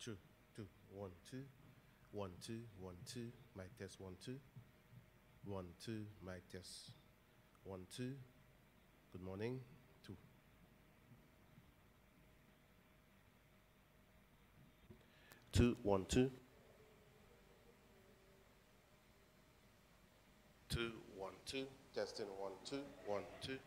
Two, two, 1, 2, 1, 2, 1, 2. Mic test 1, 2, 1, 2. Mic test 1, 2. Good morning. 2, 2, 1, 2. 2, 1, 2. Testing 1, 2, 1, 2.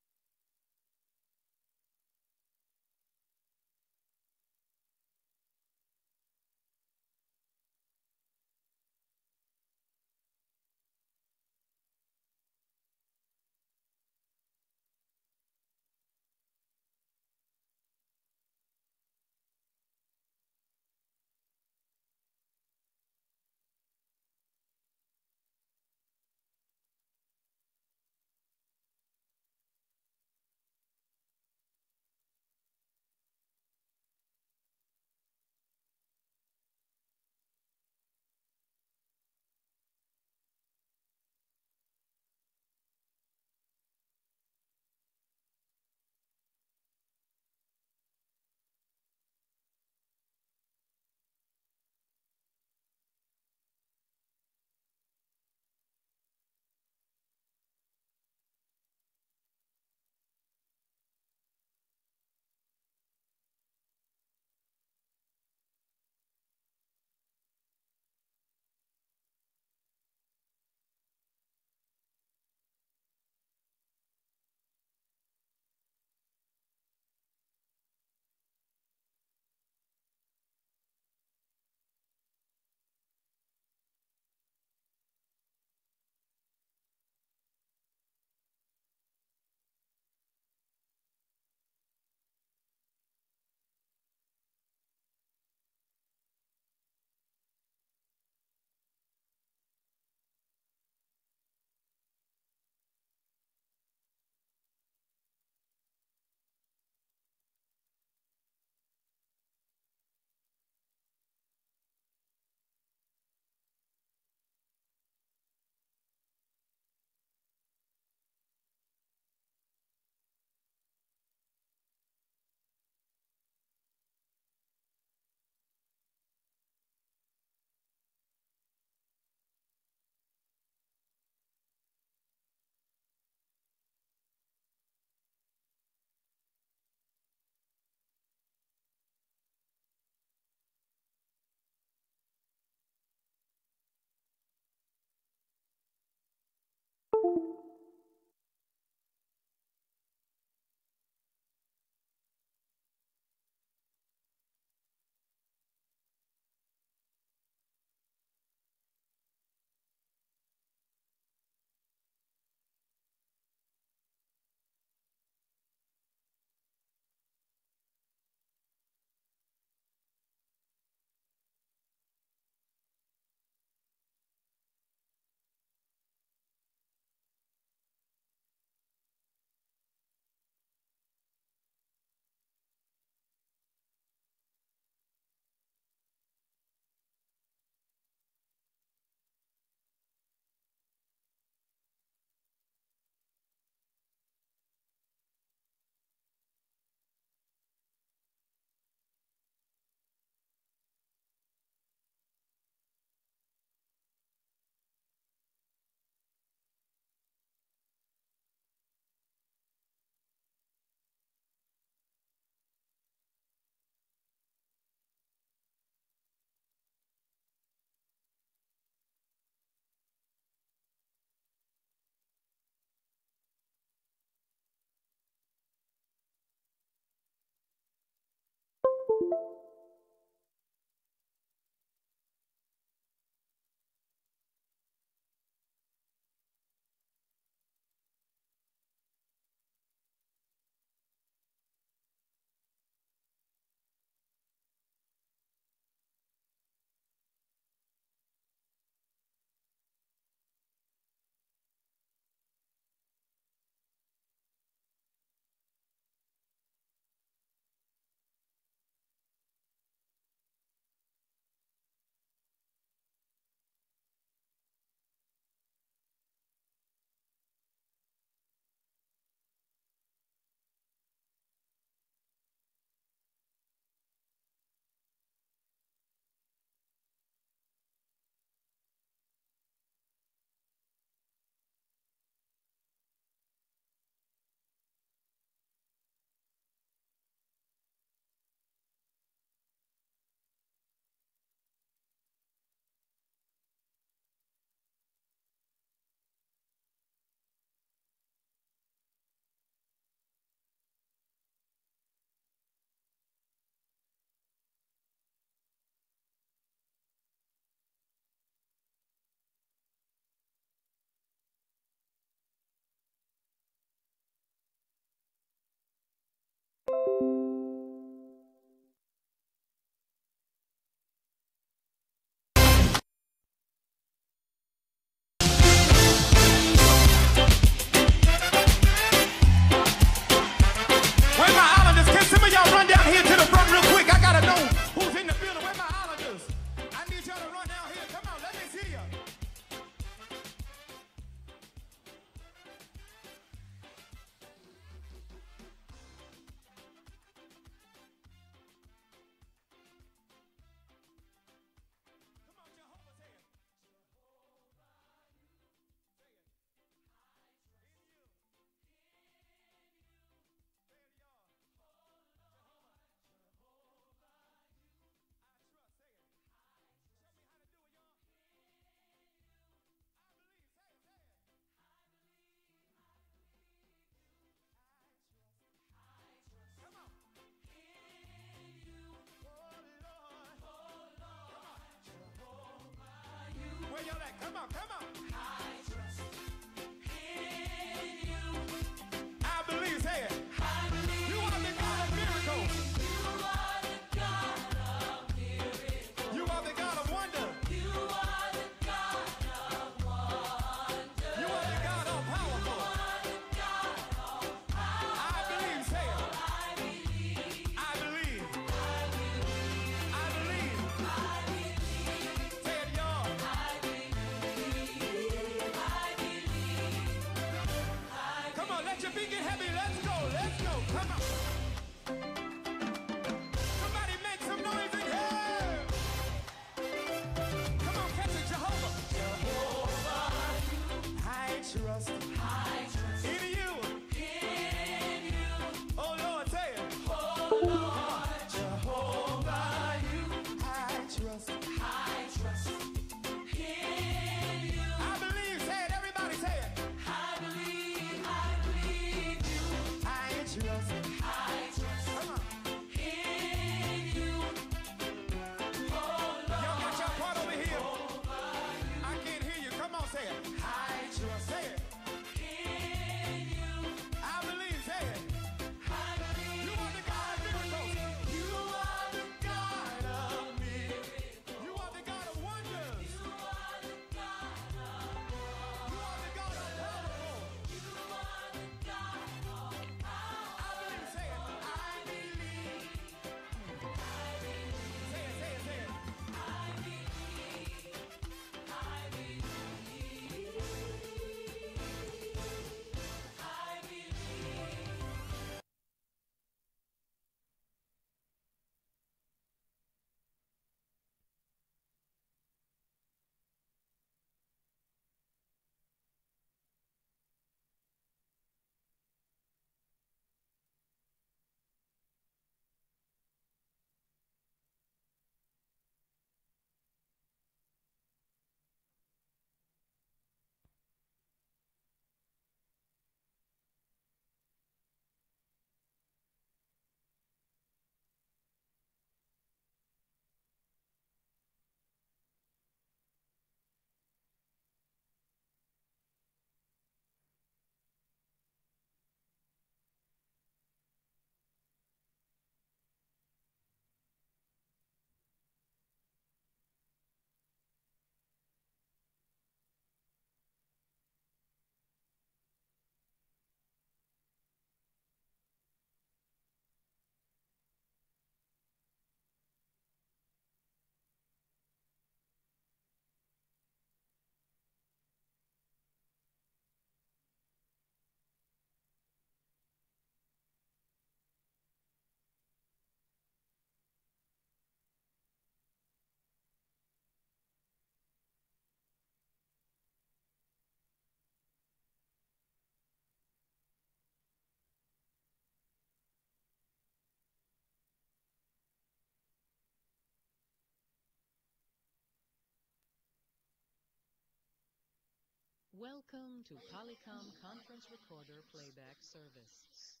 Welcome to Polycom Conference Recorder Playback Service.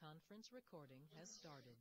Conference recording has started.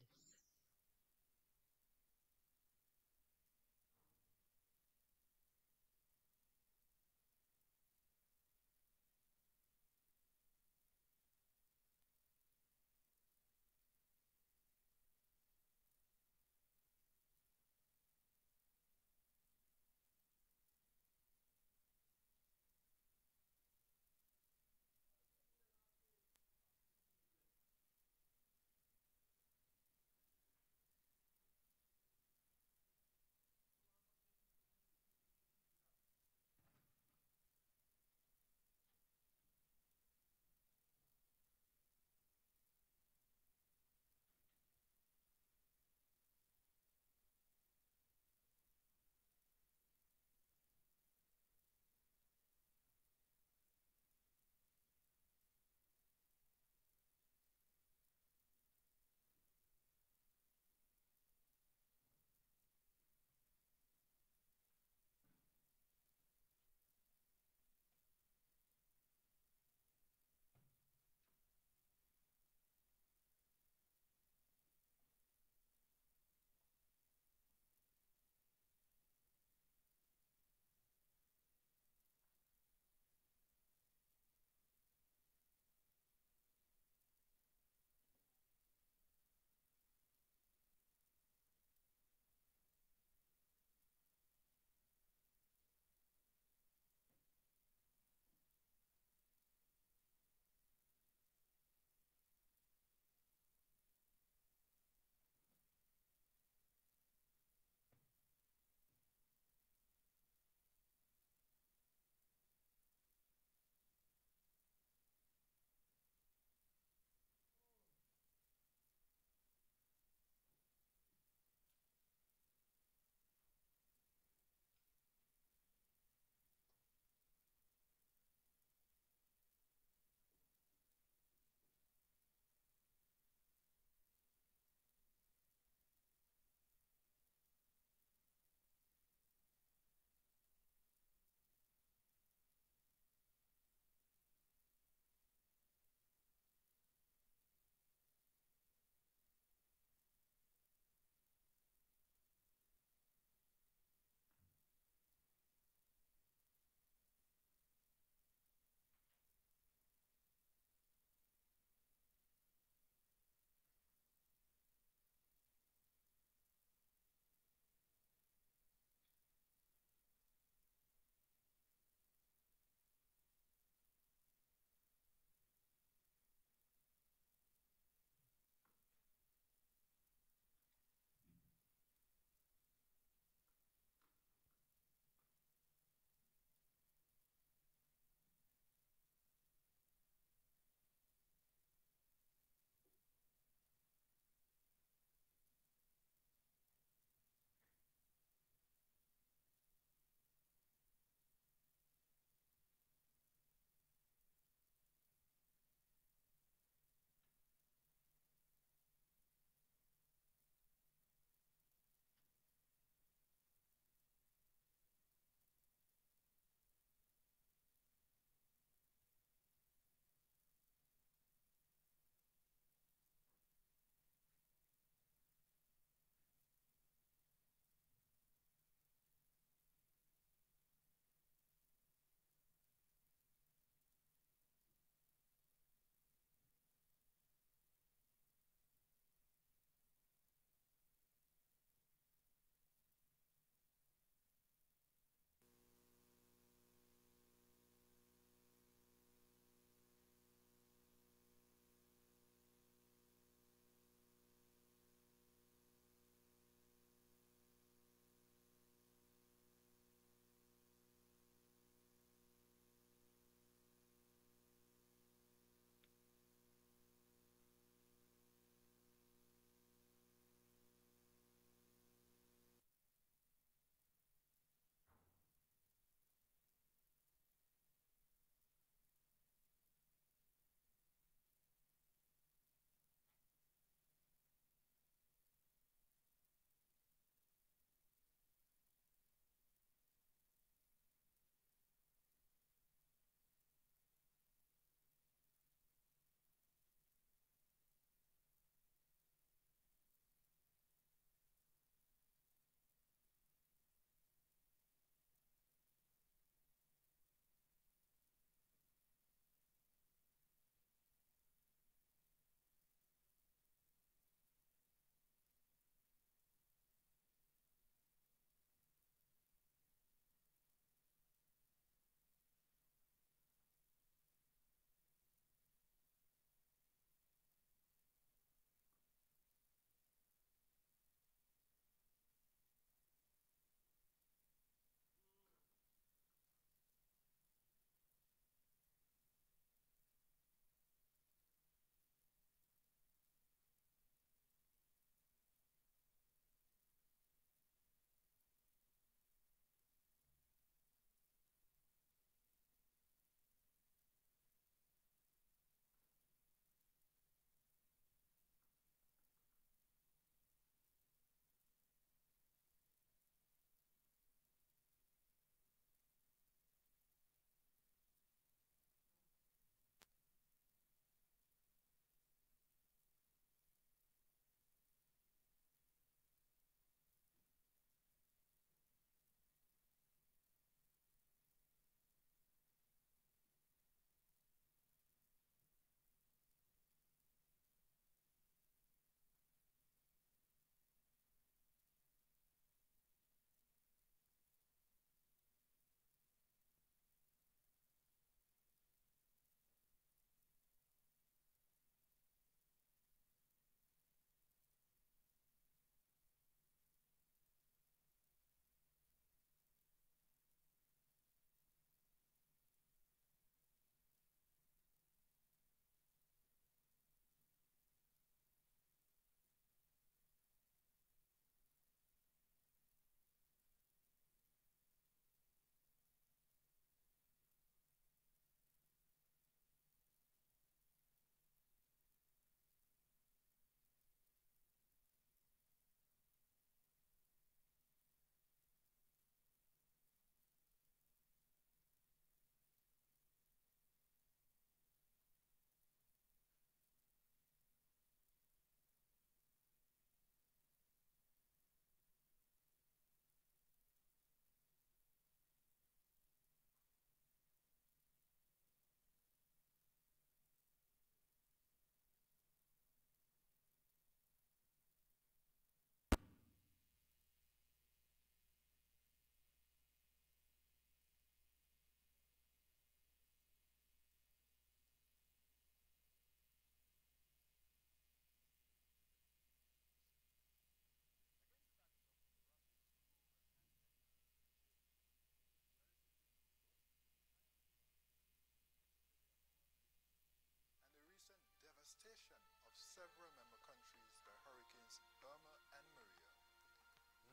of several member countries by hurricanes Irma and Maria,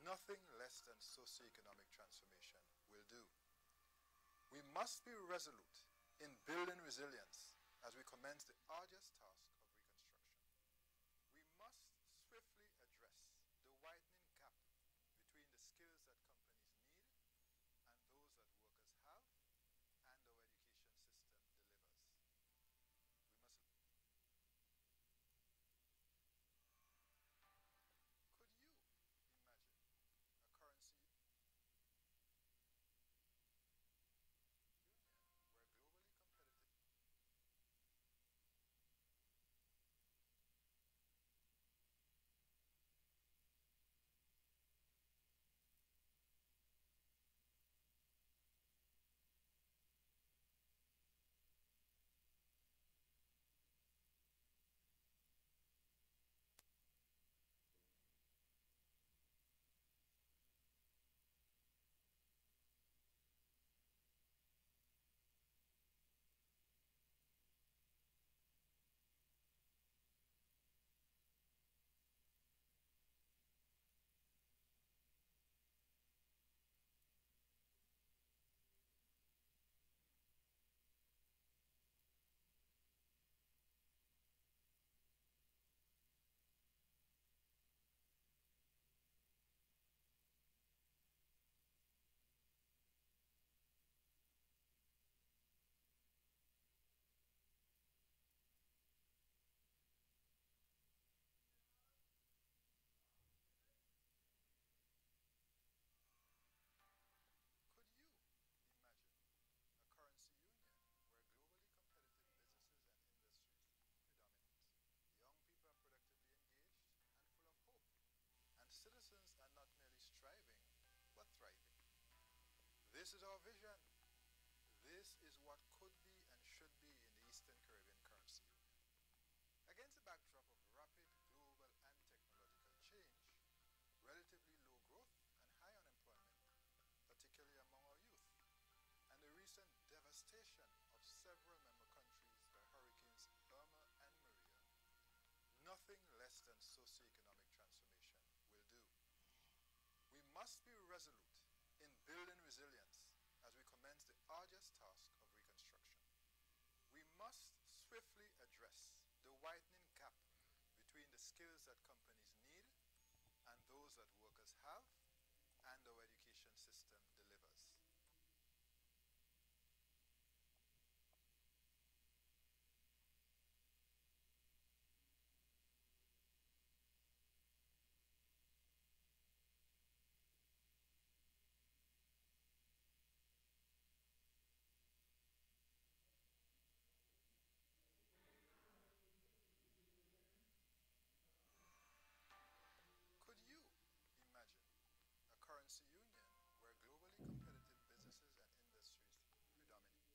nothing less than socioeconomic transformation will do. We must be resolute in building resilience as we commence the arduous task of reconstruction. We must swiftly address the widening gap between the skills that companies need and those that workers have and our education system delivers. We must. Could you imagine a currency union where globally competitive. Could you imagine a currency union where globally competitive businesses and industries predominate? Young people are productively engaged and full of hope, and citizens are not merely striving but thriving. This is our vision. This is what could be and should be in the Eastern Caribbean Currency Union. Against the backdrop of rapid global and technological change, relatively low growth and high unemployment, particularly among our youth, and the recent devastation of several member countries by hurricanes Irma and Maria, nothing less than socioeconomic transformation will do. We must be resolute in building resilience as we commence the arduous task of reconstruction. We must swiftly address the widening gap between the skills that companies need and those that workers have and our education system delivers. Could you imagine a currency union where globally competitive businesses and industries predominate?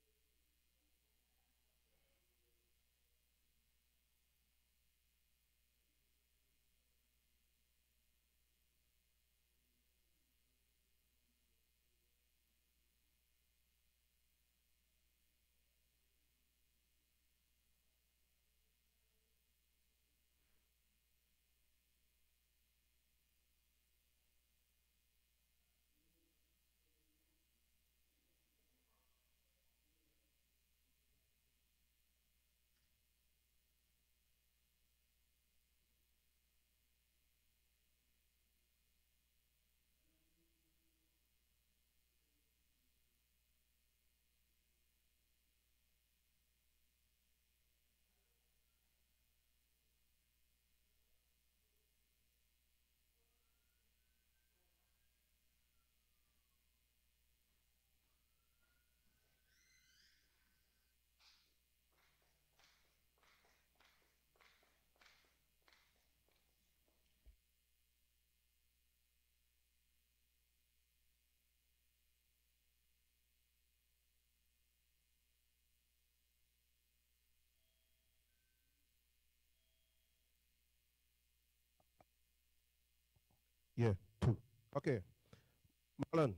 Yeah, two. Okay, Marlon,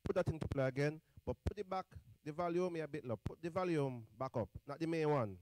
put that into play again, but put it back, the volume a bit low. Put the volume back up, not the main one.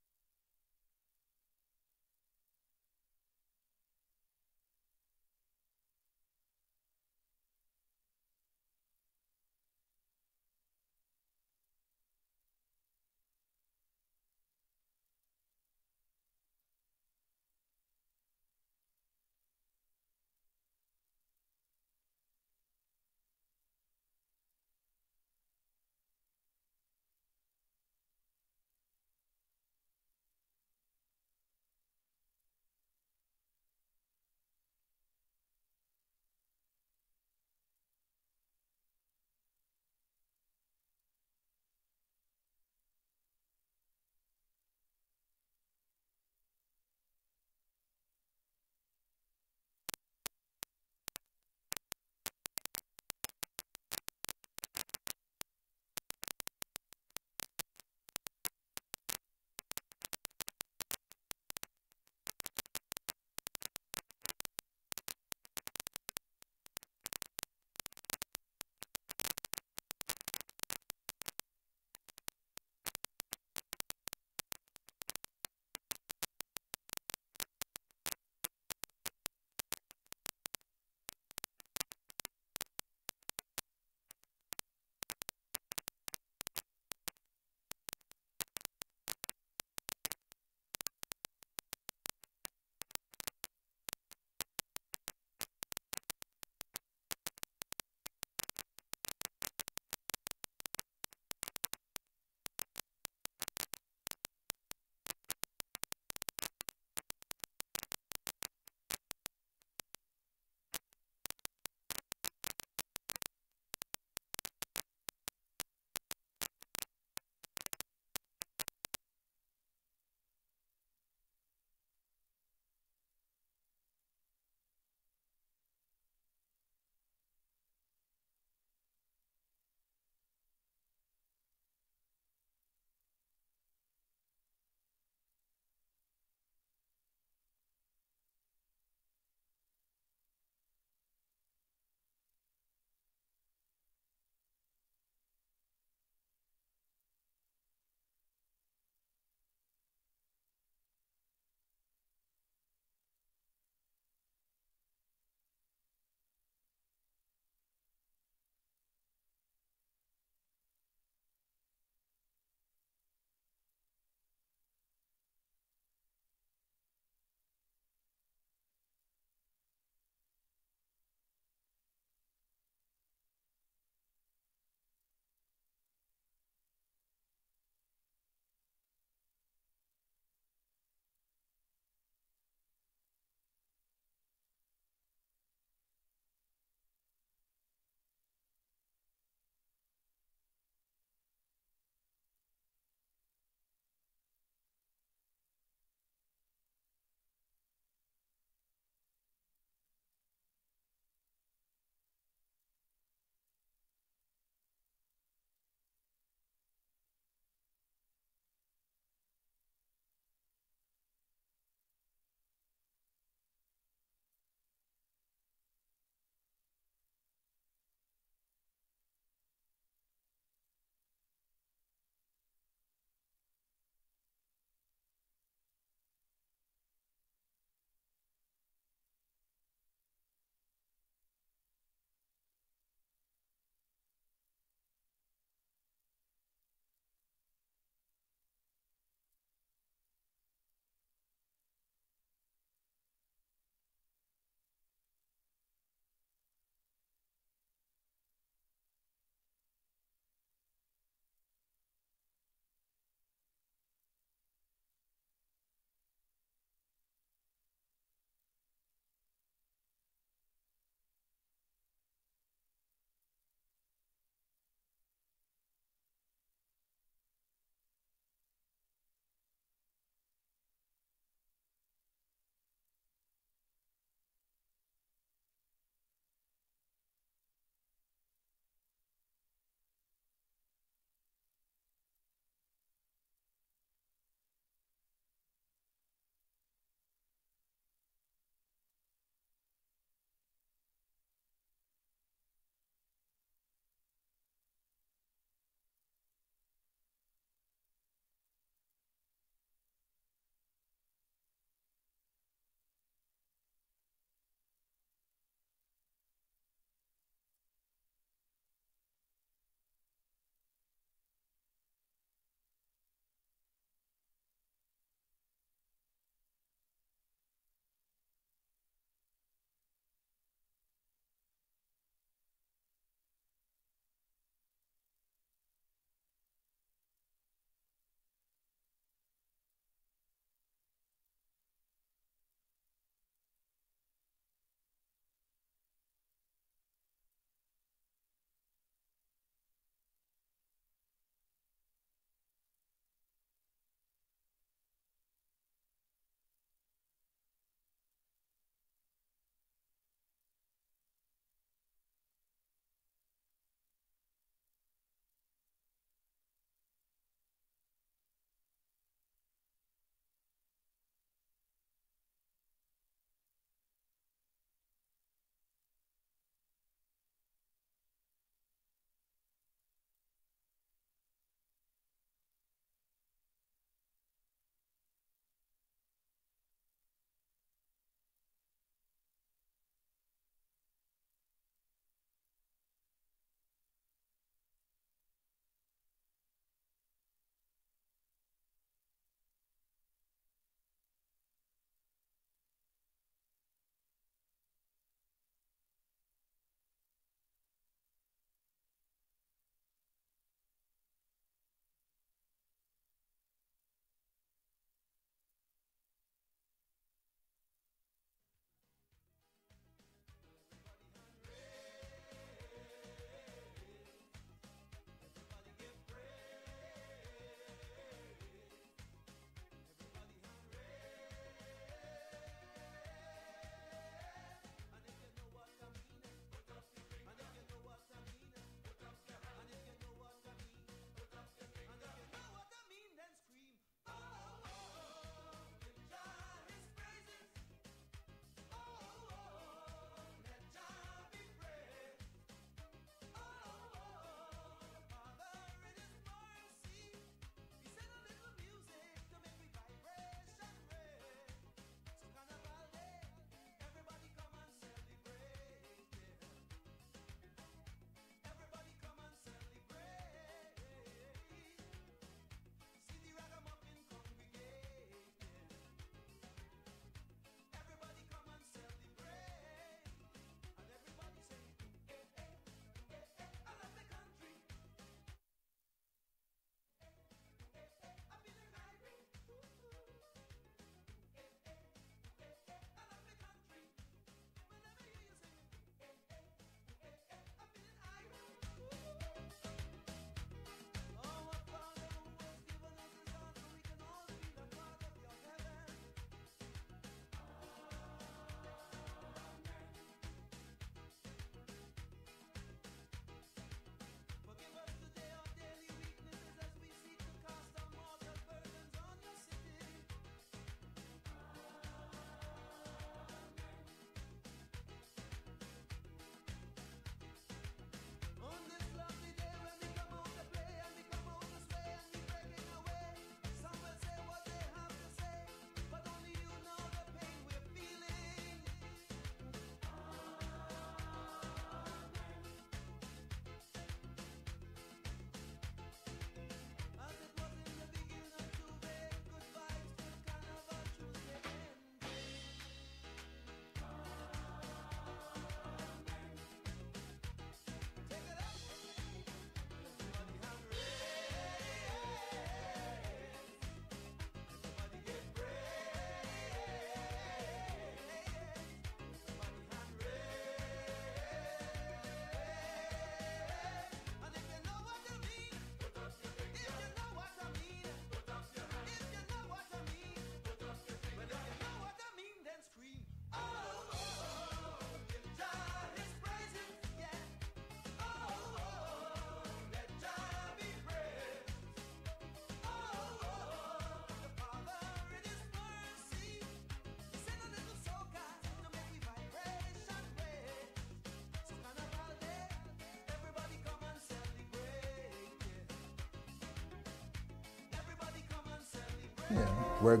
Yeah. We're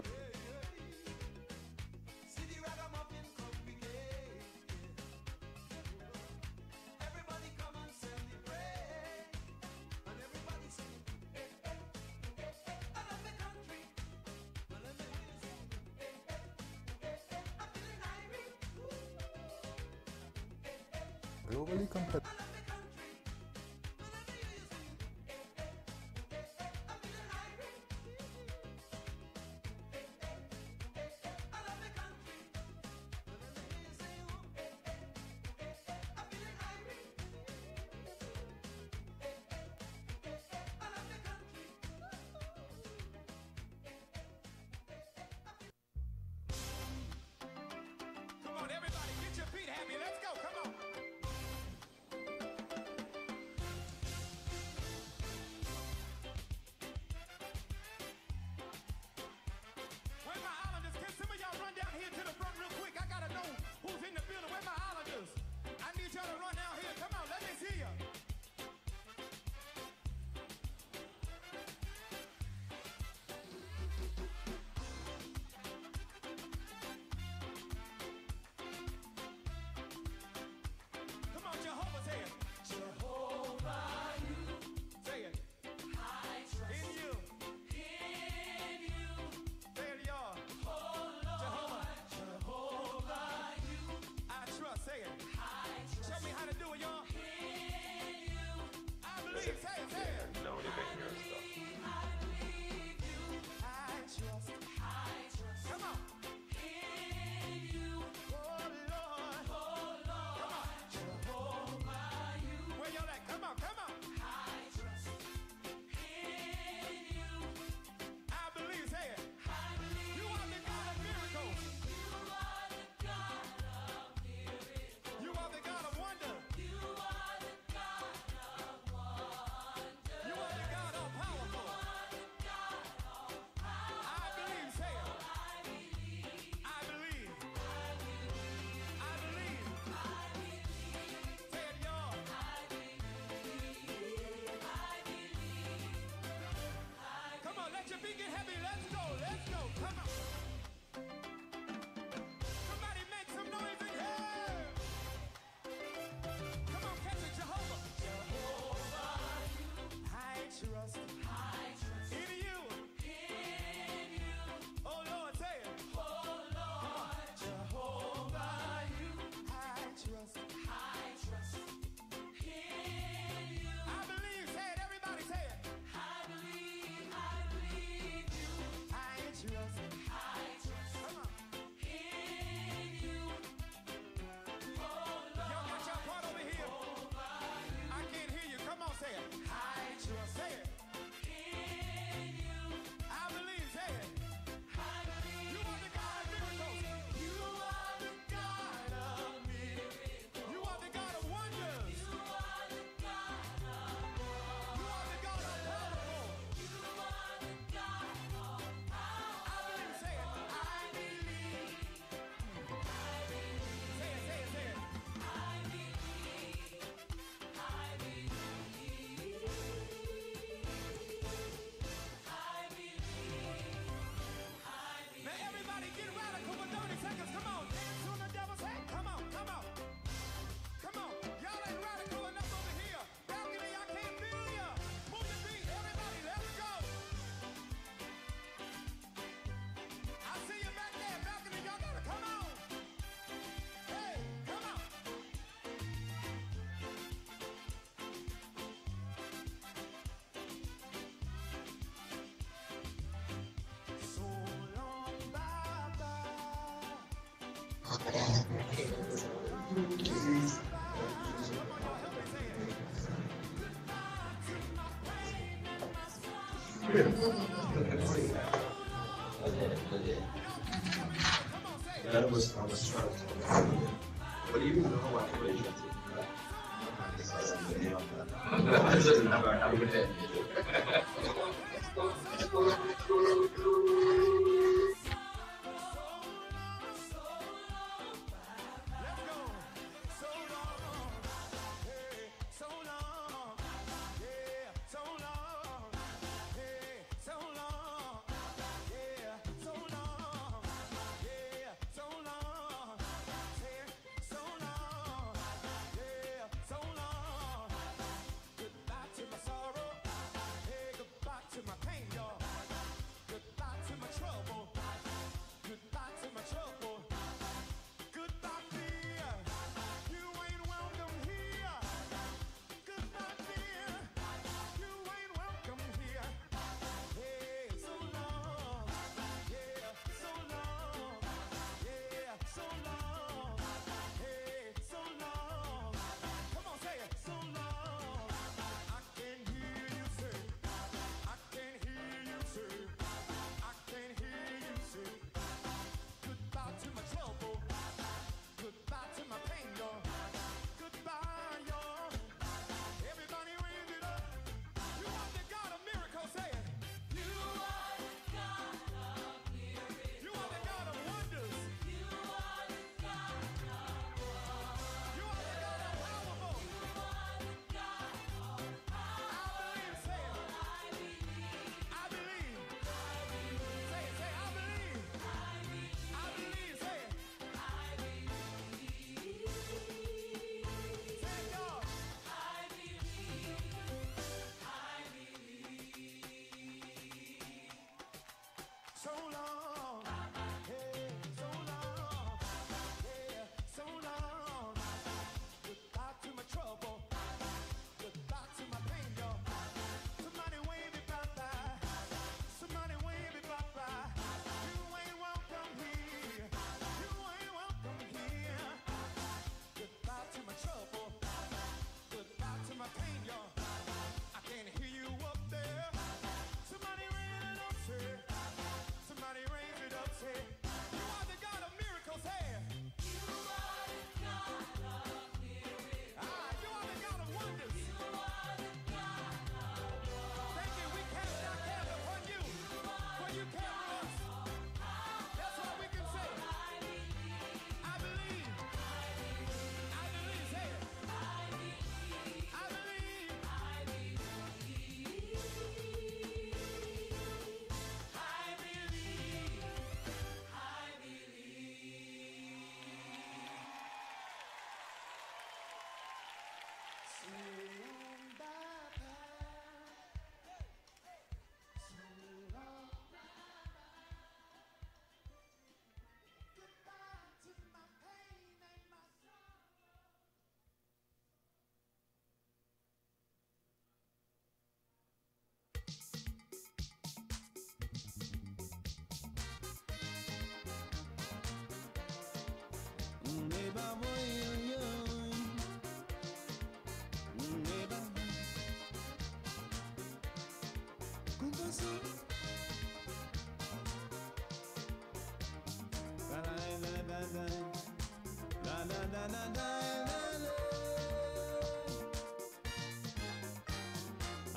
globally competitive. Come on, everybody, get your feet happy. Let's go. Come on. Where my islanders? Can some of y'all run down here to the front real quick? I gotta know who's in the building. Where my islanders? I need y'all to run down here. Come on, let me see you. Come on, Jehovah, say it. Jehovah, you. Say it. I trust in you. In you. Say it, y'all. Oh, Lord. Jehovah, you. I trust. Say it. I trust. Show me how to do it, y'all. In you. I believe. Say it. Say it. No, they make your stuff. I believe you. I trust. I trust. Come on. In you. Oh, Lord. Oh, Lord. Come on. Jehovah, you. Where y'all at? Come on. Come on. I trust in you. I believe. Say it. I believe. You are the God of miracles. You are the God of miracles. You are the God of wonder. You are the God of wonder. You are the God of powerful. You are the God of power. I believe. Say it. I believe. I believe. I believe. I believe. I believe. Say it, y'all. I believe. I believe. Come on, let your feet get heavy. Let's go. Let's go. Come on. Somebody make some noise in here. Come on, catch it, Jehovah. Jehovah, I trust. I trust in you. In you. Oh Lord, say it. Oh Lord, Jehovah, you. I trust. I trust in you. I believe. Say it, everybody. Say it. I believe. I believe you. I trust. I trust. Come on. In you. Oh Lord. Y'all got your part over here. I can't hear you. Come on, say it. I trust. Say it. In you. I believe. Say it. I believe. You are the God of miracles. You are the God of miracles. You are the God of wonders. You are the God of wonders. You are the God of powerful. You are the God of power. I believe. Say it. I believe. I believe. Say it. Say it. Say it. I believe. I believe. I believe. Now everybody get radical for 30 seconds. Come on, dance on the devil's head. Come on, come on. Come on. Y'all ain't radical enough over here. Balcony, I can't feel ya. Move the beat. Everybody, let's go. I see you back there. Balcony, y'all gotta come on. Hey, come on. So long, bye-bye. That was, I was trying to. What do you know about the relationship? I just never have a good day. So long, yeah, so long, yeah.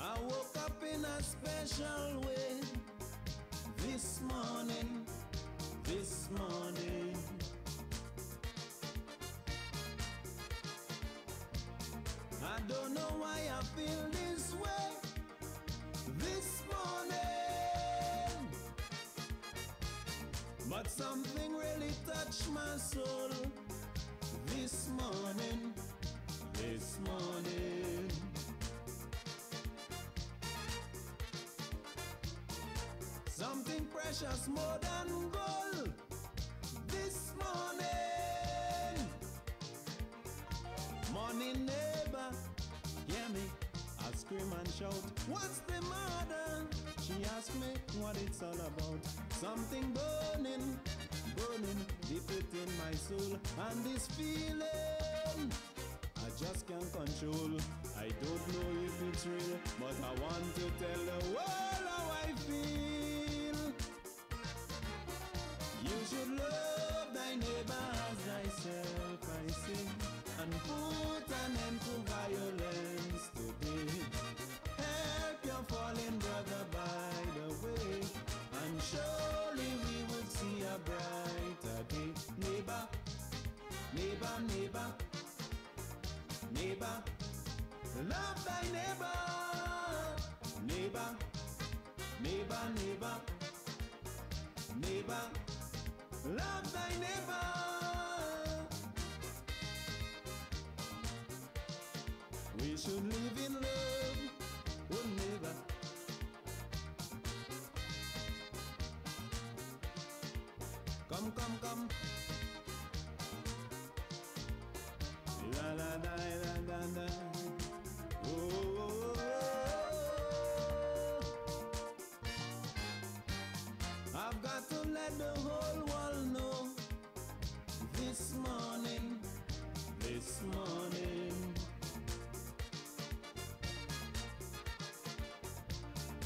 I woke up in a special way this morning, this morning. I don't know why I feel this way this morning, but something really touched my soul this morning, this morning. Something precious more than gold this morning. Morning neighbor, hear me, I scream and shout, what's the matter? She asked me what it's all about. Something burning, burning deep within my soul. And this feeling I just can't control. I don't know if it's real, but I want to tell the world how I feel. You should love thy neighbor as thyself, I say, and put an end to violence today. Help your fallen brother by the way, and surely we would see a brighter day. Neighbor, neighbor, neighbor, neighbor, love thy neighbor. Neighbor, neighbor, neighbor, neighbor, love thy neighbor. We should live in love, oh neighbor. Come, come, come. La la la la la la. Oh, oh, oh, oh. I've got to let the whole world know this morning, this morning.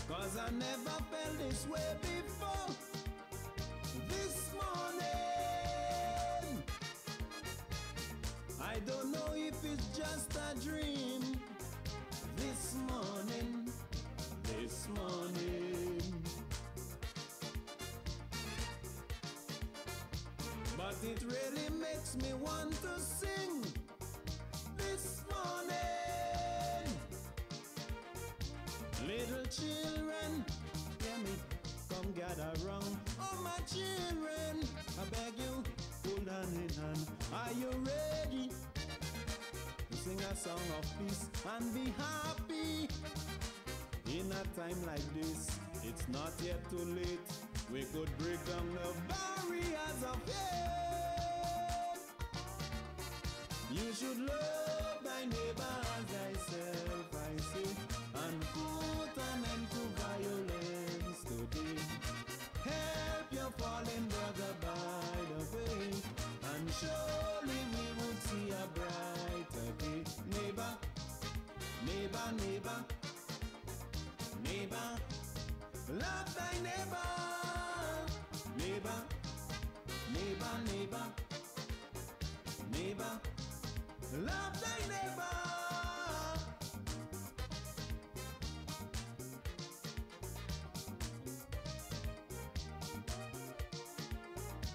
'Cause I never felt this way before this morning. I don't know if it's just a dream this morning, this morning. But it really makes me want to sing this morning. Little children, hear me, come gather round. Oh my children, I beg you, hold hand in hand. Are you ready to sing a song of peace and be happy? In a time like this, it's not yet too late. We could break down the barriers of hate. You should love thy neighbor as thyself, I say, and put an end to violence today. Help your fallen brother by the way, and surely we would see a brighter day. Neighbor, neighbor, neighbor, neighbor, love thy neighbor. Neighbor, neighbor, neighbor, neighbor, love thy neighbor.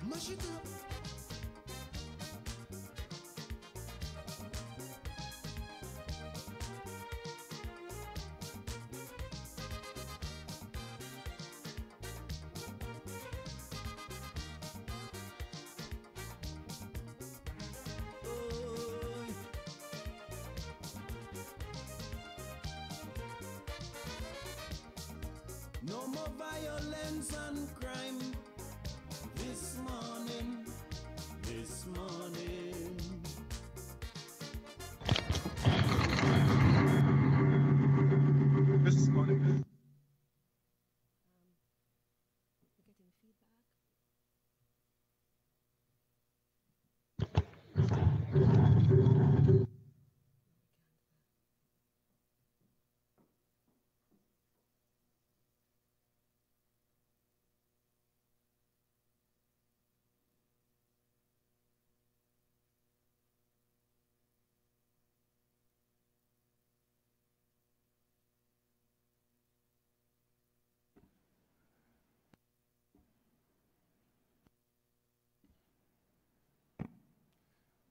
Mash it up. No more violence and crime this morning, this morning. This morning. We're getting feedback.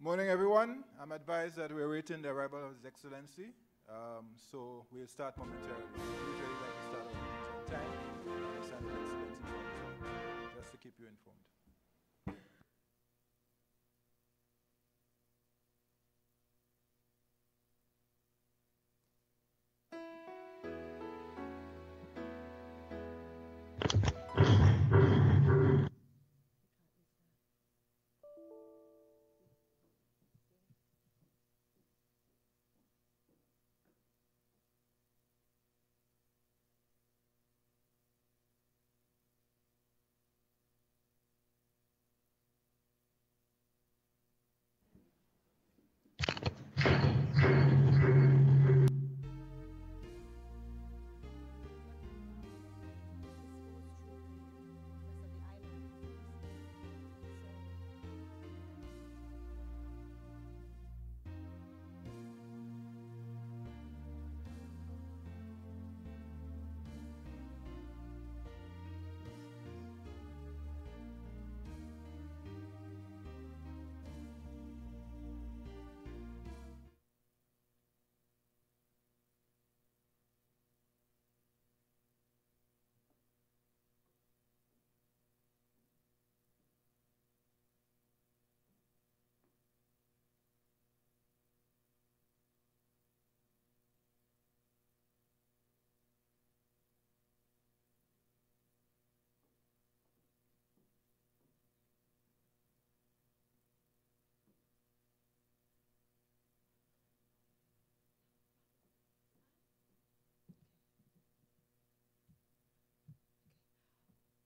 Morning, everyone. I'm advised that we're waiting the arrival of His Excellency, so we'll start momentarily. We usually like to start our meetings on time. I understand His Excellency is on time, just to keep you informed.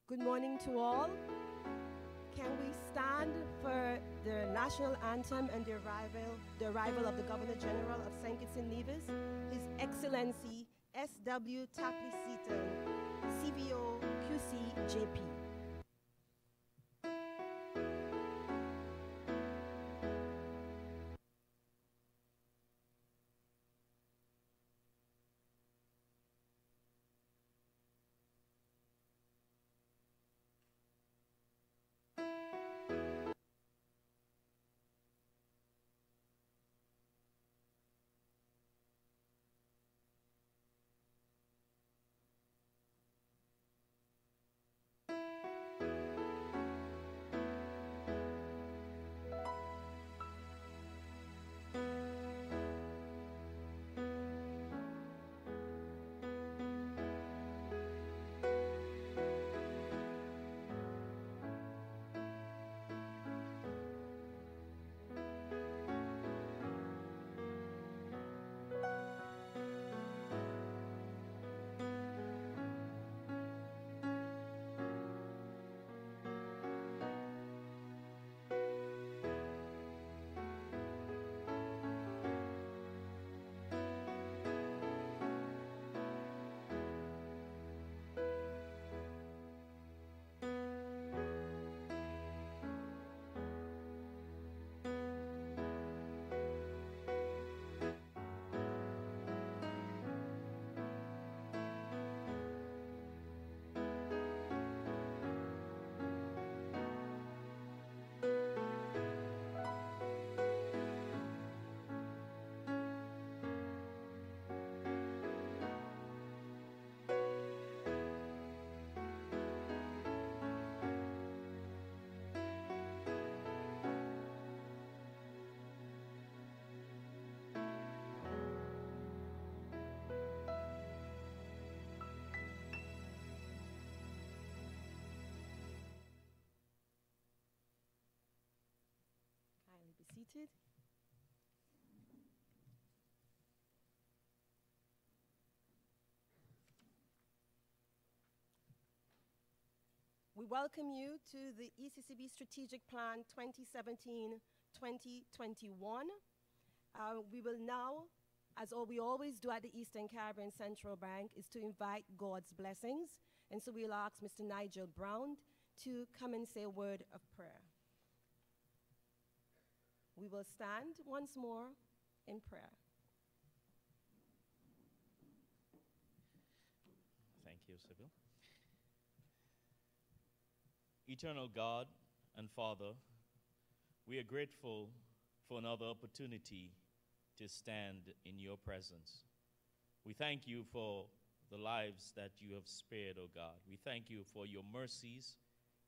Good morning to all. Can we stand for the national anthem and the arrival of the Governor General of St. Kitts and Nevis, His Excellency S.W. Tapley Seaton, CVO QC JP. Kindly be seated. We welcome you to the ECCB Strategic Plan 2017-2021. We will now, as we always do at the Eastern Caribbean Central Bank, is to invite God's blessings. And so we'll ask Mr. Nigel Brown to come and say a word of prayer. We will stand once more in prayer. Thank you, Sybil. Eternal God and Father, we are grateful for another opportunity to stand in your presence. We thank you for the lives that you have spared, O God. We thank you for your mercies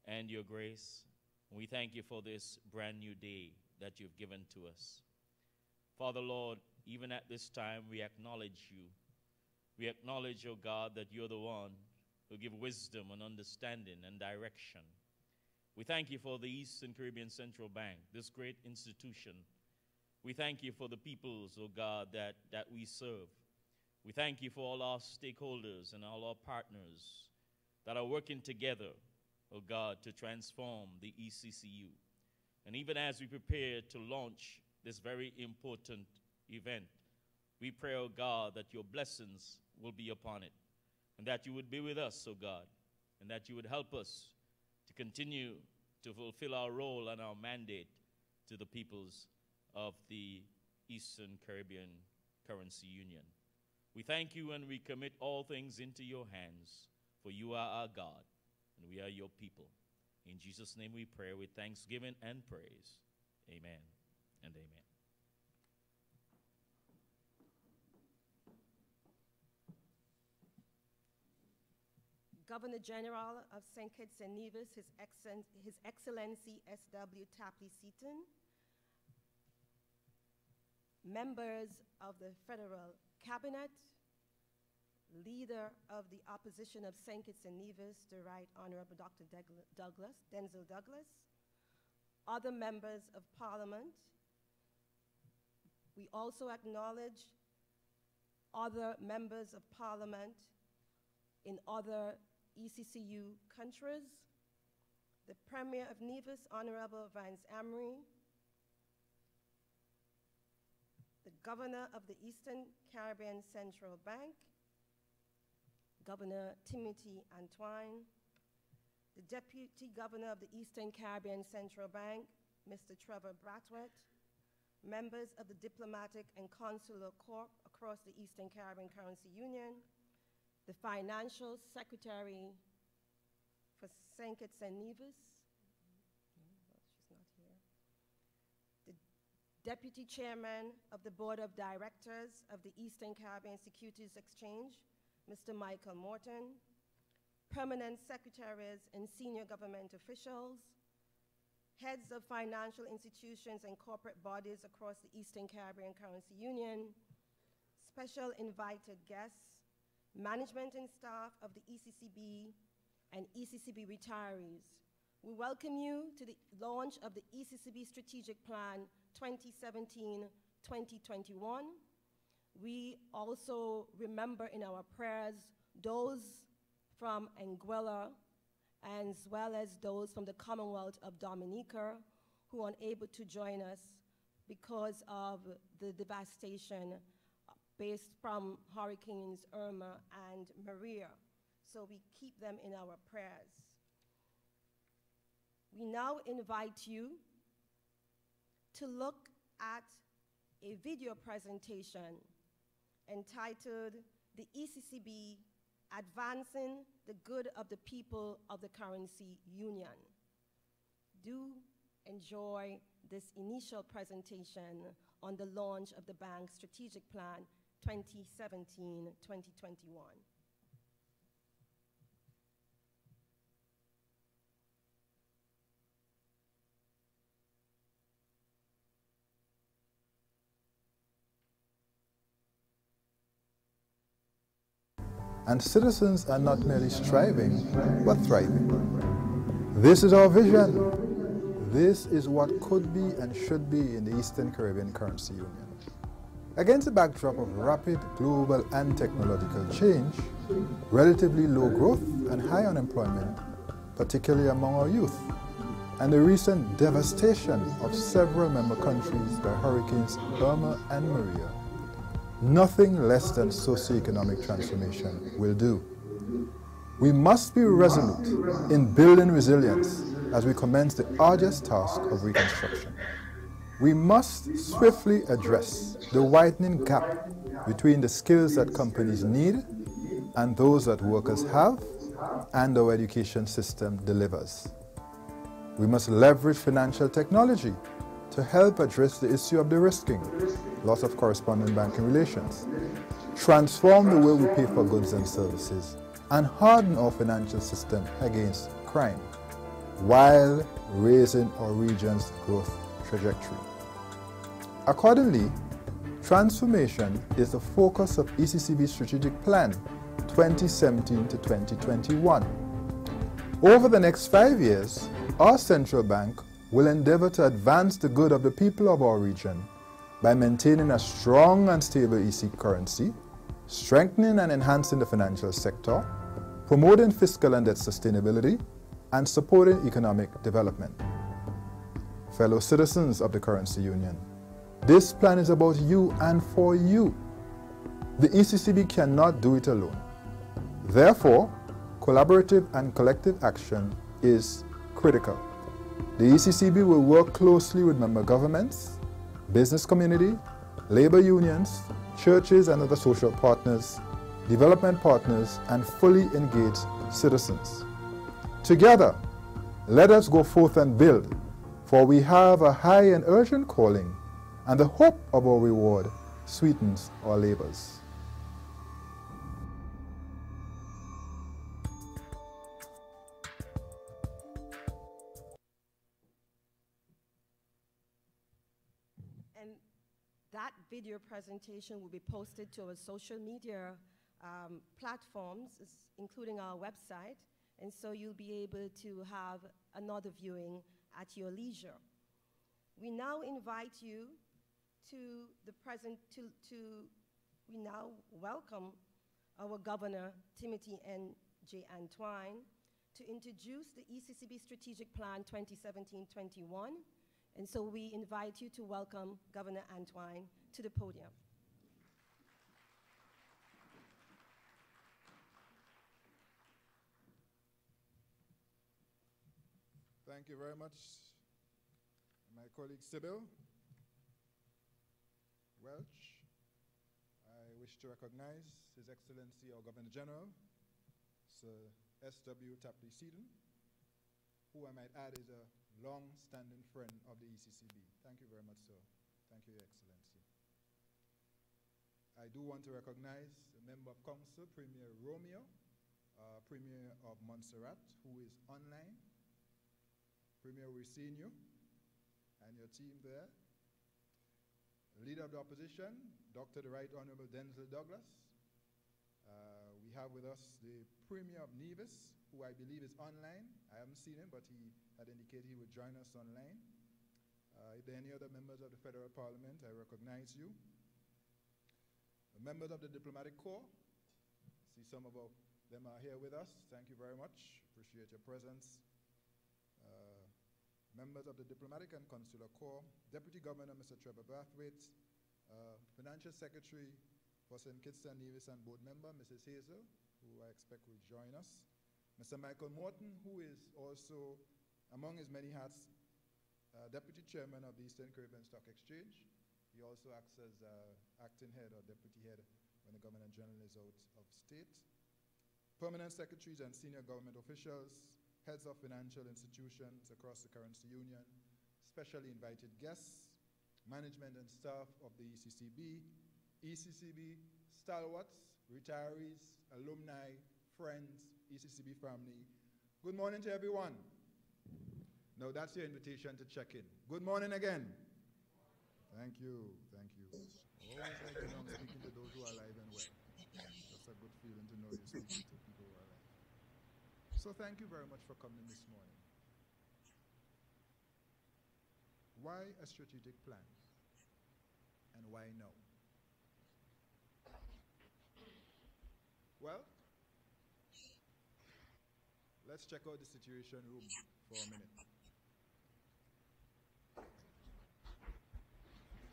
and your grace. We thank you for this brand new day that you've given to us. Father, Lord, even at this time, we acknowledge you. We acknowledge, O God, that you're the one who give wisdom and understanding and direction. We thank you for the Eastern Caribbean Central Bank, this great institution. We thank you for the peoples, O God, that we serve. We thank you for all our stakeholders and all our partners that are working together, O God, to transform the ECCU. And even as we prepare to launch this very important event, we pray, O God, that your blessings will be upon it, and that you would be with us, O God, and that you would help us to continue to fulfill our role and our mandate to the peoples of the Eastern Caribbean Currency Union. We thank you and we commit all things into your hands, for you are our God, and we are your people. In Jesus' name we pray with thanksgiving and praise. Amen and amen. Governor General of St. Kitts and Nevis, His Excellency S.W. Tapley Seaton, members of the Federal Cabinet, Leader of the Opposition of St. Kitts and Nevis, the Right Honorable Dr. Denzel Douglas, other members of Parliament. We also acknowledge other members of Parliament in other ECCU countries, the Premier of Nevis, Honorable Vance Amory, the Governor of the Eastern Caribbean Central Bank, Governor Timothy Antoine, the Deputy Governor of the Eastern Caribbean Central Bank, Mr. Trevor Brathwaite, members of the Diplomatic and Consular Corps across the Eastern Caribbean Currency Union, the Financial Secretary for St. Kitts and Nevis, she's not here, the Deputy Chairman of the Board of Directors of the Eastern Caribbean Securities Exchange, Mr. Michael Morton, permanent secretaries and senior government officials, heads of financial institutions and corporate bodies across the Eastern Caribbean Currency Union, special invited guests, management and staff of the ECCB and ECCB retirees. We welcome you to the launch of the ECCB Strategic Plan 2017-2021. We also remember in our prayers those from Anguilla, as well as those from the Commonwealth of Dominica who are unable to join us because of the devastation based from Hurricanes Irma and Maria. So we keep them in our prayers. We now invite you to look at a video presentation entitled The ECCB Advancing the Good of the People of the Currency Union. Do enjoy this initial presentation on the launch of the bank's strategic plan 2017-2021. And citizens are not merely striving, but thriving. This is our vision. This is what could be and should be in the Eastern Caribbean Currency Union. Against the backdrop of rapid global and technological change, relatively low growth and high unemployment, particularly among our youth, and the recent devastation of several member countries by Hurricanes Irma and Maria, nothing less than socioeconomic transformation will do. We must be resolute in building resilience as we commence the arduous task of reconstruction. We must swiftly address the widening gap between the skills that companies need and those that workers have and our education system delivers. We must leverage financial technology to help address the issue of de-risking, loss of correspondent banking relations, transform the way we pay for goods and services, and harden our financial system against crime, while raising our region's growth trajectory. Accordingly, transformation is the focus of ECCB's Strategic Plan 2017 to 2021. Over the next 5 years, our central bank will endeavor to advance the good of the people of our region by maintaining a strong and stable EC currency, strengthening and enhancing the financial sector, promoting fiscal and debt sustainability, and supporting economic development. Fellow citizens of the currency union, this plan is about you and for you. The ECCB cannot do it alone. Therefore, collaborative and collective action is critical. The ECCB will work closely with member governments, business community, labor unions, churches and other social partners, development partners, and fully engaged citizens. Together, let us go forth and build, for we have a high and urgent calling, and the hope of our reward sweetens our labors. And that video presentation will be posted to our social media platforms, including our website, and so you'll be able to have another viewing at your leisure. We now invite you to we now welcome our Governor, Timothy N.J. Antoine, to introduce the ECCB Strategic Plan 2017-21. And so we invite you to welcome Governor Antoine to the podium. Thank you very much, my colleague Sybil Welch. I wish to recognize His Excellency our Governor General, Sir S.W. Tapley Seaton, who I might add is a long-standing friend of the ECCB. Thank you very much, sir. Thank you, Your Excellency. I do want to recognize a member of council, Premier Romeo, Premier of Montserrat, who is online. Premier, we've seen you and your team there. Leader of the opposition, Dr. the Right Honorable Denzel Douglas. We have with us the Premier of Nevis, who I believe is online. I haven't seen him, but he had indicated he would join us online. If there are any other members of the Federal Parliament, I recognize you. The members of the Diplomatic Corps, I see some of them are here with us. Thank you very much. Appreciate your presence. Members of the Diplomatic and Consular Corps, Deputy Governor Mr. Trevor Brathwaite, Financial Secretary for St. Kitts and Nevis and Board Member Mrs. Hazel, who I expect will join us. Mr. Michael Morton, who is also, among his many hats, Deputy Chairman of the Eastern Caribbean Stock Exchange. He also acts as acting head or deputy head when the Governor General is out of state. Permanent secretaries and senior government officials, heads of financial institutions across the currency union, specially invited guests, management and staff of the ECCB, ECCB stalwarts, retirees, alumni, friends, ECCB family. Good morning to everyone. Now that's your invitation to check in. Good morning again. Thank you, thank you. Always like to know I'm speaking to those who are alive and well. That's a good feeling to know you're speaking to people who are alive. So thank you very much for coming this morning. Why a strategic plan? And why now? Well, let's check out the Situation Room for a minute.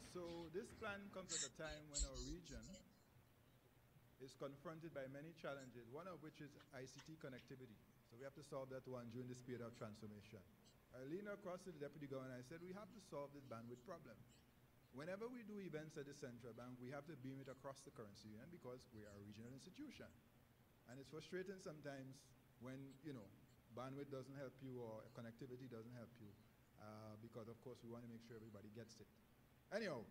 So this plan comes at a time when our region is confronted by many challenges, one of which is ICT connectivity. So we have to solve that one during this period of transformation. I leaned across to the Deputy Governor and I said, we have to solve this bandwidth problem. Whenever we do events at the central bank, we have to beam it across the currency union because we are a regional institution. And it's frustrating sometimes when, bandwidth doesn't help you or connectivity doesn't help you. because of course we want to make sure everybody gets it. Anyhow,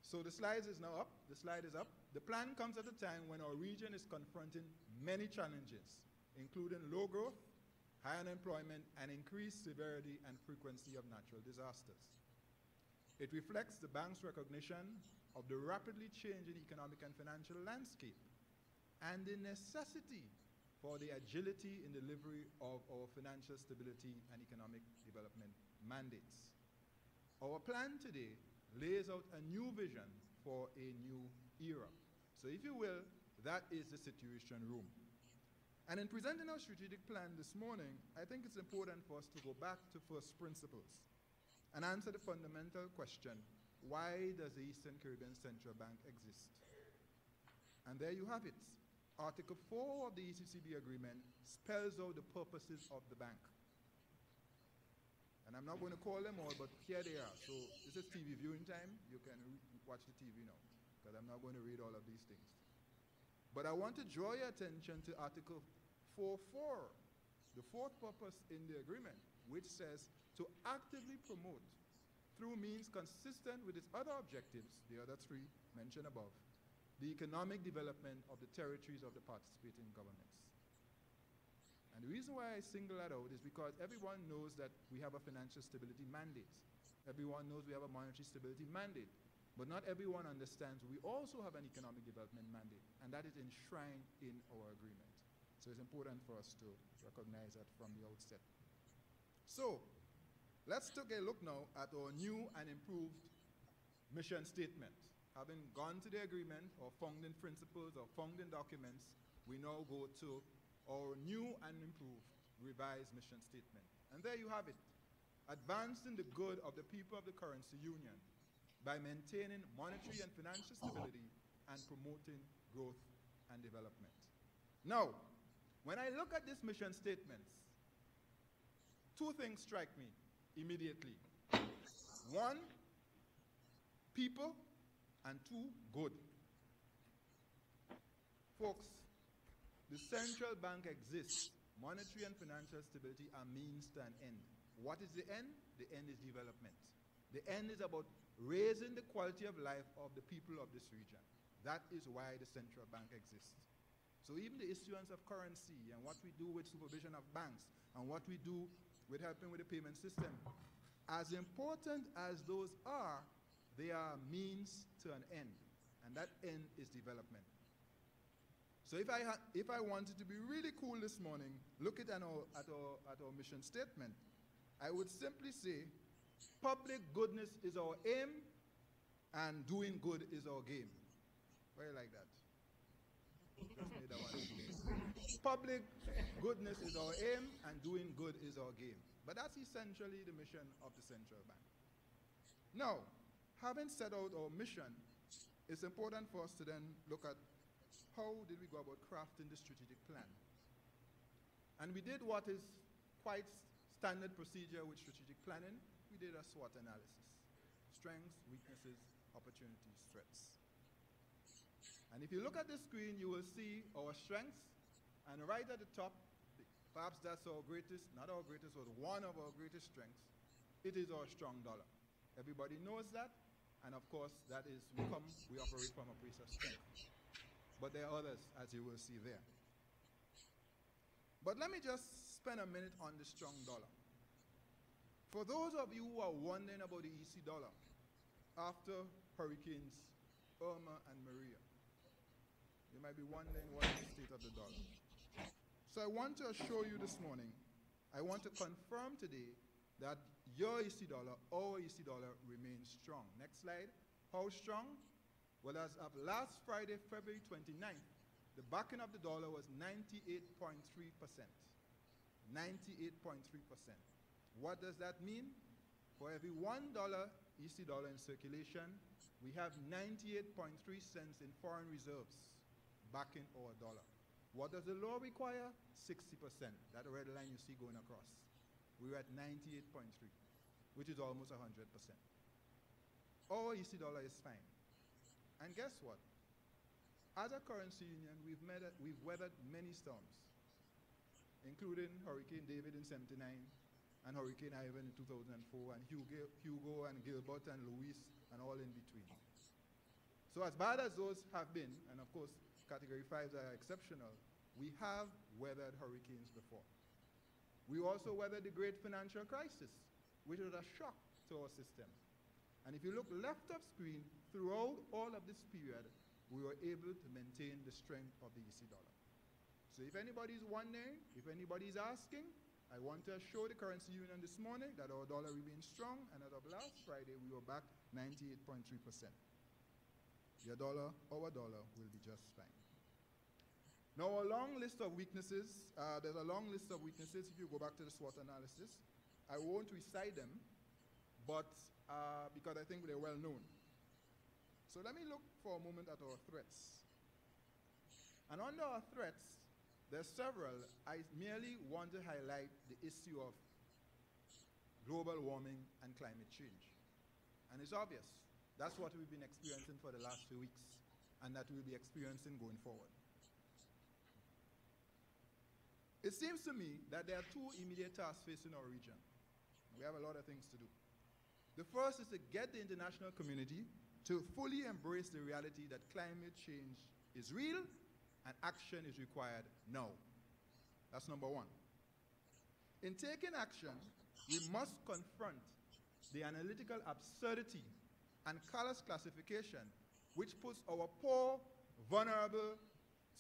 so the slide is now up. The slide is up. The plan comes at a time when our region is confronting many challenges, including low growth, high unemployment, and increased severity and frequency of natural disasters. It reflects the bank's recognition of the rapidly changing economic and financial landscape and the necessity for the agility in delivery of our financial stability and economic development mandates. Our plan today lays out a new vision for a new era. So if you will, that is the Situation Room. And in presenting our strategic plan this morning, I think it's important for us to go back to first principles and answer the fundamental question, why does the Eastern Caribbean Central Bank exist? And there you have it. Article 4 of the ECCB agreement spells out the purposes of the bank. And I'm not going to call them all, but here they are. So this is TV viewing time. You can watch the TV now, because I'm not going to read all of these things. But I want to draw your attention to Article 4.4, the fourth purpose in the agreement, which says to actively promote, through means consistent with its other objectives, the other three mentioned above, the economic development of the territories of the participating governments. And the reason why I single that out is because everyone knows that we have a financial stability mandate. Everyone knows we have a monetary stability mandate. But not everyone understands we also have an economic development mandate, and that is enshrined in our agreement. So it's important for us to recognize that from the outset. So let's take a look now at our new and improved mission statement. Having gone to the agreement, or founding principles, or founding documents, we now go to our new and improved revised mission statement. And there you have it. Advancing the good of the people of the currency union by maintaining monetary and financial stability and promoting growth and development. Now, when I look at this mission statements, two things strike me immediately. One, people, and two, good. Folks, the central bank exists. Monetary and financial stability are means to an end. What is the end? The end is development. The end is about raising the quality of life of the people of this region. That is why the central bank exists. So even the issuance of currency and what we do with supervision of banks and what we do with helping with the payment system, as important as those are, they are means to an end. And that end is development. So if I wanted to be really cool this morning, look at our mission statement, I would simply say, public goodness is our aim, and doing good is our game. Why you like that? Just made that one. Public goodness is our aim, and doing good is our game. But that's essentially the mission of the central bank. Now, having set out our mission, it's important for us to then look at how did we go about crafting the strategic plan. And we did what is quite standard procedure with strategic planning. We did a SWOT analysis. Strengths, weaknesses, opportunities, threats. And if you look at the screen, you will see our strengths. And right at the top, perhaps that's our greatest, not our greatest, but one of our greatest strengths. It is our strong dollar. Everybody knows that. And of course, that is, we operate from a place of strength. But there are others, as you will see there. But let me just spend a minute on the strong dollar. For those of you who are wondering about the EC dollar after Hurricanes Irma and Maria, you might be wondering what is the state of the dollar. So I want to assure you this morning, I want to confirm today that your EC dollar, our EC dollar, remains strong. Next slide. How strong? Well, as of last Friday, February 29th, the backing of the dollar was 98.3%. 98.3%. What does that mean? For every $1 EC dollar in circulation, we have 98.3 cents in foreign reserves backing our dollar. What does the law require? 60%. That red line you see going across. We're at 98.3, which is almost 100%. Our EC dollar is fine. And guess what? As a currency union, we've weathered many storms, including Hurricane David in '79 and Hurricane Ivan in 2004, and Hugo and Gilbert and Luis and all in between. So as bad as those have been, and of course Category 5s are exceptional, we have weathered hurricanes before. We also weathered the great financial crisis, which was a shock to our system. And if you look left of screen, throughout all of this period, we were able to maintain the strength of the EC dollar. So if anybody's wondering, if anybody's asking, I want to assure the currency union this morning that our dollar remains strong, and as of last Friday, we were back 98.3%. Our dollar will be just fine. Now, a long list of weaknesses, there's a long list of weaknesses if you go back to the SWOT analysis. I won't recite them, but because I think they're well known. So let me look for a moment at our threats. And under our threats, there's several. I merely want to highlight the issue of global warming and climate change. And it's obvious. That's what we've been experiencing for the last few weeks, and that we'll be experiencing going forward. It seems to me that there are two immediate tasks facing our region. We have a lot of things to do. The first is to get the international community to fully embrace the reality that climate change is real and action is required now. That's number one. In taking action, we must confront the analytical absurdity and callous classification which puts our poor, vulnerable,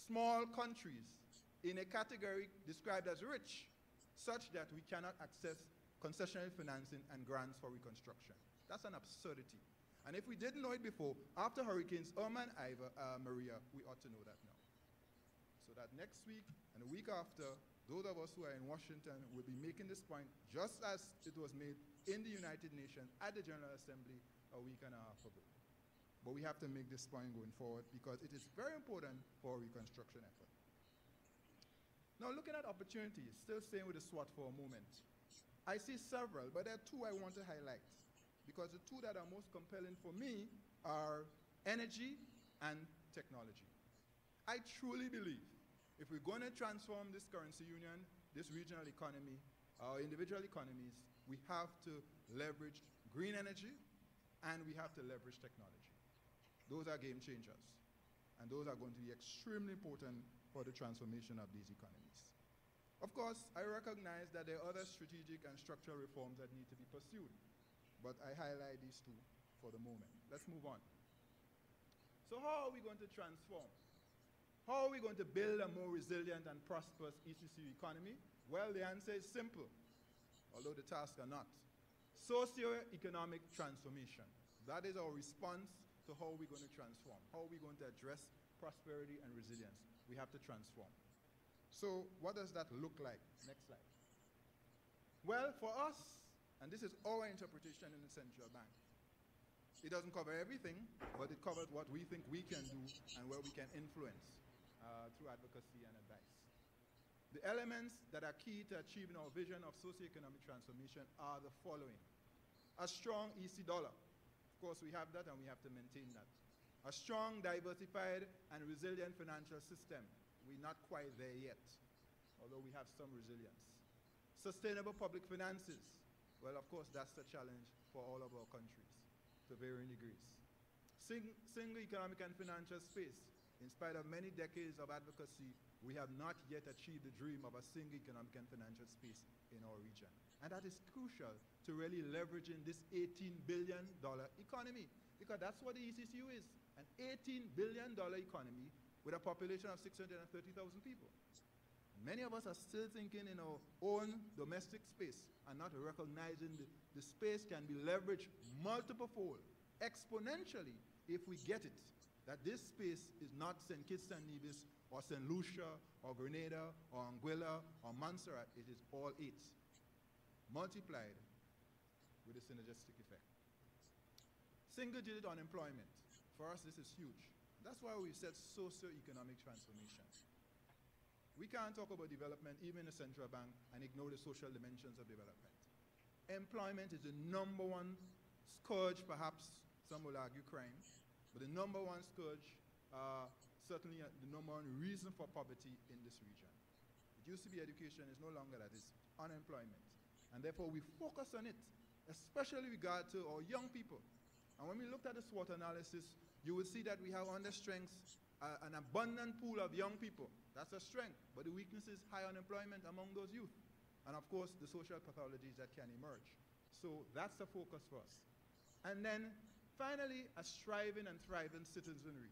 small countries in a category described as rich, such that we cannot access concessional financing and grants for reconstruction. That's an absurdity. And if we didn't know it before, after Hurricanes Irma and Maria, we ought to know that now. So that next week and the week after, those of us who are in Washington will be making this point just as it was made in the United Nations at the General Assembly a week and a half ago. But we have to make this point going forward because it is very important for our reconstruction effort. Now, looking at opportunities, still staying with the SWOT for a moment, I see several, but there are two I want to highlight because the two that are most compelling for me are energy and technology. I truly believe if we're going to transform this currency union, this regional economy, our individual economies, we have to leverage green energy and we have to leverage technology. Those are game changers, and those are going to be extremely important for the transformation of these economies. Of course, I recognize that there are other strategic and structural reforms that need to be pursued, but I highlight these two for the moment. Let's move on. So how are we going to transform? How are we going to build a more resilient and prosperous ECCB economy? Well, the answer is simple, although the tasks are not. Socio-economic transformation. That is our response to how we're going to transform. How are we going to address prosperity and resilience? We have to transform. So what does that look like? Next slide. Well, for us, and this is our interpretation in the central bank, it doesn't cover everything, but it covers what we think we can do and where we can influence through advocacy and advice. The elements that are key to achieving our vision of socioeconomic transformation are the following. A strong EC dollar. Of course, we have that and we have to maintain that. A strong, diversified, and resilient financial system. We're not quite there yet, although we have some resilience. Sustainable public finances. Well, of course, that's the challenge for all of our countries to varying degrees. Single economic and financial space. In spite of many decades of advocacy, we have not yet achieved the dream of a single economic and financial space in our region. And that is crucial to really leveraging this $18 billion economy, because that's what the ECCU is, an $18 billion economy with a population of 630,000 people. Many of us are still thinking in our own domestic space and not recognizing the space can be leveraged multiple-fold, exponentially, if we get it, that this space is not St. Kitts and Nevis or St. Lucia or Grenada or Anguilla or Montserrat. It is all 8, multiplied with a synergistic effect. Single-digit unemployment. For us, this is huge. That's why we said socio-economic transformation. We can't talk about development, even in the central bank, and ignore the social dimensions of development. Employment is the #1 scourge, perhaps some will argue crime, but the #1 scourge, certainly the #1 reason for poverty in this region. It used to be education, it's no longer that, it's unemployment. And therefore, we focus on it, especially regard to our young people. And when we looked at the SWOT analysis, you will see that we have under strengths an abundant pool of young people. That's a strength. But the weakness is high unemployment among those youth. And of course, the social pathologies that can emerge. So that's the focus for us. And then finally, a striving and thriving citizenry.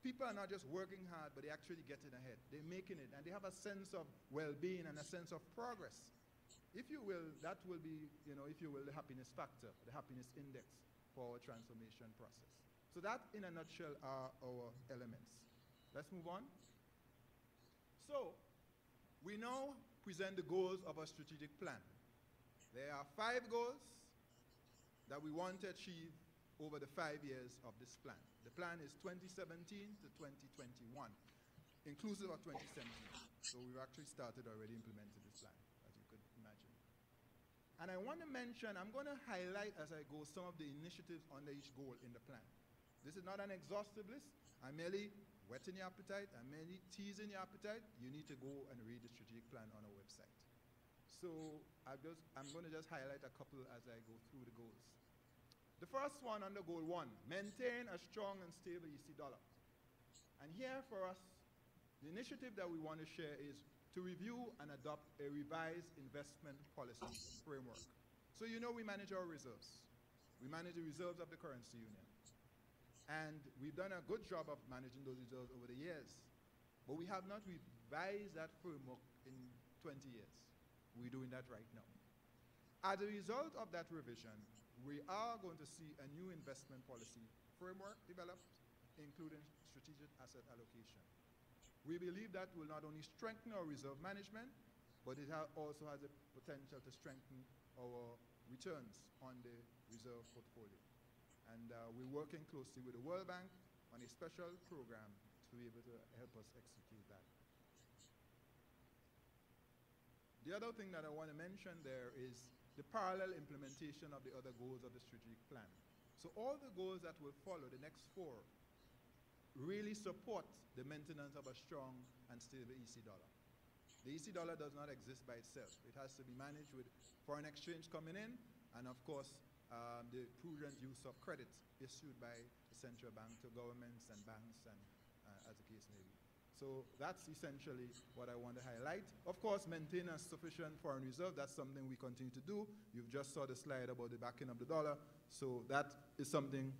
People are not just working hard, but they're actually getting ahead. They're making it, and they have a sense of well-being and a sense of progress. If you will, that will be, if you will, the happiness factor, the happiness index for our transformation process. So that, in a nutshell, are our elements. Let's move on. So, we now present the goals of our strategic plan. There are 5 goals that we want to achieve over the 5 years of this plan. The plan is 2017 to 2021, inclusive of 2017. So we've actually started already implementing this plan, as you could imagine. And I want to mention, I'm going to highlight as I go some of the initiatives under each goal in the plan. This is not an exhaustive list. I'm merely whetting your appetite. I'm merely teasing your appetite. You need to go and read the strategic plan on our website. So I'm going to just highlight a couple as I go through the goals. The first one under goal 1, maintain a strong and stable EC dollar. And here for us, the initiative that we want to share is to review and adopt a revised investment policy framework. So we manage our reserves. We manage the reserves of the currency union. And we've done a good job of managing those reserves over the years. But we have not revised that framework in 20 years. We're doing that right now. As a result of that revision, we are going to see a new investment policy framework developed, including strategic asset allocation. We believe that will not only strengthen our reserve management, but it also has a potential to strengthen our returns on the reserve portfolio. And we're working closely with the World Bank on a special program to be able to help us execute that. The other thing that I want to mention there is the parallel implementation of the other goals of the strategic plan. So all the goals that will follow, the next 4, really support the maintenance of a strong and stable EC dollar. The EC dollar does not exist by itself. It has to be managed with foreign exchange coming in, and of course, the prudent use of credit issued by the central bank to governments and banks, and as the case may be. So that's essentially what I want to highlight. Of course, maintain a sufficient foreign reserve. That's something we continue to do. You've just saw the slide about the backing of the dollar. So that is something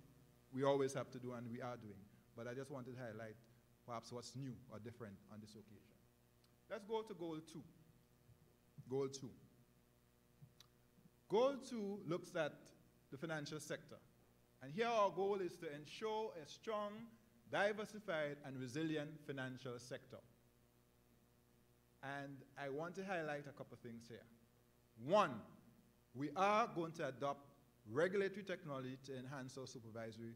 we always have to do, and we are doing. But I just wanted to highlight perhaps what's new or different on this occasion. Let's go to goal 2. Goal 2. Goal 2 looks at the financial sector. And here our goal is to ensure a strong, diversified, and resilient financial sector. And I want to highlight a couple of things here. 1, we are going to adopt regulatory technology to enhance our supervisory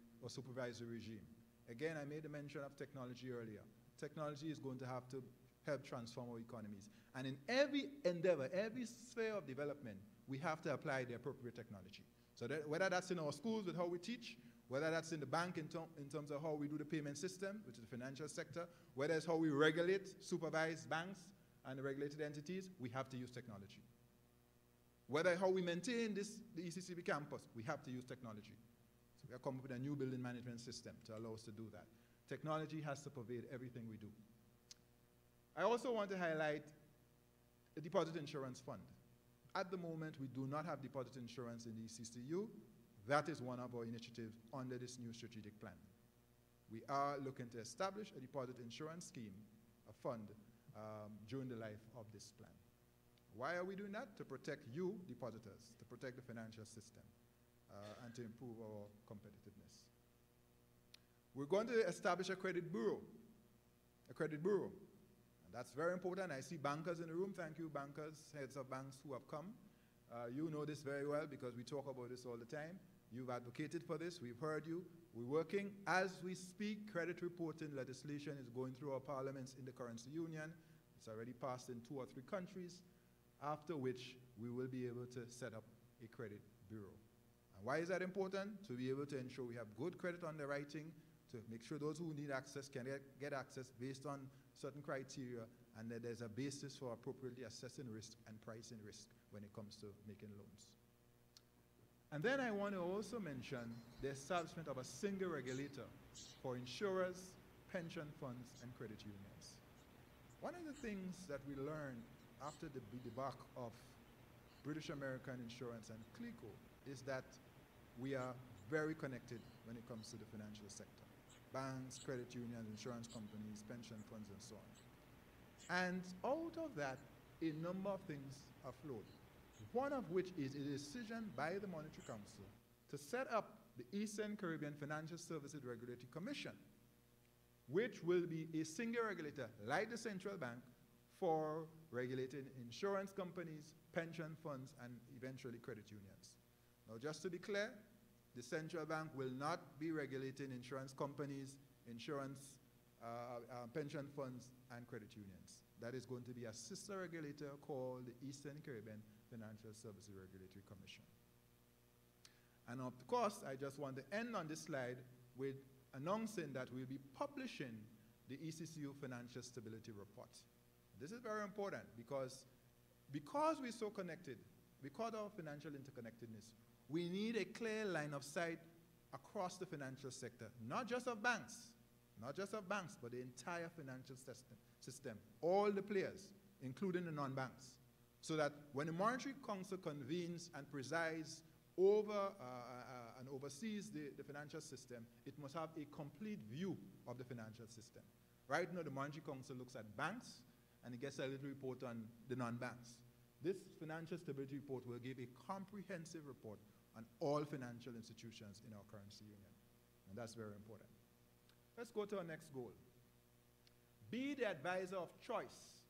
regime. Again, I made a mention of technology earlier. Technology is going to have to help transform our economies. And in every endeavor, every sphere of development, we have to apply the appropriate technology. So that, whether that's in our schools with how we teach, whether that's in the bank in terms of how we do the payment system, which is the financial sector, whether it's how we regulate, supervise banks and the regulated entities, we have to use technology. Whether how we maintain the ECCB campus, we have to use technology. So we have come up with a new building management system to allow us to do that. Technology has to pervade everything we do. I also want to highlight the deposit insurance fund. At the moment, we do not have deposit insurance in the ECCU. That is one of our initiatives under this new strategic plan. We are looking to establish a deposit insurance scheme, a fund, during the life of this plan. Why are we doing that? To protect you, depositors, to protect the financial system, and to improve our competitiveness. We're going to establish a credit bureau, And that's very important. I see bankers in the room. Thank you, bankers, heads of banks who have come. You know this very well because we talk about this all the time. You've advocated for this. We've heard you. We're working. As we speak, credit reporting legislation is going through our parliaments in the currency union. It's already passed in 2 or 3 countries, after which we will be able to set up a credit bureau. And why is that important? To be able to ensure we have good credit underwriting, to make sure those who need access can get access based on certain criteria, and that there's a basis for appropriately assessing risk and pricing risk when it comes to making loans. And then I want to also mention the establishment of a single regulator for insurers, pension funds, and credit unions. One of the things that we learned after the debacle of British American Insurance and CLICO is that we are very connected when it comes to the financial sector. Banks, credit unions, insurance companies, pension funds, and so on. And out of that, a number of things are flowed. One of which is a decision by the Monetary Council to set up the Eastern Caribbean Financial Services Regulatory Commission, which will be a single regulator, like the central bank, for regulating insurance companies, pension funds, and eventually credit unions. Now, just to be clear, the central bank will not be regulating insurance companies, pension funds, and credit unions. That is going to be a sister regulator called the Eastern Caribbean Financial Services Regulatory Commission. And of course, I just want to end on this slide with announcing that we'll be publishing the ECCU Financial Stability Report. This is very important because we're so connected, because of our financial interconnectedness, we need a clear line of sight across the financial sector, not just of banks, but the entire financial system, all the players, including the non-banks, so that when the Monetary Council convenes and presides over and oversees the financial system, it must have a complete view of the financial system. Right now, the Monetary Council looks at banks, and it gets a little report on the non-banks. This Financial Stability Report will give a comprehensive report on all financial institutions in our currency union, and that's very important. Let's go to our next goal. Be the advisor of choice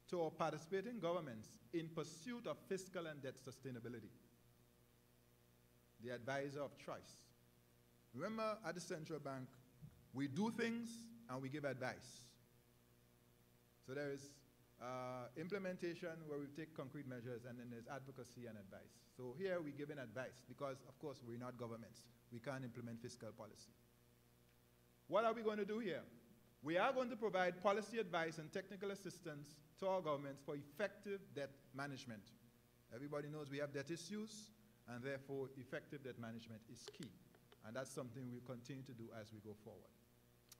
to our participating governments in pursuit of fiscal and debt sustainability. The advisor of choice. Remember, at the central bank, we do things and we give advice. So there is implementation where we take concrete measures, and then there's advocacy and advice. So here we're giving advice because, of course, we're not governments. We can't implement fiscal policy. What are we going to do here? We are going to provide policy advice and technical assistance to our governments for effective debt management. Everybody knows we have debt issues, and therefore effective debt management is key. And that's something we'll continue to do as we go forward.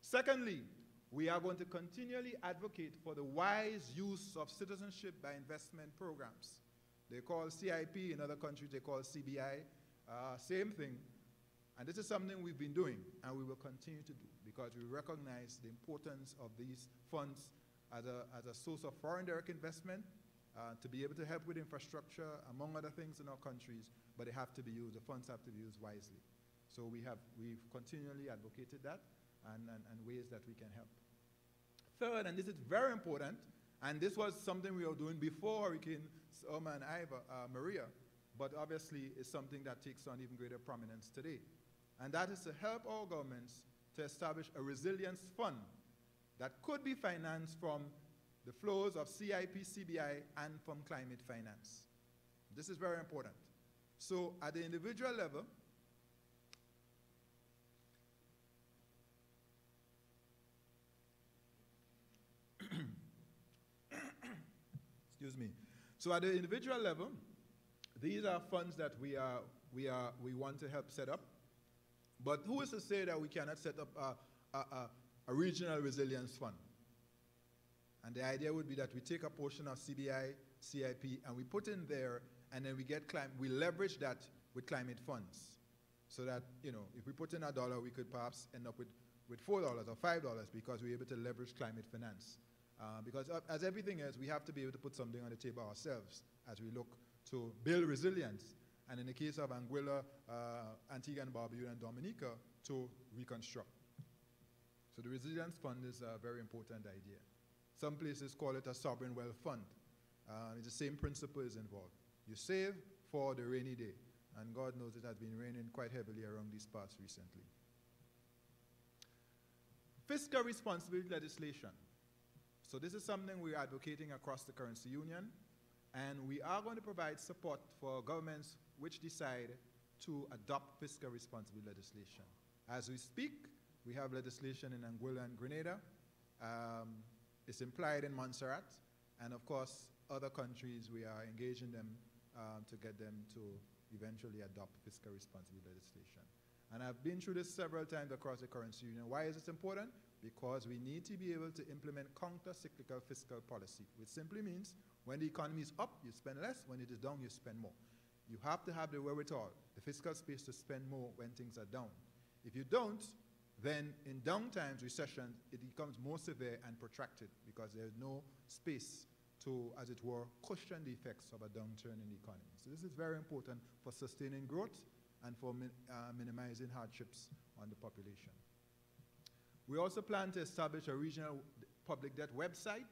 Secondly, we are going to continually advocate for the wise use of citizenship by investment programs. They call CIP, in other countries they call CBI, same thing. And this is something we've been doing and we will continue to do because we recognize the importance of these funds as a source of foreign direct investment, to be able to help with infrastructure, among other things in our countries, but they have to be used, the funds have to be used wisely. So we've continually advocated that and ways that we can help. Third, and this is very important, and this was something we were doing before Hurricane Irma and Maria, but obviously it's something that takes on even greater prominence today. And that is to help our governments to establish a resilience fund that could be financed from the flows of CIP, CBI, and from climate finance. This is very important. So at the individual level, excuse me. So at the individual level, these are funds that we want to help set up. But who is to say that we cannot set up a regional resilience fund? And the idea would be that we take a portion of CBI, CIP, and we put in there, and then we leverage that with climate funds. So that, you know, if we put in $1, we could perhaps end up with $4 or $5 because we're able to leverage climate finance. Because as everything is, we have to be able to put something on the table ourselves as we look to build resilience. And in the case of Anguilla, Antigua and Barbuda and Dominica, to reconstruct. So the resilience fund is a very important idea. Some places call it a sovereign wealth fund. It's the same principle is involved. You save for the rainy day. And God knows it has been raining quite heavily around these parts recently. Fiscal responsibility legislation. So this is something we're advocating across the currency union. And we are going to provide support for governments which decide to adopt fiscal responsibility legislation. As we speak, we have legislation in Anguilla and Grenada. It's implied in Montserrat, and of course, other countries, we are engaging them to get them to eventually adopt fiscal responsibility legislation. And I've been through this several times across the currency union. Why is this important? Because we need to be able to implement counter-cyclical fiscal policy, which simply means when the economy is up, you spend less. When it is down, you spend more. You have to have the wherewithal, the fiscal space to spend more when things are down. If you don't, then in down times, recession, it becomes more severe and protracted because there's no space to, as it were, cushion the effects of a downturn in the economy. So this is very important for sustaining growth and for minimizing hardships on the population. We also plan to establish a regional public debt website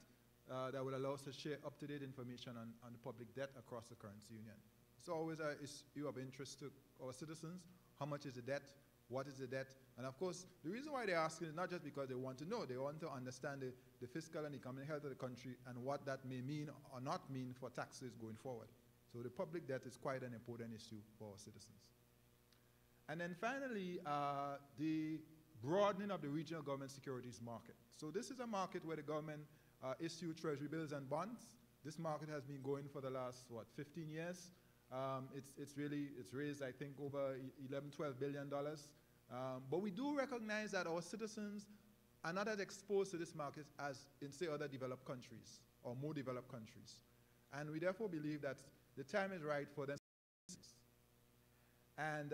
that will allow us to share up-to-date information on the public debt across the currency union. It's always an issue of interest to our citizens. How much is the debt? What is the debt? And of course, the reason why they're asking is not just because they want to know, they want to understand the fiscal and economic health of the country and what that may mean or not mean for taxes going forward. So the public debt is quite an important issue for our citizens. And then finally, the broadening of the regional government securities market. So this is a market where the government issue treasury bills and bonds. This market has been going for the last, 15 years. It's raised, I think, over $11–12 billion. But we do recognize that our citizens are not as exposed to this market as in, say, other developed countries or more developed countries. And we therefore believe that the time is right for them. And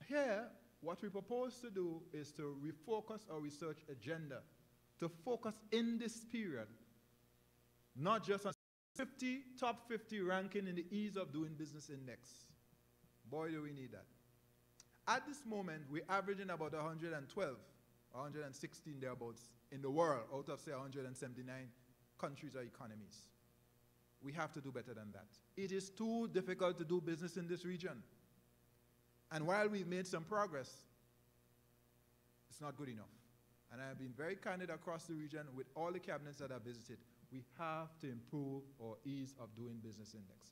here, what we propose to do is to refocus our research agenda, to focus in this period, not just on top 50 ranking in the ease of doing business index. Boy, do we need that. At this moment, we're averaging about 112, 116 thereabouts in the world, out of, say, 179 countries or economies. We have to do better than that. It is too difficult to do business in this region. And while we've made some progress, it's not good enough. And I've been very candid across the region with all the cabinets that I've visited. We have to improve our ease of doing business index.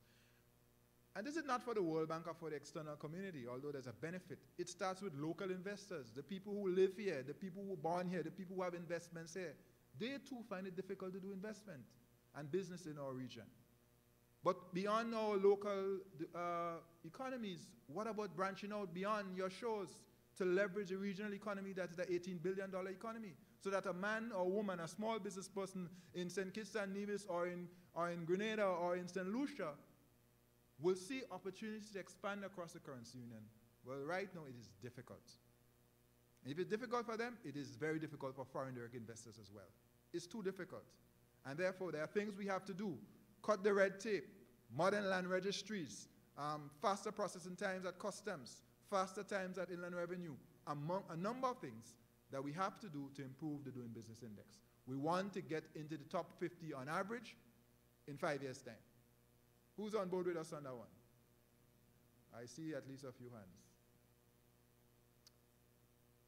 And this is not for the World Bank or for the external community, although there's a benefit. It starts with local investors, the people who live here, the people who are born here, the people who have investments here. They too find it difficult to do investment and business in our region. But beyond our local economies, what about branching out beyond your shores to leverage a regional economy that is an $18 billion economy, so that a man or woman, a small business person in St. Kitts and Nevis or in Grenada or in St. Lucia will see opportunities to expand across the currency union? Well, right now it is difficult. If it's difficult for them, it is very difficult for foreign direct investors as well. It's too difficult. And therefore, there are things we have to do. Cut the red tape, modern land registries, faster processing times at customs, faster times at inland revenue, among a number of things that we have to do to improve the doing business index. We want to get into the top 50 on average in 5 years' time. Who's on board with us on that one? I see at least a few hands.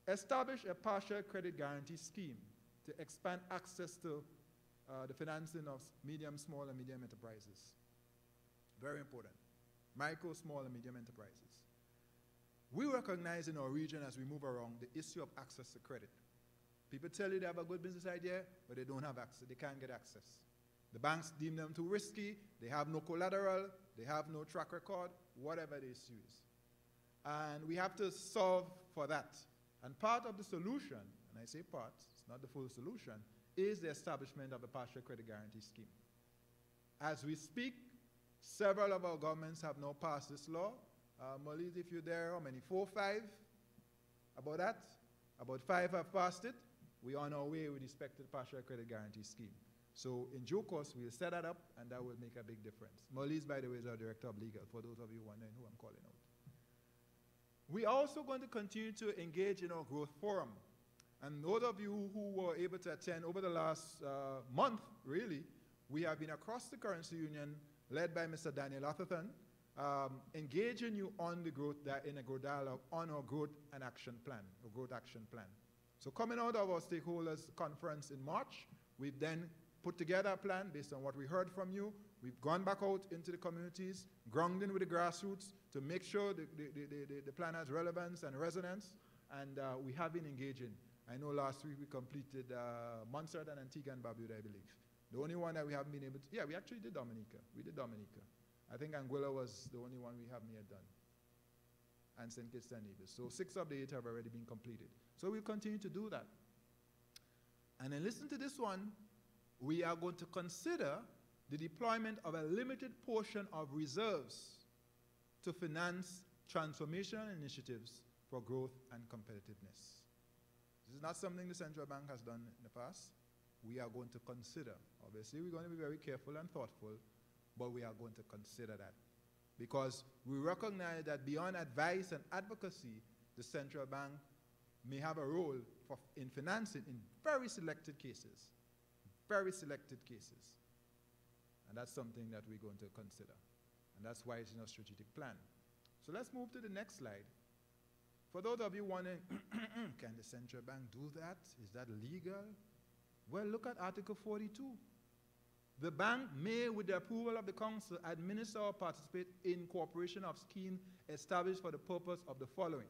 Establish a partial credit guarantee scheme to expand access to the financing of medium, small, and medium enterprises. Very important. Micro, small, and medium enterprises. We recognize in our region as we move around the issue of access to credit. People tell you they have a good business idea, but they don't have access. They can't get access. The banks deem them too risky. They have no collateral. They have no track record, whatever the issue is. And we have to solve for that. And part of the solution, and I say part, it's not the full solution, is the establishment of a partial credit guarantee scheme. As we speak, several of our governments have now passed this law. Molise, if you're there, how many? 4 or 5? About that? About 5 have passed it. We're on our way with respect to the partial credit guarantee scheme. So in due course, we'll set that up, and that will make a big difference. Molise, by the way, is our Director of Legal, for those of you wondering who I'm calling out. We're also going to continue to engage in our growth forum. And those of you who were able to attend over the last month, really, we have been across the currency union, led by Mr. Daniel Atherton, engaging you on the growth, in a growth dialogue on our growth and action plan, our growth action plan. So coming out of our stakeholders conference in March, we've then put together a plan based on what we heard from you. We've gone back out into the communities, grounding with the grassroots to make sure the plan has relevance and resonance, and we have been engaging. I know last week we completed Montserrat and Antigua and Barbuda, I believe. The only one that we haven't been able to, yeah, we actually did Dominica. We did Dominica. I think Anguilla was the only one we haven't yet done. And St. Kitts and Nevis. So 6 of the 8 have already been completed. So we'll continue to do that. And then listen to this one. We are going to consider the deployment of a limited portion of reserves to finance transformational initiatives for growth and competitiveness. This is not something the central bank has done in the past. We are going to consider. Obviously, we're going to be very careful and thoughtful, but we are going to consider that. Because we recognize that beyond advice and advocacy, the central bank may have a role in financing in very selected cases. Very selected cases. And that's something that we're going to consider. And that's why it's in our strategic plan. So let's move to the next slide. For those of you wondering, can the central bank do that? Is that legal? Well, look at Article 42. The bank may, with the approval of the council, administer or participate in cooperation of schemes established for the purpose of the following.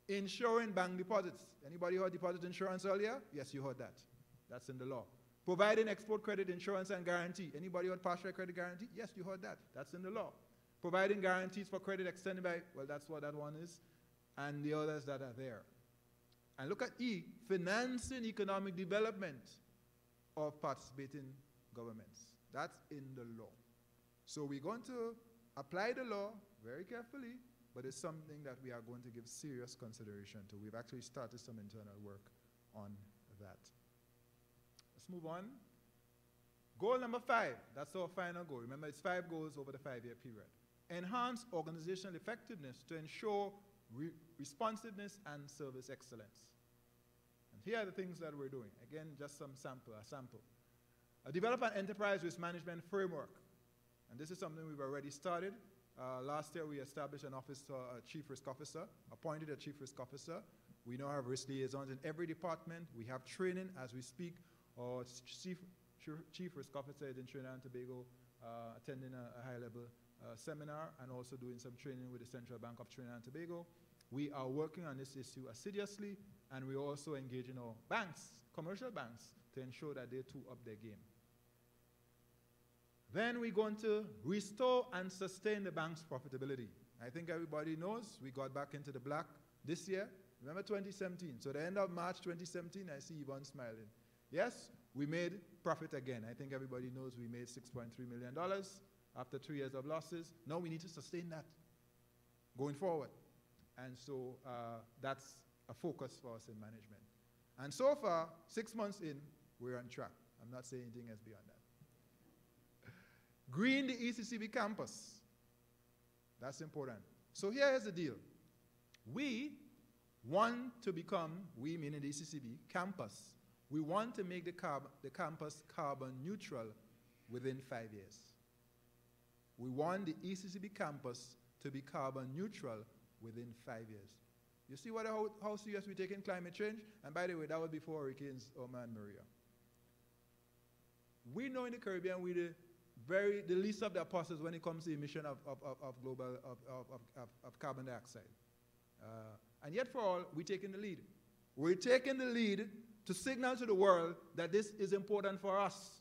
Insuring bank deposits. Anybody heard deposit insurance earlier? Yes, you heard that. That's in the law. Providing export credit insurance and guarantee. Anybody heard partial credit guarantee? Yes, you heard that. That's in the law. Providing guarantees for credit extended by, well, that's what that one is, and the others that are there. And look at E, financing economic development of participating governments. That's in the law. So we're going to apply the law very carefully, but it's something that we are going to give serious consideration to. We've actually started some internal work on that. Let's move on. Goal number 5, that's our final goal. Remember, it's 5 goals over the 5-year period. Enhance organizational effectiveness to ensure responsiveness and service excellence. And here are the things that we're doing. Again, just a sample. Develop an enterprise risk management framework. And this is something we've already started. Last year, we established an office, a chief risk officer, appointed a chief risk officer. We now have risk liaisons in every department. We have training as we speak. Our chief risk officer is in Trinidad and Tobago, attending a high-level seminar and also doing some training with the Central Bank of Trinidad and Tobago. We are working on this issue assiduously, and we also engage in our banks, commercial banks, to ensure that they too up their game. Then we're going to restore and sustain the bank's profitability. I think everybody knows we got back into the black this year. Remember 2017? So the end of March 2017, I see Yvonne smiling. Yes, we made profit again. I think everybody knows we made $6.3 million after 2 years of losses. Now we need to sustain that going forward. And so that's a focus for us in management. And so far, 6 months in, we're on track. I'm not saying anything else beyond that. Green the ECCB campus. That's important. So here's the deal. We want to become, we meaning the ECCB, campus. We want to make the campus carbon neutral within 5 years. We want the ECCB campus to be carbon neutral within 5 years. You see how serious we take in climate change? And by the way, that was before Hurricanes Irma and Maria. We know in the Caribbean we're the least of the apostles when it comes to the emission of carbon dioxide. And yet for all, we're taking the lead. We're taking the lead to signal to the world that this is important for us.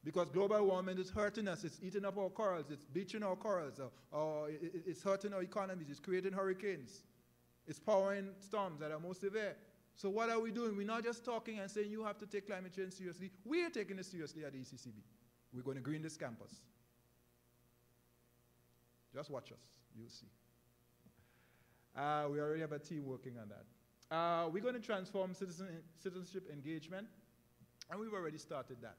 Because global warming is hurting us. It's eating up our corals. It's bleaching our corals. Or it's hurting our economies. It's creating hurricanes. It's powering storms that are more severe. So what are we doing? We're not just talking and saying you have to take climate change seriously. We are taking it seriously at the ECCB. We're going to green this campus. Just watch us. You'll see. We already have a team working on that. We're going to transform citizenship engagement, and we've already started that.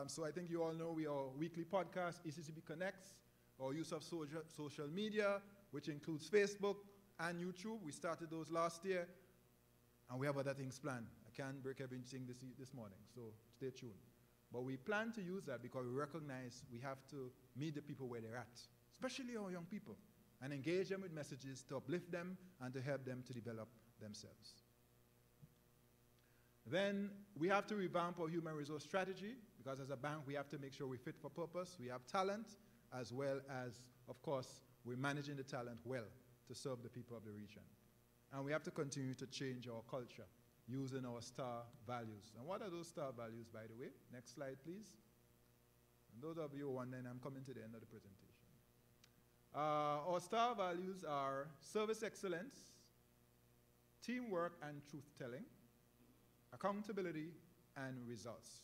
So I think you all know our weekly podcast, ECCB Connects, our use of social media, which includes Facebook and YouTube. We started those last year, and we have other things planned. I can't break everything this morning, so stay tuned. But we plan to use that because we recognize we have to meet the people where they're at, especially our young people, and engage them with messages to uplift them and to help them to develop themselves. Then we have to revamp our human resource strategy because as a bank we have to make sure we're fit for purpose. We have talent as well as, of course, we're managing the talent well to serve the people of the region. And we have to continue to change our culture using our star values. And what are those star values, by the way? Next slide, please. And those of you wondering, I'm coming to the end of the presentation. Our star values are service excellence, teamwork and truth-telling, accountability, and results.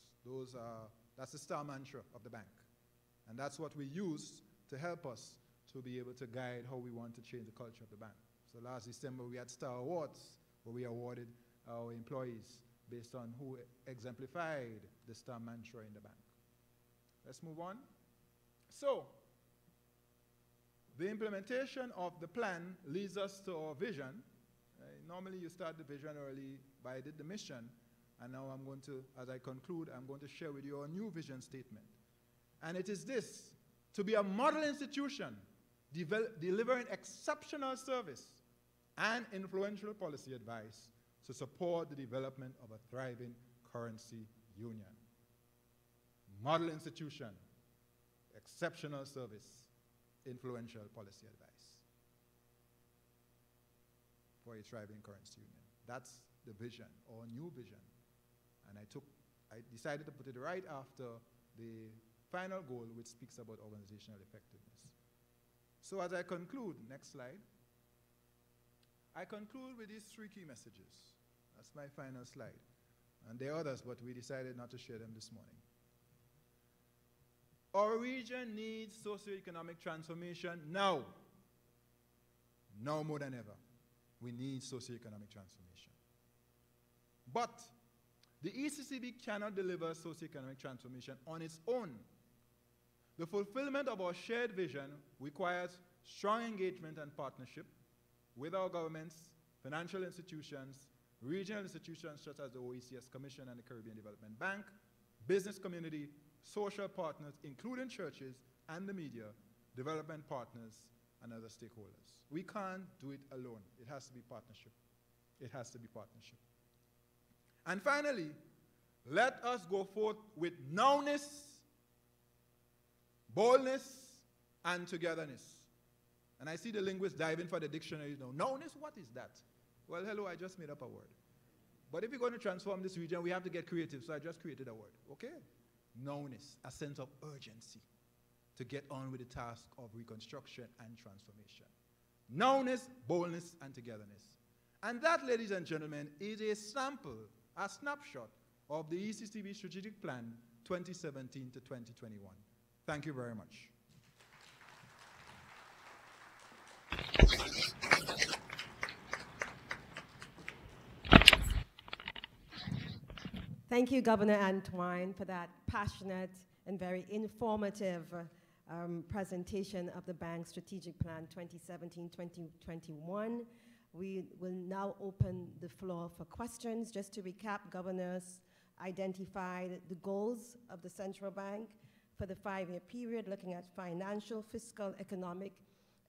That's the star mantra of the bank. And that's what we use to help us to be able to guide how we want to change the culture of the bank. So last December, we had Star Awards, where we awarded our employees based on who exemplified the star mantra in the bank. Let's move on. So, the implementation of the plan leads us to our vision. Normally you start the vision early, but I did the mission, and now I'm going to, as I conclude, I'm going to share with you our new vision statement. And it is this: to be a model institution, delivering exceptional service and influential policy advice to support the development of a thriving currency union. Model institution, exceptional service, influential policy advice for a thriving currency union. That's the vision, or new vision. And I decided to put it right after the final goal, which speaks about organizational effectiveness. So as I conclude, next slide, I conclude with these three key messages. That's my final slide. And there are others, but we decided not to share them this morning. Our region needs socioeconomic transformation now. Now more than ever. We need socioeconomic transformation. But the ECCB cannot deliver socioeconomic transformation on its own. The fulfillment of our shared vision requires strong engagement and partnership with our governments, financial institutions, regional institutions such as the OECS Commission and the Caribbean Development Bank, business community, social partners, including churches and the media, development partners, and other stakeholders. We can't do it alone. It has to be partnership. It has to be partnership. And finally, let us go forth with nowness, boldness, and togetherness. And I see the linguists diving for the dictionaries now. Nowness, what is that? Well, hello, I just made up a word. But if we're going to transform this region, we have to get creative, so I just created a word, okay? Nowness, a sense of urgency to get on with the task of reconstruction and transformation. Nowness, boldness, and togetherness. And that, ladies and gentlemen, is a sample, a snapshot of the ECCB Strategic Plan 2017 to 2021. Thank you very much. Thank you, Governor Antoine, for that passionate and very informative presentation of the bank's strategic plan 2017-2021. We will now open the floor for questions. Just to recap, governors identified the goals of the central bank for the 5-year period, looking at financial, fiscal, economic,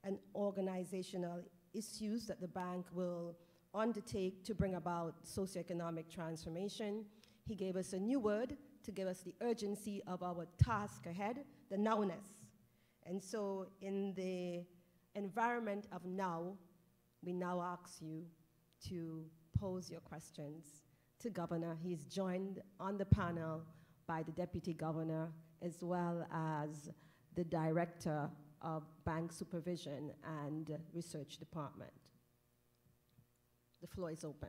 and organizational issues that the bank will undertake to bring about socioeconomic transformation. He gave us a new word to give us the urgency of our task ahead, the nowness. And so in the environment of now, we now ask you to pose your questions to Governor. He's joined on the panel by the Deputy Governor as well as the Director of Bank Supervision and Research Department. The floor is open.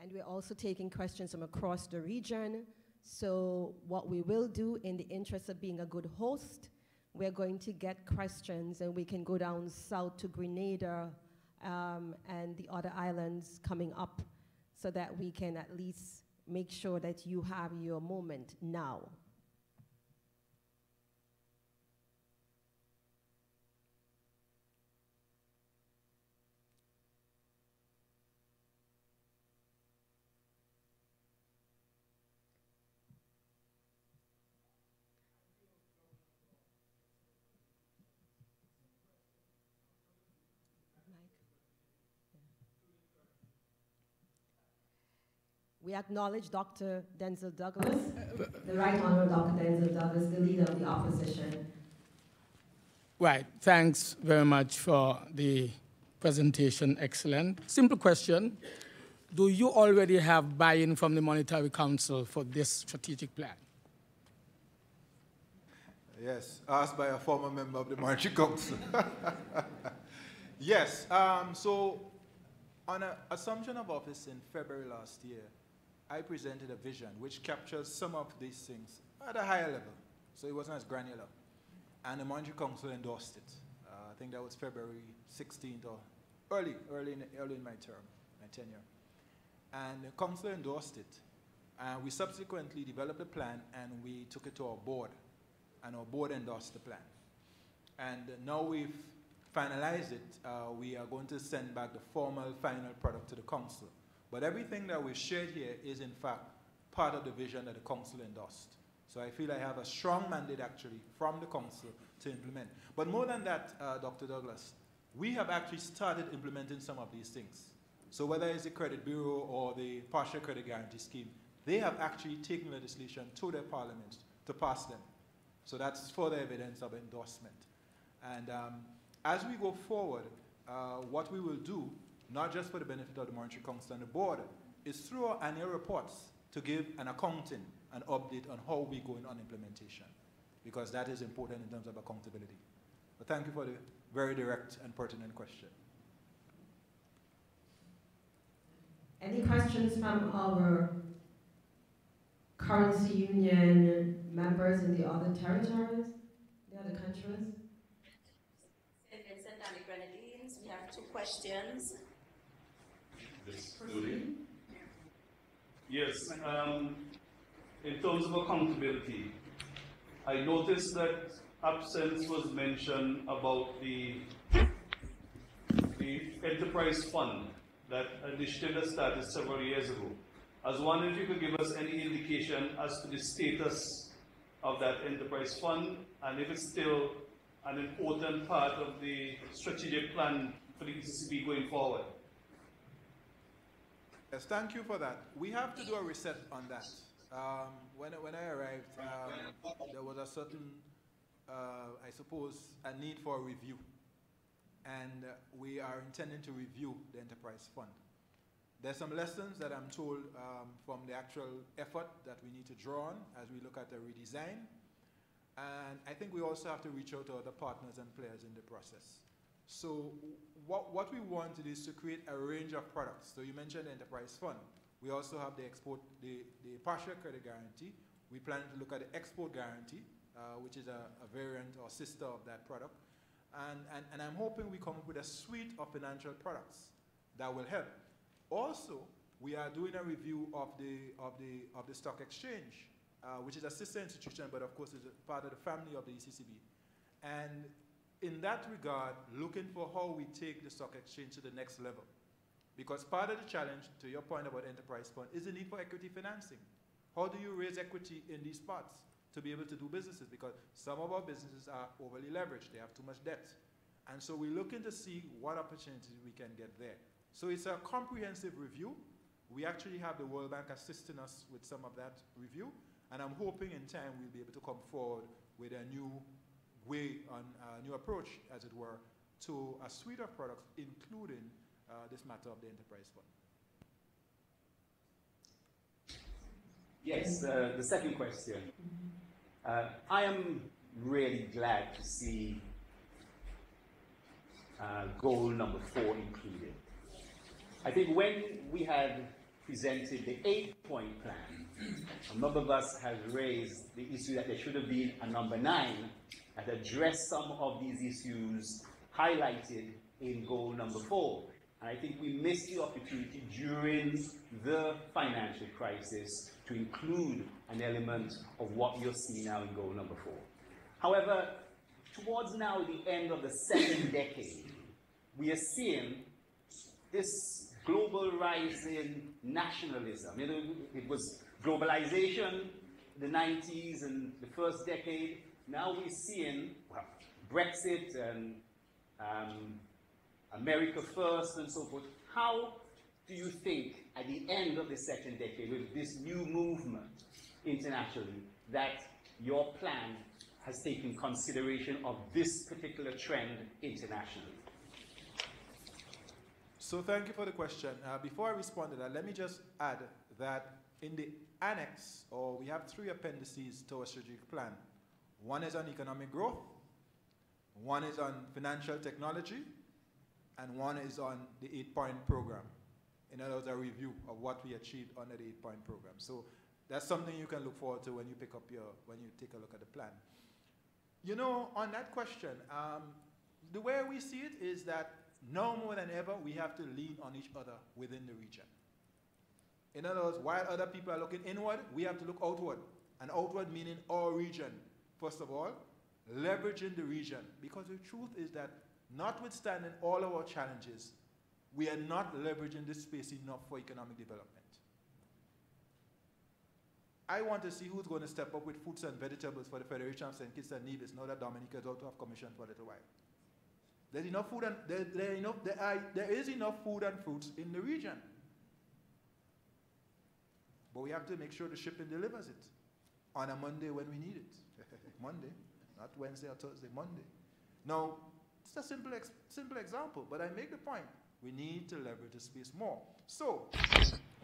And we're also taking questions from across the region. So what we will do, in the interest of being a good host, we're going to get questions and we can go down south to Grenada and the other islands coming up so that we can at least make sure that you have your moment now. We acknowledge Dr. Denzel Douglas, the Right Honorable Dr. Denzel Douglas, the leader of the opposition. Right. Thanks very much for the presentation excellent. Simple question. Do you already have buy-in from the Monetary Council for this strategic plan? Yes, asked by a former member of the Monetary Council. Yes, so on an assumption of office in February last year, I presented a vision which captures some of these things at a higher level, so it wasn't as granular. And the Monetary Council endorsed it. I think that was February 16th or early in my tenure. And the council endorsed it. And we subsequently developed a plan and we took it to our board. And our board endorsed the plan. And now we've finalized it. We are going to send back the final product to the council. But everything that we've shared here is in fact part of the vision that the council endorsed. So I feel I have a strong mandate actually from the council to implement. But more than that, Dr. Douglas, we have actually started implementing some of these things. So whether it's the credit bureau or the partial credit guarantee scheme, they have actually taken legislation to their parliaments to pass them. So that's further evidence of endorsement. And as we go forward, what we will do, not just for the benefit of the Monetary Council and the board, is through our annual reports to give an accounting, an update on how we're going on implementation, because that is important in terms of accountability. But thank you for the very direct and pertinent question. Any questions from our currency union members in the other territories, the other countries? St. Vincent and the Grenadines, we have 2 questions. Yes, in terms of accountability, I noticed that absence was mentioned about the enterprise fund, that initiative that started several years ago. I was wondering if you could give us any indication as to the status of that enterprise fund and if it's still an important part of the strategic plan for the ECCB going forward. Yes, thank you for that. We have to do a reset on that. When I arrived, there was a certain, I suppose, a need for a review. And we are intending to review the enterprise fund. There's some lessons that I'm told from the actual effort that we need to draw on as we look at the redesign. And I think we also have to reach out to other partners and players in the process. So what we wanted is to create a range of products. So you mentioned the enterprise fund. We also have the partial credit guarantee. We plan to look at the export guarantee, which is a variant or sister of that product. And I'm hoping we come up with a suite of financial products that will help. Also, we are doing a review of the stock exchange, which is a sister institution, but of course is a part of the family of the ECCB. And in that regard, looking for how we take the stock exchange to the next level. Because part of the challenge, to your point about enterprise fund, is the need for equity financing. How do you raise equity in these parts to be able to do businesses? Because some of our businesses are overly leveraged. They have too much debt. And so we're looking to see what opportunities we can get there. So it's a comprehensive review. We actually have the World Bank assisting us with some of that review. And I'm hoping in time we'll be able to come forward with a new way, on a new approach, as it were, to a suite of products, including this matter of the enterprise fund. Yes, the second question. I am really glad to see goal number 4 included. I think when we had presented the 8-point plan, a number of us had raised the issue that there should have been a number 9 that addressed some of these issues highlighted in goal number 4. And I think we missed the opportunity during the financial crisis to include an element of what you're seeing now in goal number 4. However, towards now the end of the 2nd decade, we are seeing this global rise in nationalism. You know, it was globalization in the 90s and the first decade. Now we're seeing Brexit and America first and so forth. How do you think at the end of the 2nd decade, with this new movement internationally, that your plan has taken consideration of this particular trend internationally? So thank you for the question. Before I respond to that, let me just add that in the annex, or we have 3 appendices to our strategic plan. One is on economic growth, one is on financial technology, and one is on the 8-point program. In other words, a review of what we achieved under the 8-point program. So that's something you can look forward to when you when you take a look at the plan. You know, on that question, the way we see it is that now more than ever, we have to lean on each other within the region. In other words, while other people are looking inward, we have to look outward. And outward meaning our region, first of all, leveraging the region. Because the truth is that notwithstanding all our challenges, we are not leveraging this space enough for economic development. I want to see who's going to step up with fruits and vegetables for the Federation of St. Kitts and Nevis now that Dominica is out of commission for a little while. There's enough food and there is enough food and fruits in the region. But we have to make sure the shipping delivers it on a Monday when we need it. Monday, not Wednesday or Thursday, Monday. Now, it's a simple example, but I make the point. We need to leverage the space more. So,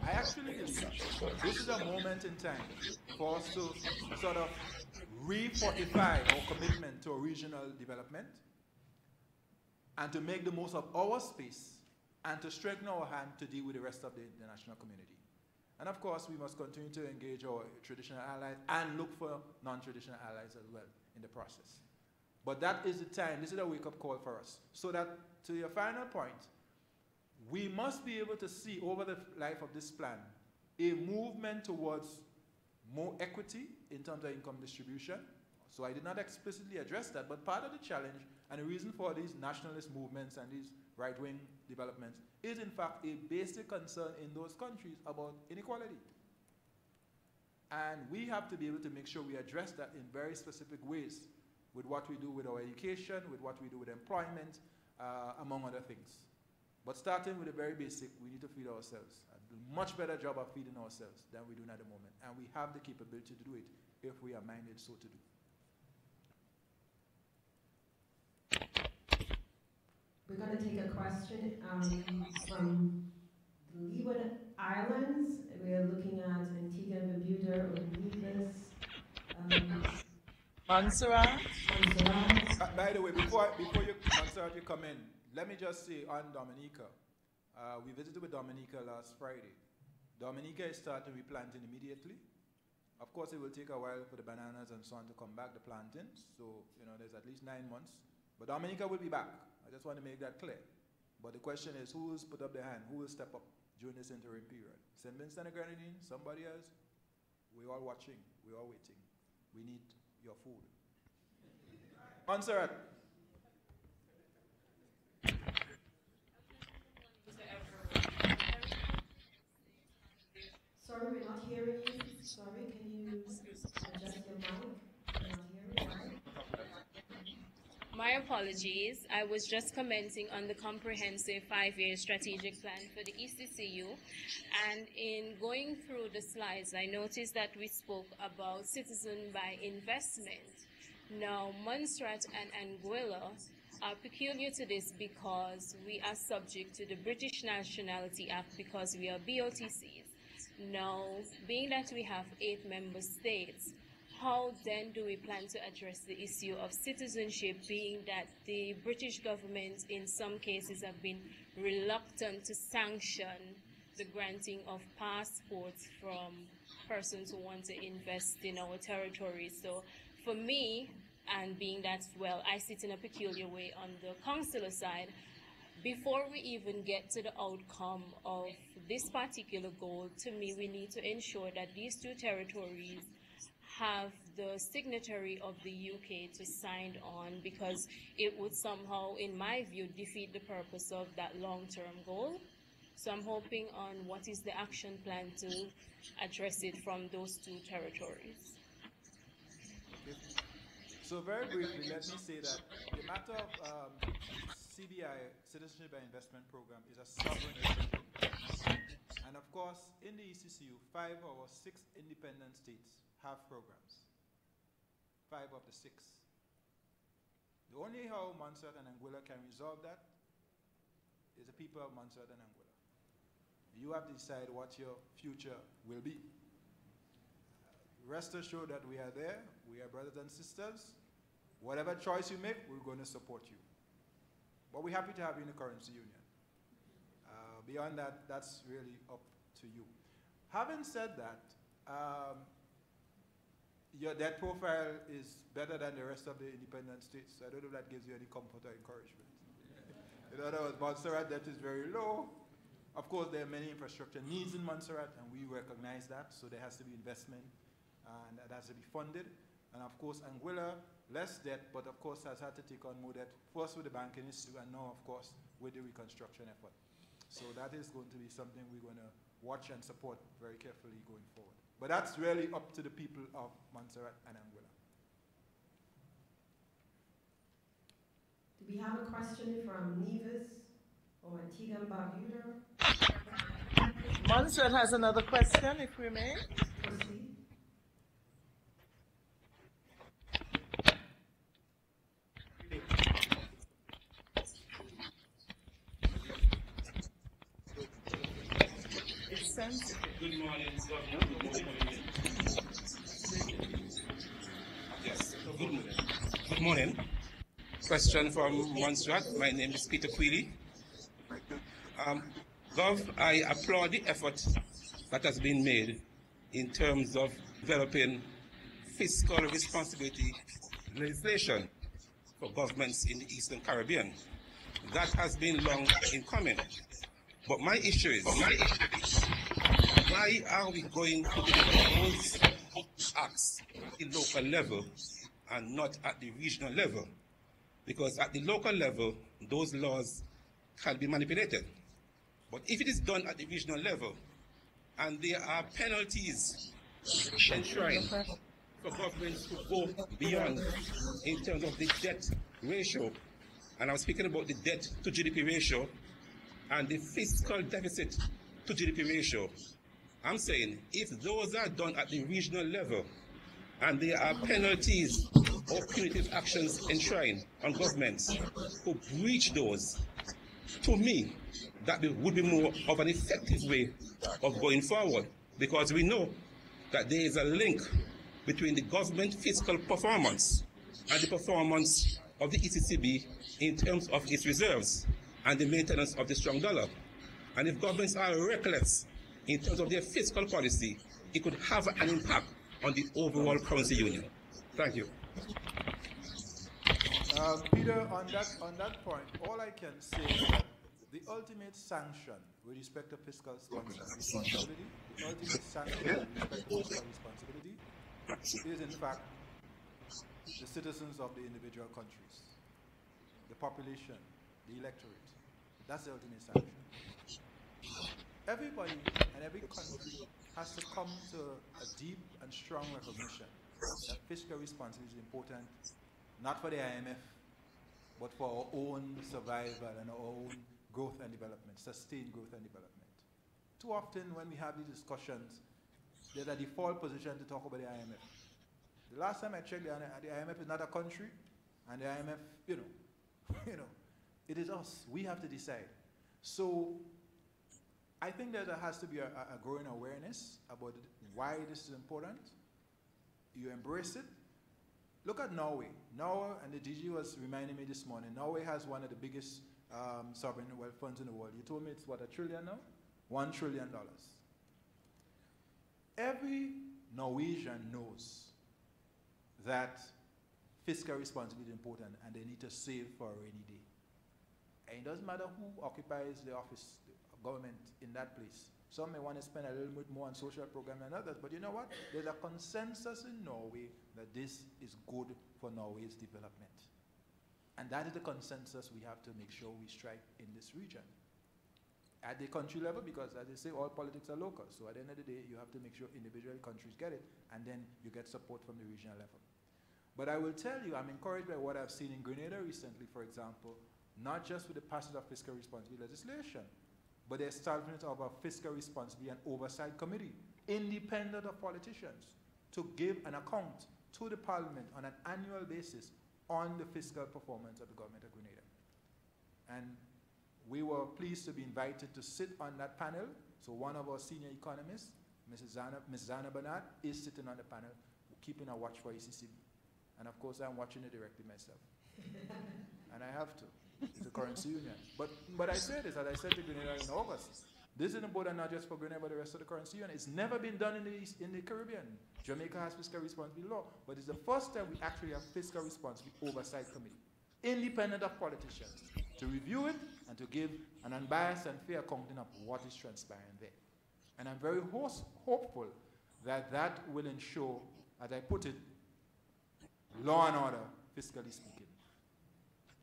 I actually believe this is a moment in time for us to sort of re-fortify our commitment to regional development and to make the most of our space and to strengthen our hand to deal with the rest of the international community. And of course, we must continue to engage our traditional allies and look for non-traditional allies as well in the process. But that is the time, this is a wake-up call for us. So that, to your final point, we must be able to see over the life of this plan a movement towards more equity in terms of income distribution. So I did not explicitly address that, but part of the challenge and the reason for these nationalist movements and these right-wing developments is in fact a basic concern in those countries about inequality. And we have to be able to make sure we address that in very specific ways with what we do with our education, with what we do with employment, among other things. But starting with the very basic, we need to feed ourselves. Do a much better job of feeding ourselves than we do at the moment. And we have the capability to do it if we are minded so to do. We're going to take a question from the Leeward Islands. We're looking at Antigua and Barbuda, Nevis, Montserrat. By the way, before you, Montserrat, you come in, let me just say on Dominica, we visited with Dominica last Friday. Dominica is starting replanting immediately. Of course, it will take a while for the bananas and so on to come back, the plantings. So, you know, there's at least 9 months. But Dominica will be back. I just want to make that clear. But the question is, who will put up their hand? Who will step up during this interim period? St. Vincent and Grenadines? Somebody else? We're all watching. We're all waiting. We need your food. Montserrat. Sorry, we're not hearing you. Sorry, can you adjust your mic? We're not hearing you. My apologies. I was just commenting on the comprehensive 5-year strategic plan for the ECCU. And in going through the slides, I noticed that we spoke about citizen by investment. Now, Montserrat and Anguilla are peculiar to this because we are subject to the British Nationality Act because we are BOTCs. Now, being that we have 8 member states, how then do we plan to address the issue of citizenship, being that the British government in some cases have been reluctant to sanction the granting of passports from persons who want to invest in our territory? So for me, and being that, well, I sit in a peculiar way on the consular side, before we even get to the outcome of this particular goal, to me, we need to ensure that these 2 territories have the signatory of the UK to sign on, because it would somehow, in my view, defeat the purpose of that long-term goal. So I'm hoping on what is the action plan to address it from those 2 territories. Okay. So very briefly, let me say that the matter of CBI, Citizenship by Investment Program, is a sovereign issue. And of course, in the ECCU, 5 or 6 independent states have programs. 5 of the 6. The only how Montserrat and Anguilla can resolve that is the people of Montserrat and Anguilla. You have to decide what your future will be. Rest assured that we are there. We are brothers and sisters. Whatever choice you make, we're going to support you. But we're happy to have you in the currency union. Beyond that, that's really up to you. Having said that, your debt profile is better than the rest of the independent states. I don't know if that gives you any comfort or encouragement. In other words, Montserrat debt is very low. Of course, there are many infrastructure needs in Montserrat, and we recognize that, so there has to be investment, and that has to be funded. And of course, Anguilla, less debt, but of course has had to take on more debt, first with the banking issue, and now, of course, with the reconstruction effort. So that is going to be something we're going to watch and support very carefully going forward. But that's really up to the people of Montserrat and Anguilla. Do we have a question from Nevis or Antigua and Barbuda? Montserrat has another question, if we may. Proceed. Good morning, Governor. Yes, good morning. Question from Montserrat. My name is Peter Queely. Gov, I applaud the effort that has been made in terms of developing fiscal responsibility legislation for governments in the Eastern Caribbean. That has been long in coming. But my issue is, why are we going to do those acts at the local level and not at the regional level? Because at the local level, those laws can be manipulated. But if it is done at the regional level, and there are penalties enshrined for governments to go beyond in terms of the debt ratio, and I'm speaking about the debt to GDP ratio and the fiscal deficit to GDP ratio, I'm saying if those are done at the regional level and there are penalties or punitive actions enshrined on governments who breach those, to me, that would be more of an effective way of going forward, because we know that there is a link between the government fiscal performance and the performance of the ECCB in terms of its reserves and the maintenance of the strong dollar. And if governments are reckless in terms of their fiscal policy, it could have an impact on the overall currency union. Thank you. Peter, on that point, all I can say is that the ultimate sanction with respect to fiscal responsibility, the ultimate sanction with respect to fiscal responsibility is in fact the citizens of the individual countries, the population, the electorate. That's the ultimate sanction. Everybody and every country has to come to a deep and strong recognition that fiscal responsibility is important, not for the IMF, but for our own survival and our own growth and development, sustained growth and development. Too often when we have these discussions, there's a default position to talk about the IMF. The last time I checked, the IMF is not a country, and the IMF, it is us. We have to decide. So I think that there has to be a growing awareness about why this is important. You embrace it. Look at Norway. Norway, and the DG was reminding me this morning, Norway has one of the biggest sovereign wealth funds in the world. You told me it's what, $1 trillion now? $1 trillion. Every Norwegian knows that fiscal responsibility is important and they need to save for a rainy day. And it doesn't matter who occupies the office, the government in that place. Some may want to spend a little bit more on social programs than others, but you know what? There's a consensus in Norway that this is good for Norway's development. And that is the consensus we have to make sure we strike in this region. At the country level, because as they say, all politics are local. So at the end of the day, you have to make sure individual countries get it, and then you get support from the regional level. But I will tell you, I'm encouraged by what I've seen in Grenada recently, for example, not just with the passage of fiscal responsibility legislation, but the establishment of a fiscal responsibility and oversight committee, independent of politicians, to give an account to the parliament on an annual basis on the fiscal performance of the government of Grenada. And we were pleased to be invited to sit on that panel. So one of our senior economists, Ms. Zana Bernard, is sitting on the panel, keeping a watch for ECCB. And of course, I'm watching it directly myself. And I have to. It's a currency union. But I say this, as I said to Grenada in August, this is important not just for Grenada, but the rest of the currency union. It's never been done in the Caribbean. Jamaica has fiscal responsibility law, but it's the first time we actually have fiscal responsibility oversight committee, independent of politicians, to review it and to give an unbiased and fair accounting of what is transpiring there. And I'm very hopeful that that will ensure, as I put it, law and order, fiscally speaking.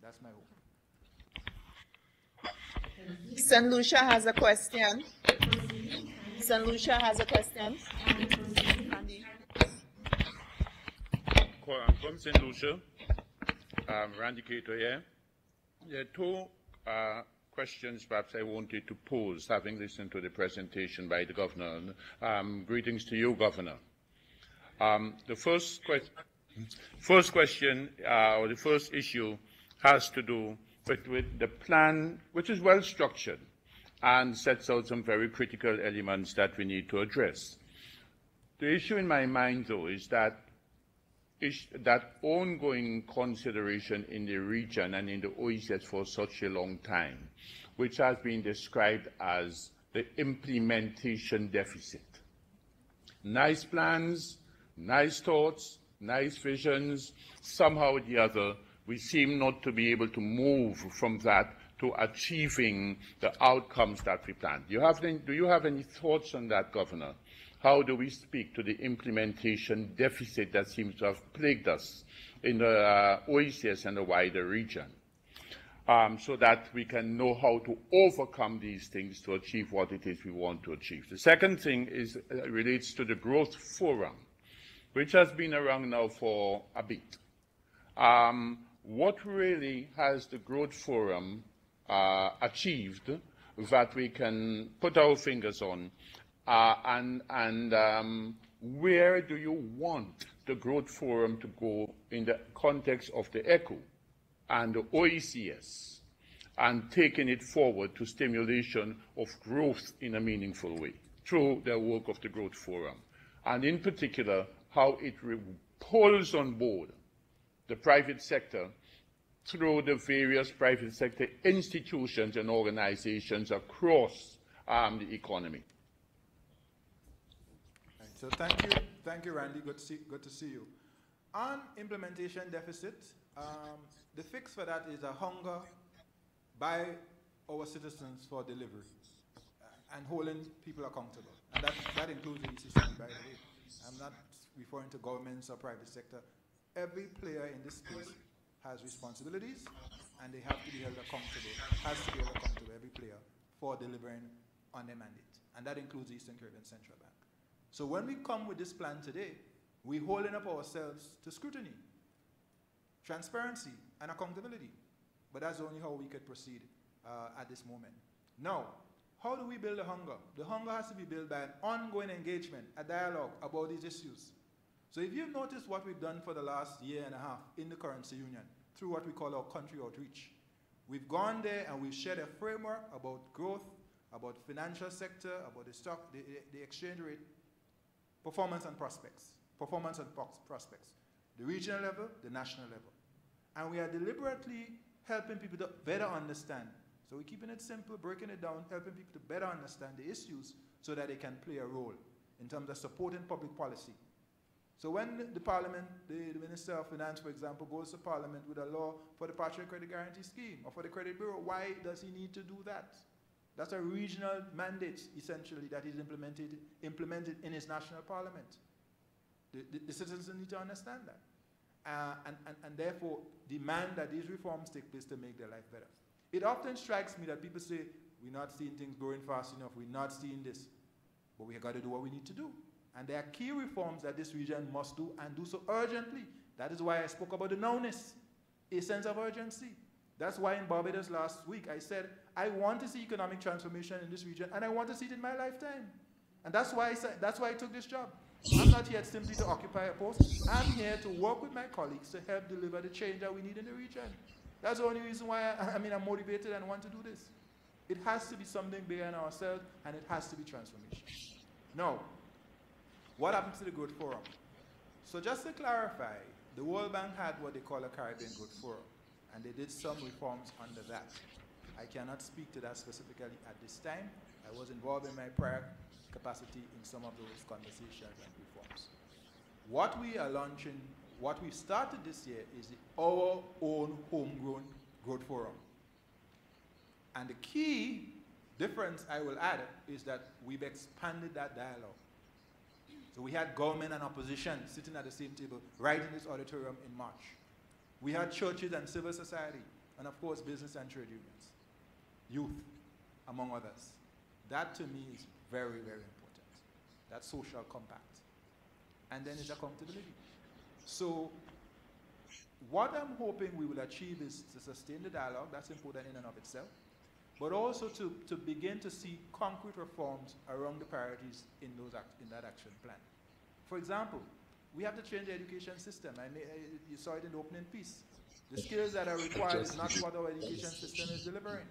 That's my hope. St. Lucia has a question. St. Lucia has a question. Andy. I'm from St. Lucia. Randy Cato here. There are two questions perhaps I wanted to pose, having listened to the presentation by the Governor. Greetings to you, Governor. The first question, or the first issue, has to do with the plan, which is well structured and sets out some very critical elements that we need to address. The issue in my mind, though, is that ongoing consideration in the region and in the OECS for such a long time, which has been described as the implementation deficit. Nice plans, nice thoughts, nice visions, somehow or the other, we seem not to be able to move from that to achieving the outcomes that we planned. Do you have any thoughts on that, Governor? How do we speak to the implementation deficit that seems to have plagued us in the OECS and the wider region, so that we can know how to overcome these things to achieve what it is we want to achieve? The second thing relates to the Growth Forum, which has been around now for a bit. What really has the Growth Forum achieved that we can put our fingers on? Where do you want the Growth Forum to go in the context of the ECO and the OECS, and taking it forward to stimulation of growth in a meaningful way through the work of the Growth Forum? And in particular, how it pulls on board the private sector through the various private sector institutions and organizations across the economy. So thank you, Randy. Good to see you. On implementation deficit, the fix for that is a hunger by our citizens for delivery and holding people accountable. And that includes the ECCB, by the way. I'm not referring to governments or private sector. Every player in this space has responsibilities, and they have to be held accountable, every player, for delivering on their mandate. And that includes the Eastern Caribbean Central Bank. So when we come with this plan today, we're holding up ourselves to scrutiny, transparency, and accountability. But that's only how we could proceed at this moment. Now, how do we build the hunger? The hunger has to be built by an ongoing engagement, a dialogue about these issues. So if you've noticed what we've done for the last year and a half in the currency union, through what we call our country outreach, we've gone there and we've shared a framework about growth, about financial sector, about the stock, the exchange rate, performance and prospects, the regional level, the national level. And we are deliberately helping people to better understand. So we're keeping it simple, breaking it down, helping people to better understand the issues so that they can play a role in terms of supporting public policy. So when the Parliament, the Minister of Finance, for example, goes to Parliament with a law for the Partial Credit Guarantee Scheme or for the Credit Bureau, why does he need to do that? That's a regional mandate, essentially, that is implemented in his national parliament. The citizens need to understand that. And therefore, demand that these reforms take place to make their life better. It often strikes me that people say, we're not seeing things growing fast enough, we're not seeing this. But we've got to do what we need to do. And there are key reforms that this region must do, and do so urgently. That is why I spoke about the nowness, a sense of urgency. That's why in Barbados last week I said, I want to see economic transformation in this region, and I want to see it in my lifetime. And that's why I took this job. I'm not here simply to occupy a post. I'm here to work with my colleagues to help deliver the change that we need in the region. That's the only reason why I'm motivated and want to do this. It has to be something bigger than ourselves, and it has to be transformation. Now, what happens to the Growth Forum? So just to clarify, the World Bank had what they call a Caribbean Growth Forum, and they did some reforms under that. I cannot speak to that specifically at this time. I was involved in my prior capacity in some of those conversations and reforms. What we are launching, what we've started this year is our own homegrown Growth Forum. And the key difference I will add is that we've expanded that dialogue. So we had government and opposition sitting at the same table right in this auditorium in March. We had churches and civil society, and of course business and trade unions, youth, among others. That to me is very, very important. That social compact. And then it's accountability. So what I'm hoping we will achieve is to sustain the dialogue. That's important in and of itself. But also to begin to see concrete reforms around the priorities in that action plan. For example, we have to change the education system. You saw it in the opening piece. The skills that are required is not what our education system is delivering.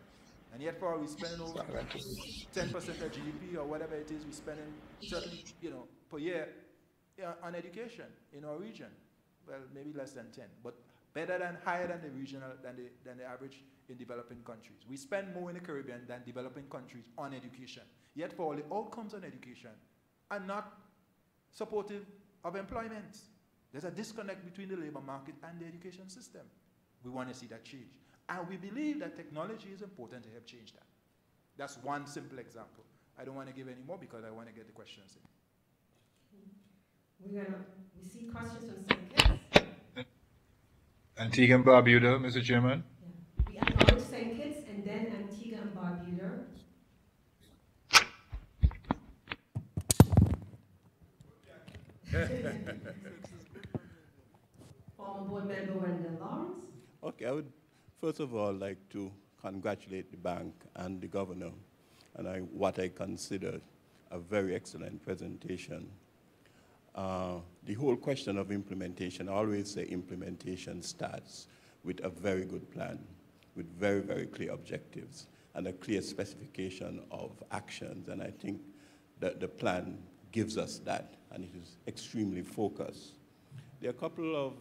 And yet for we spending over 10% of GDP or whatever it is, we're spending certainly, per year on education in our region. Well, maybe less than 10, but better than, higher than the regional, than the average in developing countries. We spend more in the Caribbean than developing countries on education. Yet for all the outcomes on education are not supportive of employment. There's a disconnect between the labor market and the education system. We want to see that change. And we believe that technology is important to help change that. That's one simple example. I don't want to give any more because I want to get the questions in. We see questions from St. Kitts. Antigua and Barbuda, Mr. Chairman. Yeah. We acknowledge St. Kitts and then Antigua and Barbuda. Former board member Wendell Lawrence. Okay, I would first of all like to congratulate the bank and the governor on what I consider a very excellent presentation. The whole question of implementation, I always say implementation starts with a very good plan, with very, very clear objectives and a clear specification of actions. And I think that the plan gives us that, and it is extremely focused. There are a couple of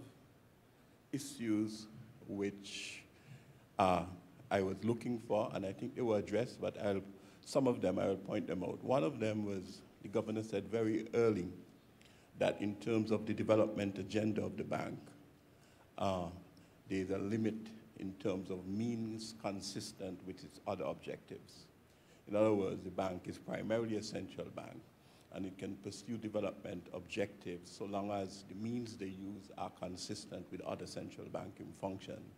issues which I was looking for, and I think they were addressed, but some of them I will point them out. One of them was the governor said very early that in terms of the development agenda of the bank, there's a limit in terms of means consistent with its other objectives. In other words, the bank is primarily a central bank, and it can pursue development objectives so long as the means they use are consistent with other central banking functions.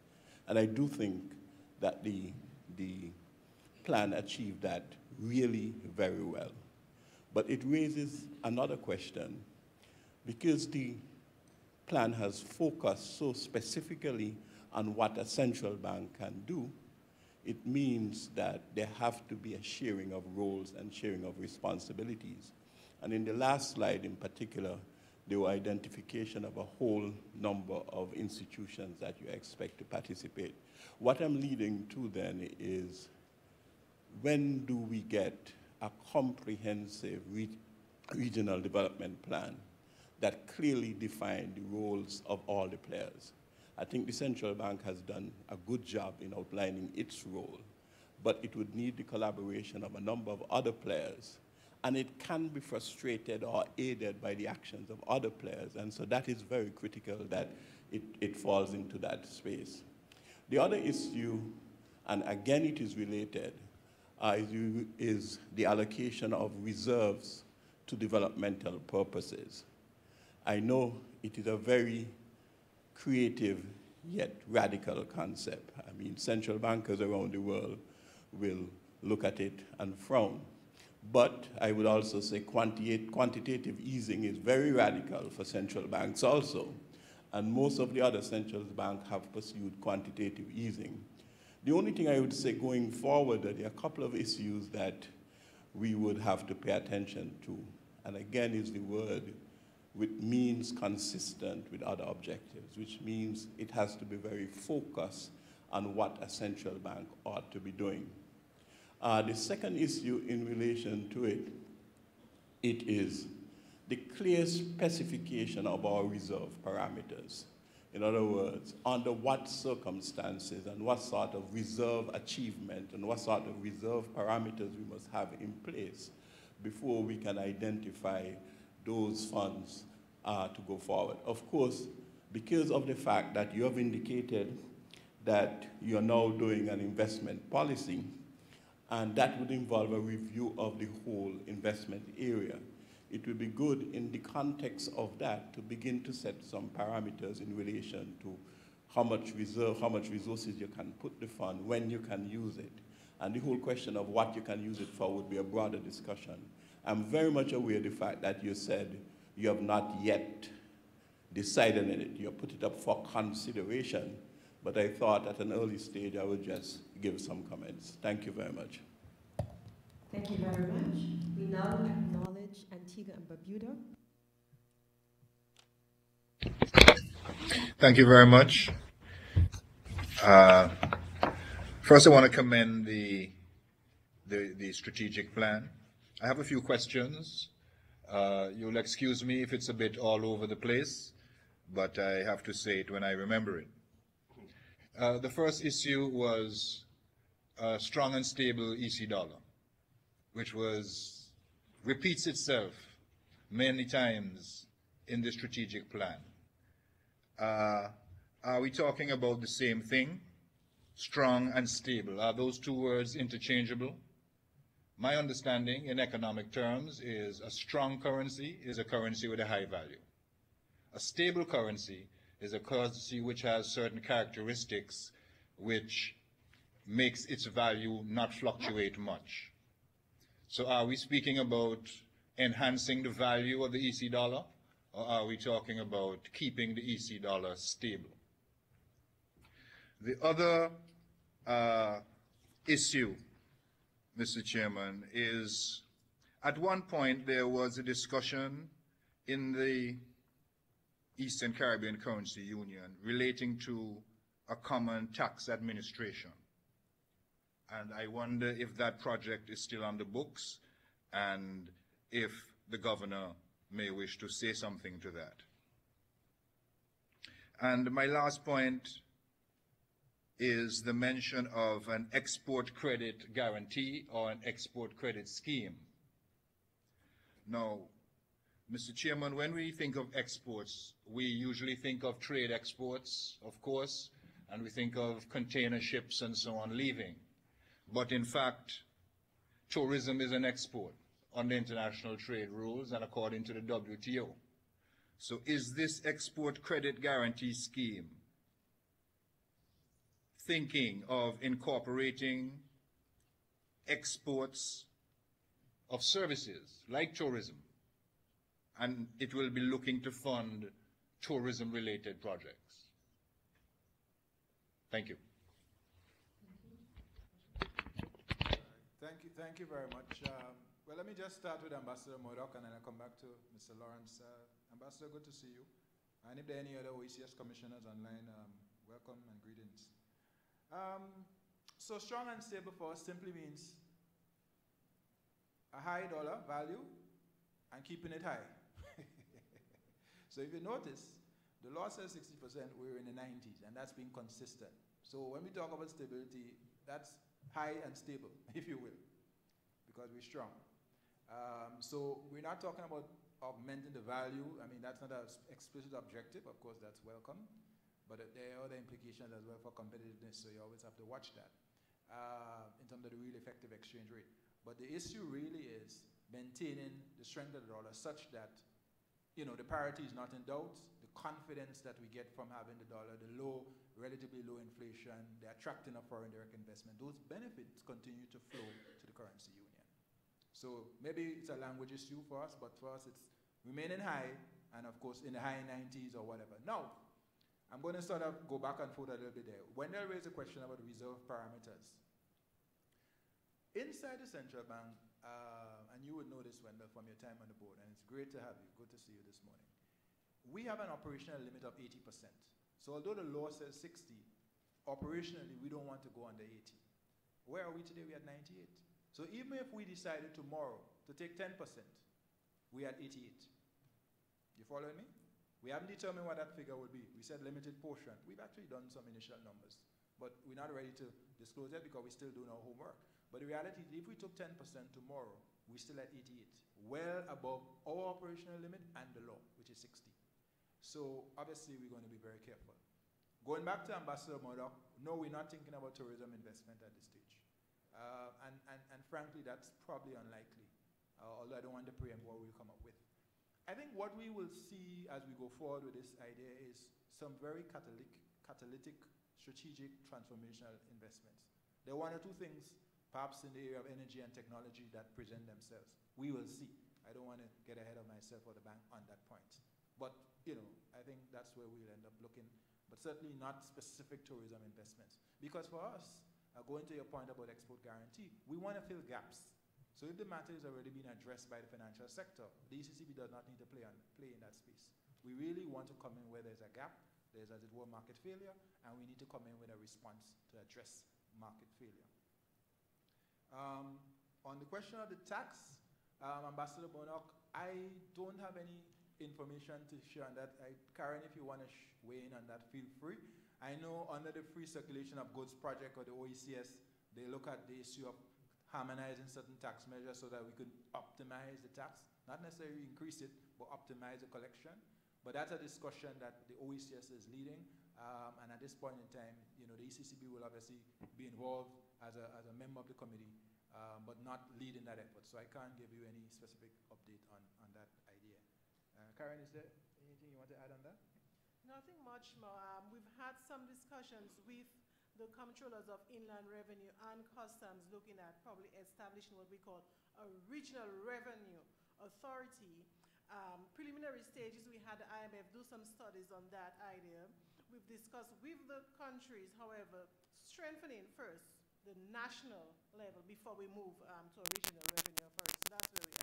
And I do think that the plan achieved that really very well. But it raises another question, because the plan has focused so specifically on what a central bank can do, it means that there have to be a sharing of roles and sharing of responsibilities. And in the last slide in particular, there were identification of a whole number of institutions that you expect to participate. What I'm leading to then is, when do we get a comprehensive regional development plan that clearly defines the roles of all the players? I think the central bank has done a good job in outlining its role, but it would need the collaboration of a number of other players, and it can be frustrated or aided by the actions of other players, and so that is very critical that it falls into that space. The other issue, and again it is related, is the allocation of reserves to developmental purposes. I know it is a very creative yet radical concept. I mean, central bankers around the world will look at it and frown. But I would also say quantitative easing is very radical for central banks also. And most of the other central banks have pursued quantitative easing. The only thing I would say going forward, that there are a couple of issues that we would have to pay attention to. And again is the word, with means consistent with other objectives, which means it has to be very focused on what a central bank ought to be doing. The second issue in relation to it, it is the clear specification of our reserve parameters. In other words, under what circumstances and what sort of reserve achievement and what sort of reserve parameters we must have in place before we can identify those funds to go forward. Of course, because of the fact that you have indicated that you're now doing an investment policy, and that would involve a review of the whole investment area. It would be good in the context of that to begin to set some parameters in relation to how much reserve, how much resources you can put the fund, when you can use it. And the whole question of what you can use it for would be a broader discussion. I'm very much aware of the fact that you said you have not yet decided on it. You have put it up for consideration. But I thought at an early stage I would just give some comments. Thank you very much. Thank you very much. We now acknowledge Antigua and Barbuda. Thank you very much. First, I want to commend the strategic plan. I have a few questions. You'll excuse me if it's a bit all over the place, but I have to say it when I remember it. The first issue was a strong and stable EC dollar, which repeats itself many times in the strategic plan. Are we talking about the same thing? Strong and stable. Are those two words interchangeable? My understanding in economic terms is a strong currency is a currency with a high value. A stable currency is a currency which has certain characteristics which makes its value not fluctuate much. So are we speaking about enhancing the value of the EC dollar, or are we talking about keeping the EC dollar stable? The other issue, Mr. Chairman, is at one point there was a discussion in the Eastern Caribbean Currency Union relating to a common tax administration. And I wonder if that project is still on the books and if the governor may wish to say something to that. And my last point is the mention of an export credit guarantee or an export credit scheme. Now, Mr. Chairman, when we think of exports, we usually think of trade exports, of course, and we think of container ships and so on leaving. But in fact, tourism is an export under international trade rules and according to the WTO. So is this export credit guarantee scheme thinking of incorporating exports of services like tourism, and it will be looking to fund tourism-related projects? Thank you. Thank you very much. Well, let me just start with Ambassador Murdoch, and then I'll come back to Mr. Lawrence. Ambassador, good to see you. And if there are any other OECS commissioners online, welcome and greetings. So strong and stable for us simply means a high dollar value and keeping it high. So if you notice, the law says 60%, we're in the 90s, and that's been consistent. So when we talk about stability, that's high and stable, if you will, because we're strong. So we're not talking about augmenting the value. I mean, that's not an explicit objective. Of course, that's welcome. But there are other implications as well for competitiveness, so you always have to watch that in terms of the real effective exchange rate. But the issue really is maintaining the strength of the dollar such that, you know, the parity is not in doubt, the confidence that we get from having the dollar, the relatively low inflation, the attracting of foreign direct investment, those benefits continue to flow to the currency union. So maybe it's a language issue for us, but for us it's remaining high, and of course in the high 90s or whatever. Now, I'm going to sort of go back and forth a little bit there. Wendell raised a question about reserve parameters. Inside the central bank, and you would know this, Wendell, from your time on the board, and it's great to have you. Good to see you this morning. We have an operational limit of 80%. So although the law says 60, operationally we don't want to go under 80. Where are we today? We're at 98. So even if we decided tomorrow to take 10%, we're at 88. You following me? We haven't determined what that figure will be. We said limited portion. We've actually done some initial numbers, but we're not ready to disclose that because we're still doing our homework. But the reality is, if we took 10% tomorrow, we're still at 88, well above our operational limit and the law, which is 60. So obviously, we're going to be very careful. Going back to Ambassador Murdoch, no, we're not thinking about tourism investment at this stage. And frankly, that's probably unlikely, although I don't want to preempt what we'll come up with. I think what we will see as we go forward with this idea is some very catalytic, strategic, transformational investments. There are one or two things, perhaps in the area of energy and technology, that present themselves. We will see. I don't want to get ahead of myself or the bank on that point. But, you know, I think that's where we'll end up looking, but certainly not specific tourism investments. Because for us, going to your point about export guarantee, we want to fill gaps. So if the matter is already being addressed by the financial sector, the ECCB does not need to play in that space. We really want to come in where there's a gap, there's, as it were, market failure, and we need to come in with a response to address market failure. On the question of the tax, Ambassador Murdoch, I don't have any information to share on that. Karen, if you want to weigh in on that, feel free. I know under the Free Circulation of Goods Project, or the OECS, they look at the issue of harmonizing certain tax measures so that we could optimize the tax, not necessarily increase it, but optimize the collection. But that's a discussion that the OECS is leading, and at this point in time, you know, the ECCB will obviously be involved as a member of the committee, but not leading that effort. So I can't give you any specific update on that idea. Karen, is there anything you want to add on that? Nothing much more. We've had some discussions with the comptrollers of inland revenue and customs looking at probably establishing what we call a regional revenue authority. Preliminary stages, we had the IMF do some studies on that idea. We've discussed with the countries, however, strengthening first the national level before we move to a regional revenue authority. So that's where we are.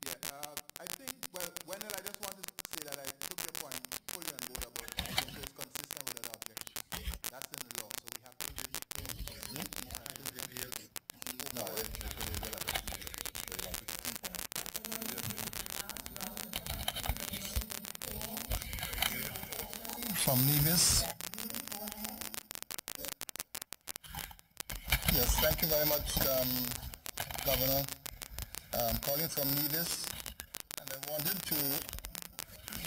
Yeah, I think, well, Wendell, I just want to say that I took your point fully on board about making sure it's consistent with other objectives. That's in the law, so we have to really From Nevis. Yes, thank you very much, Governor. Calling from Nevis, and I wanted to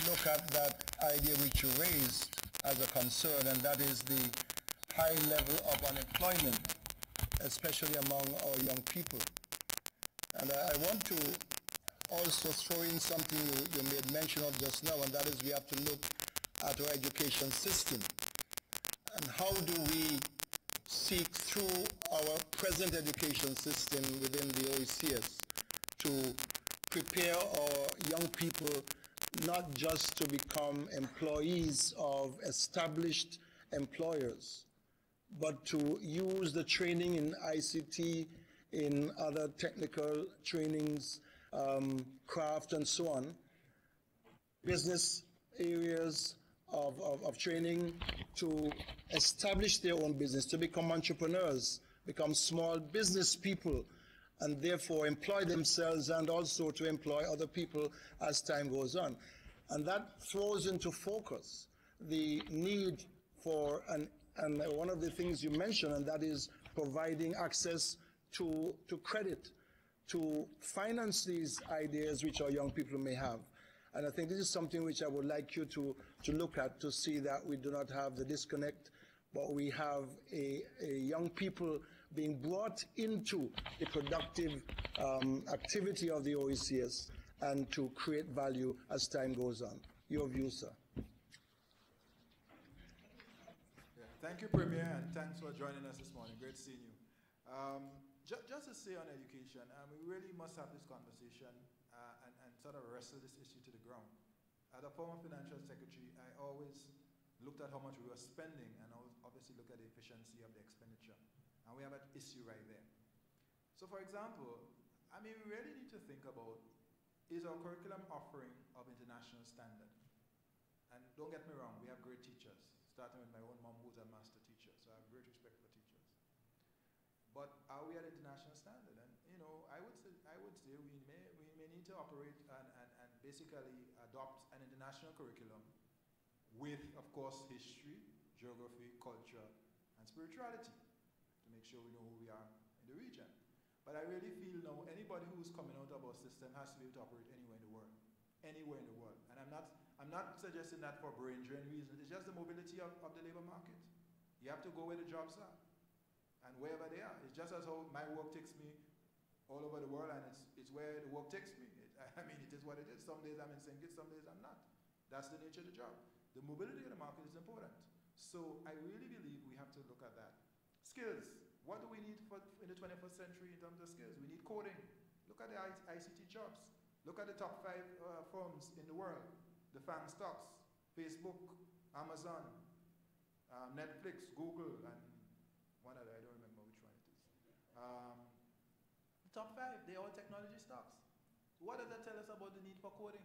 look at that idea which you raised as a concern, and that is the high level of unemployment, especially among our young people. And I want to also throw in something you made mention of just now, and that is we have to look at our education system. And how do we seek through our present education system within the OECS to prepare our young people not just to become employees of established employers, but to use the training in ICT, in other technical trainings, craft and so on, business areas of training, to establish their own business, to become entrepreneurs, become small business people, and therefore employ themselves and also to employ other people as time goes on. And that throws into focus the need for, and one of the things you mentioned, and that is providing access to credit, to finance these ideas which our young people may have. And I think this is something which I would like you to look at, to see that we do not have the disconnect, but we have a young people being brought into the productive activity of the OECS and to create value as time goes on. Your view, sir. Yeah, thank you, Premier, and thanks for joining us this morning. Great seeing you. Just to say on education, we really must have this conversation and sort of wrestle this issue to the ground. As a former financial secretary, I always looked at how much we were spending and obviously look at the efficiency of the expenditure. And we have an issue right there. So for example, I mean, we really need to think about, is our curriculum offering of international standard? And don't get me wrong, we have great teachers, starting with my own mom who's a master teacher, so I have great respect for teachers. at international standard. And I would say we may need to operate and basically adopt an international curriculum with, of course, history, geography, culture, and spirituality to make sure we know who we are in the region. But I really feel now anybody who's coming out of our system has to be able to operate anywhere in the world. Anywhere in the world. And I'm not suggesting that for brain drain reasons. It's just the mobility of the labor market. You have to go where the jobs are and wherever they are. It's just as how my work takes me all over the world, and it's where the work takes me. I mean, it is what it is. Some days I'm in St. Kitts, some days I'm not. That's the nature of the job. The mobility of the market is important. So I really believe we have to look at that. Skills. What do we need in the 21st century in terms of skills? We need coding. Look at the ICT jobs. Look at the top 5 firms in the world. The FANG stocks, Facebook, Amazon, Netflix, Google, and one other, I don't remember which one it is. The top 5, they're all technology stocks. What does that tell us about the need for coding?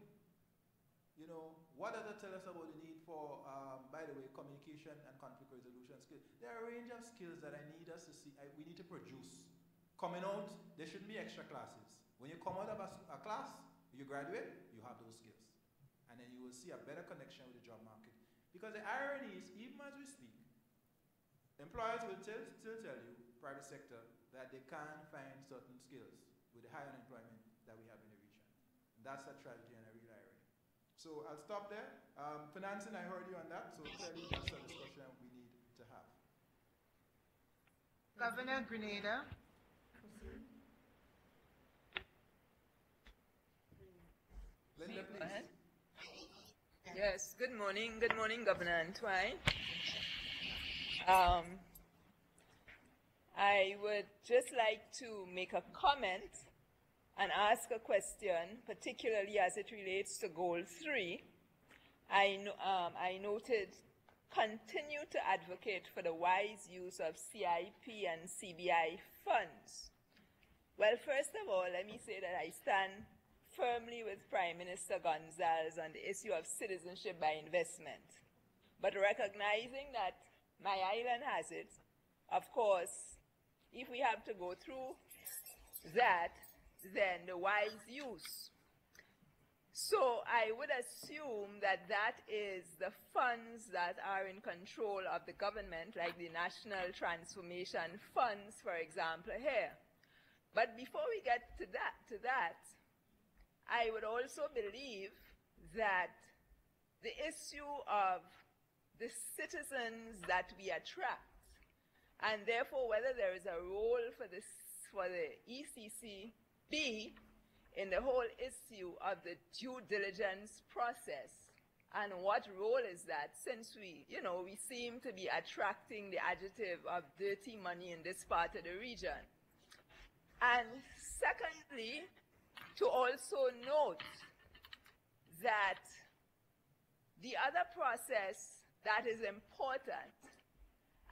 What does that tell us about the need for, by the way, communication and conflict resolution skills? There are a range of skills that we need to produce. Coming out, there shouldn't be extra classes. When you come out of a class, you graduate, you have those skills. And then you will see a better connection with the job market. Because the irony is, even as we speak, employers will still tell you, private sector, that they can't find certain skills with the high unemployment that we have in the region. And that's a tragedy and a real irony. So I'll stop there. Financing, I heard you on that, so clearly that's a discussion we need to have. Governor Grenada. Linda, please. Yes, good morning, Governor Antoine. I would just like to make a comment and ask a question, particularly as it relates to Goal 3. I noted continue to advocate for the wise use of CIP and CBI funds. Well, first of all, let me say that I stand firmly with Prime Minister Gonzalez on the issue of citizenship by investment. But recognizing that my island has it, of course, if we have to go through that, then the wise use. So I would assume that that is the funds that are in control of the government, like the National Transformation Funds, for example, here. But before we get to that, I would also believe that the issue of the citizens that we attract, and therefore whether there is a role for the ECCB in the whole issue of the due diligence process, and what role is that, since we seem to be attracting the adjective of dirty money in this part of the region. And secondly, to also note that the other process that is important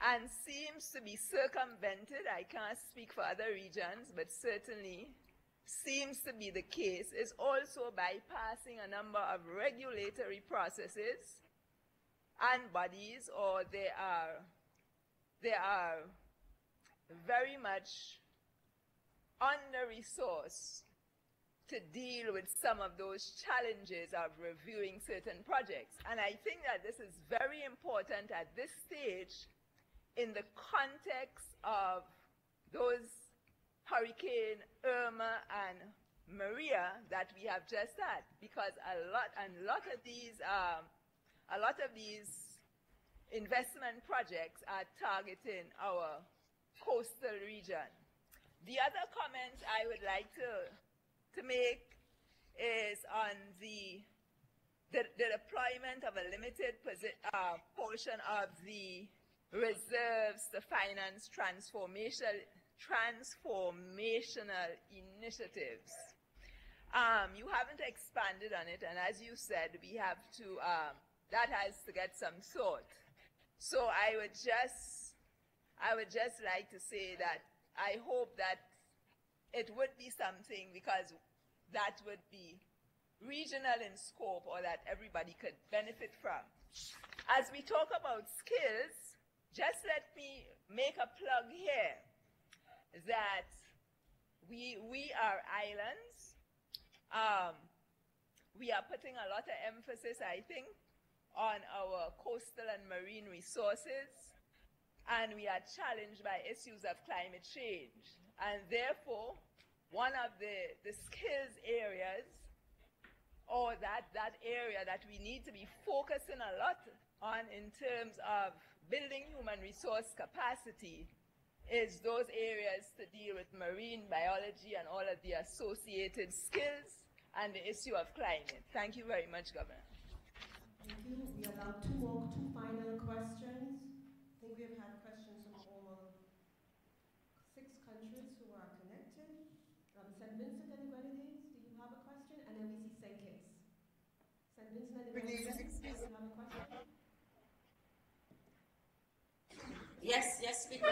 and seems to be circumvented, I can't speak for other regions, but certainly seems to be the case, is also bypassing a number of regulatory processes and bodies, or they are very much under-resourced to deal with some of those challenges of reviewing certain projects. And I think that this is very important at this stage in the context of those Hurricane Irma and Maria that we have just had, because a lot of these investment projects are targeting our coastal region. The other comment I would like to make is on the deployment of a limited portion of the reserves to finance transformational initiatives. You haven't expanded on it, and as you said, we have to, that has to get some thought. So I would just like to say that I hope that it would be something, because that would be regional in scope, or that everybody could benefit from. As we talk about skills, just let me make a plug here that we are islands. We are putting a lot of emphasis, I think, on our coastal and marine resources, and we are challenged by issues of climate change. And therefore, one of the skills areas, or that area that we need to be focusing a lot on in terms of building human resource capacity, is those areas to deal with marine biology and all of the associated skills and the issue of climate. Thank you very much, Governor. Thank you. We allow two final questions. I think we have had questions from all 6 countries who are connected. St. Vincent and the Grenadines, do you have a question? And then we see St. Kitts. St. Vincent and the Grenadines, do you have a question? Yes, yes, we do.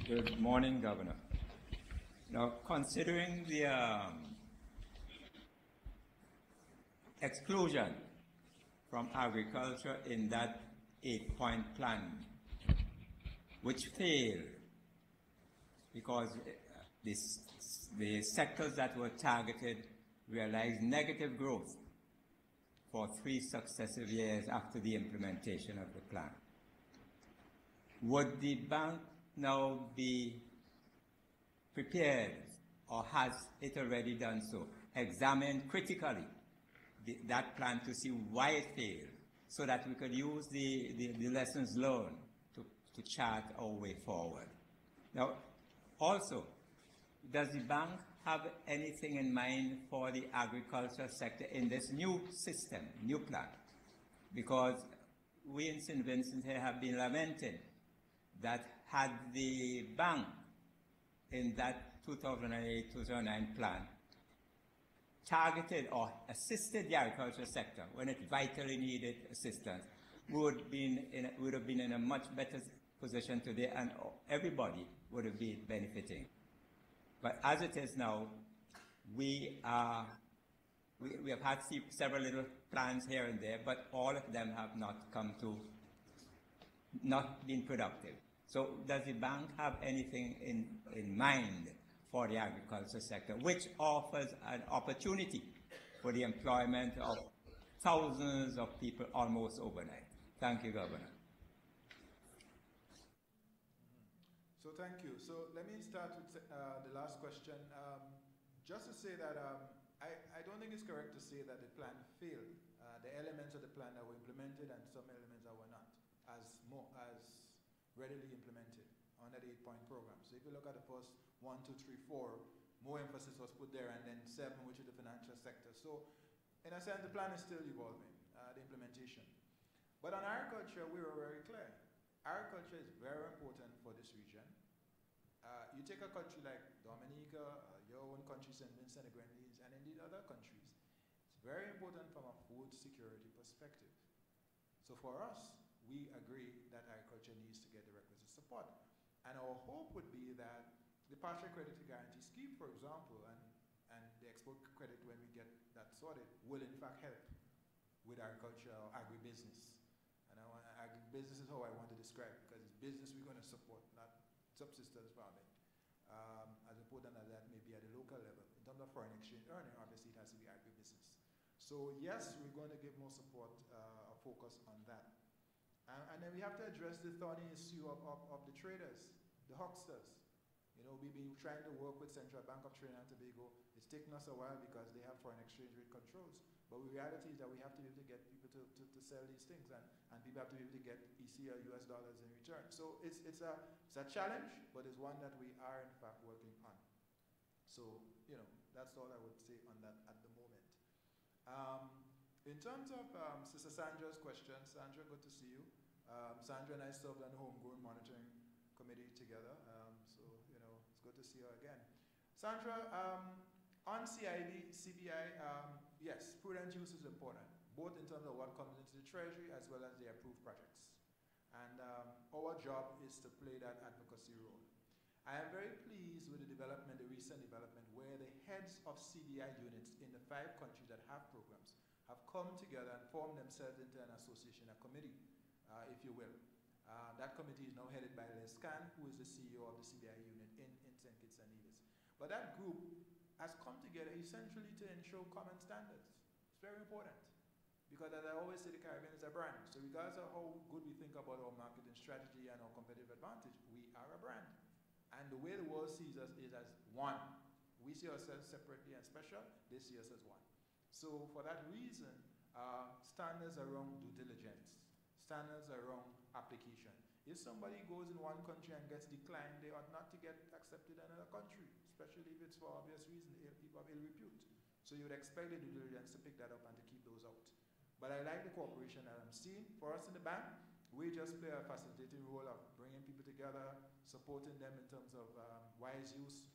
Good morning, Governor. Now, considering the exclusion from agriculture in that 8-point plan, which failed because the sectors that were targeted realized negative growth for 3 successive years after the implementation of the plan. Would the bank now be prepared, or has it already done so, examine critically that plan to see why it failed, so that we could use the lessons learned to chart our way forward? Now, also, does the bank have anything in mind for the agriculture sector in this new system, new plan? Because we in St. Vincent here have been lamenting that had the bank in that 2008-2009 plan targeted or assisted the agriculture sector when it vitally needed assistance, we would have been in a much better position today, and everybody would have been benefiting. But as it is now, we have had several little plans here and there, but all of them have not been productive. So does the bank have anything in mind for the agriculture sector, which offers an opportunity for the employment of thousands of people almost overnight? Thank you, Governor. So thank you. So let me start with the last question. Just to say that I don't think it's correct to say that the plan failed. The elements of the plan that were implemented and some elements that were not as readily implemented under the 8-point program. So if you look at the first 1, 2, 3, 4, more emphasis was put there, and then 7, which is the financial sector. So in a sense, the plan is still evolving, the implementation. But on agriculture, we were very clear. Agriculture is very important for this region. You take a country like Dominica, your own country, St. Vincent and the Grenadines, and indeed other countries. It's very important from a food security perspective. So for us, we agree that agriculture needs to get the requisite support. And our hope would be that the partial credit guarantee scheme, for example, and the export credit, when we get that sorted, will in fact help with agriculture or agribusiness. And agribusiness is how I want to describe it, because it's business we're going to support, not subsistence farming. As important as that may be at the local level. In terms of foreign exchange earning, obviously it has to be agribusiness. So yes, we're going to give more support or focus on that. And then we have to address the thorny issue of the traders, the hucksters. You know, we've been trying to work with Central Bank of Trinidad and Tobago. It's taken us a while because they have foreign exchange rate controls. But the reality is that we have to be able to get people to sell these things, and people have to be able to get EC or US dollars in return. So it's a challenge, but it's one that we are in fact working on. So, you know, that's all I would say on that at the moment. In terms of Sister Sandra's question, Sandra, good to see you. Sandra and I served on the Homegrown Monitoring Committee together, so, you know, it's good to see her again. Sandra, on CBI, yes, prudent use is important, both in terms of what comes into the Treasury as well as the approved projects. And our job is to play that advocacy role. I am very pleased with the development, the recent development, where the heads of CBI units in the 5 countries that have programs have come together and formed themselves into an association, a committee, if you will. That committee is now headed by Les Khan, who is the CEO of the CBI unit in St. Kitts and Nevis. But that group has come together essentially to ensure common standards. It's very important. Because as I always say, the Caribbean is a brand. So regardless of how good we think about our marketing strategy and our competitive advantage, we are a brand. And the way the world sees us is as one. We see ourselves separately and special, they see us as one. So for that reason, standards around due diligence, standards around application. If somebody goes in one country and gets declined, they ought not to get accepted in another country, especially if it's for obvious reasons, people of ill repute. So you would expect the due diligence to pick that up and to keep those out. But I like the cooperation that I'm seeing. For us in the bank, we just play a facilitating role of bringing people together, supporting them in terms of wise use,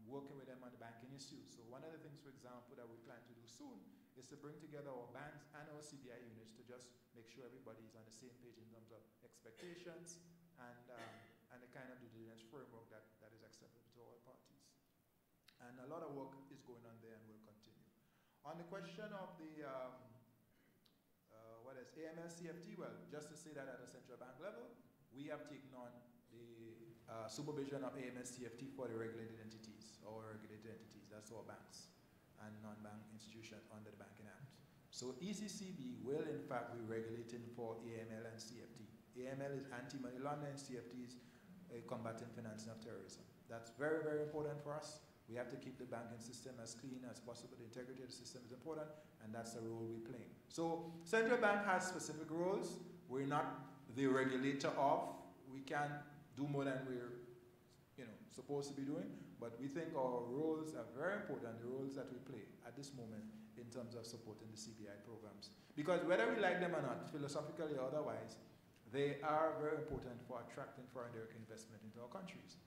working with them on the banking issues. So one of the things, for example, that we plan to do soon is to bring together our banks and our CBI units to just make sure everybody is on the same page in terms of expectations and the kind of due diligence framework that is acceptable to all parties. And a lot of work is going on there and will continue. On the question of the what is AML CFT? Well, just to say that at the central bank level, we have taken on the supervision of AML CFT for the regulated entities, or regulated entities, that's all banks and non-bank institutions under the Banking Act. So ECCB will in fact be regulating for AML and CFT. AML is anti-money laundering, CFT is combating financing of terrorism. That's very, very important for us. We have to keep the banking system as clean as possible. The integrity of the system is important, and that's the role we're playing. So central bank has specific roles. We're not the regulator of. We can't do more than we're supposed to be doing, but we think our roles are very important, the roles that we play at this moment in terms of supporting the CBI programs. Because whether we like them or not, philosophically or otherwise, they are very important for attracting foreign direct investment into our countries.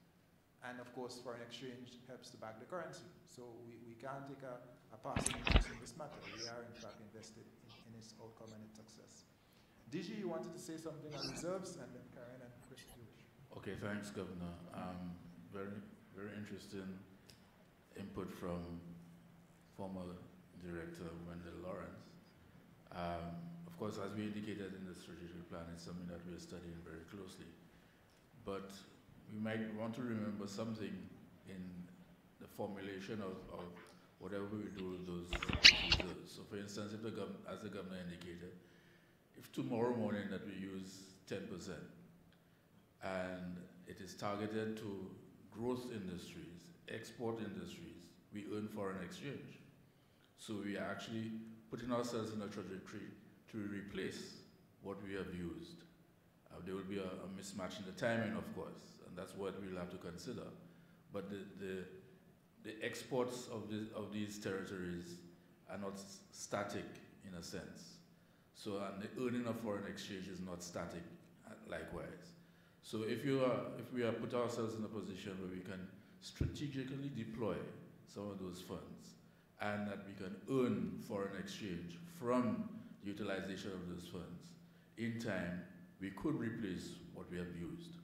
And of course, foreign exchange helps to back the currency. So we can't take a passing interest in this matter. We are in fact invested in its outcome and its success. DG, you wanted to say something on reserves, and then Karen and Chris, you wish. Okay, thanks, Governor. Very, very interesting input from former Director Wendell Lawrence. Of course, as we indicated in the strategic plan, it's something that we're studying very closely. But we might want to remember something in the formulation of whatever we do with those reserves. So for instance, if as the Governor indicated, if tomorrow morning that we use 10% and it is targeted to growth industries, export industries, we earn foreign exchange. So we are actually putting ourselves in a trajectory to replace what we have used. There will be a mismatch in the timing, of course, and that's what we'll have to consider. But the exports of these territories are not static in a sense. So and the earning of foreign exchange is not static likewise. So if we are put ourselves in a position where we can strategically deploy some of those funds and that we can earn foreign exchange from the utilization of those funds, in time we could replace what we have used.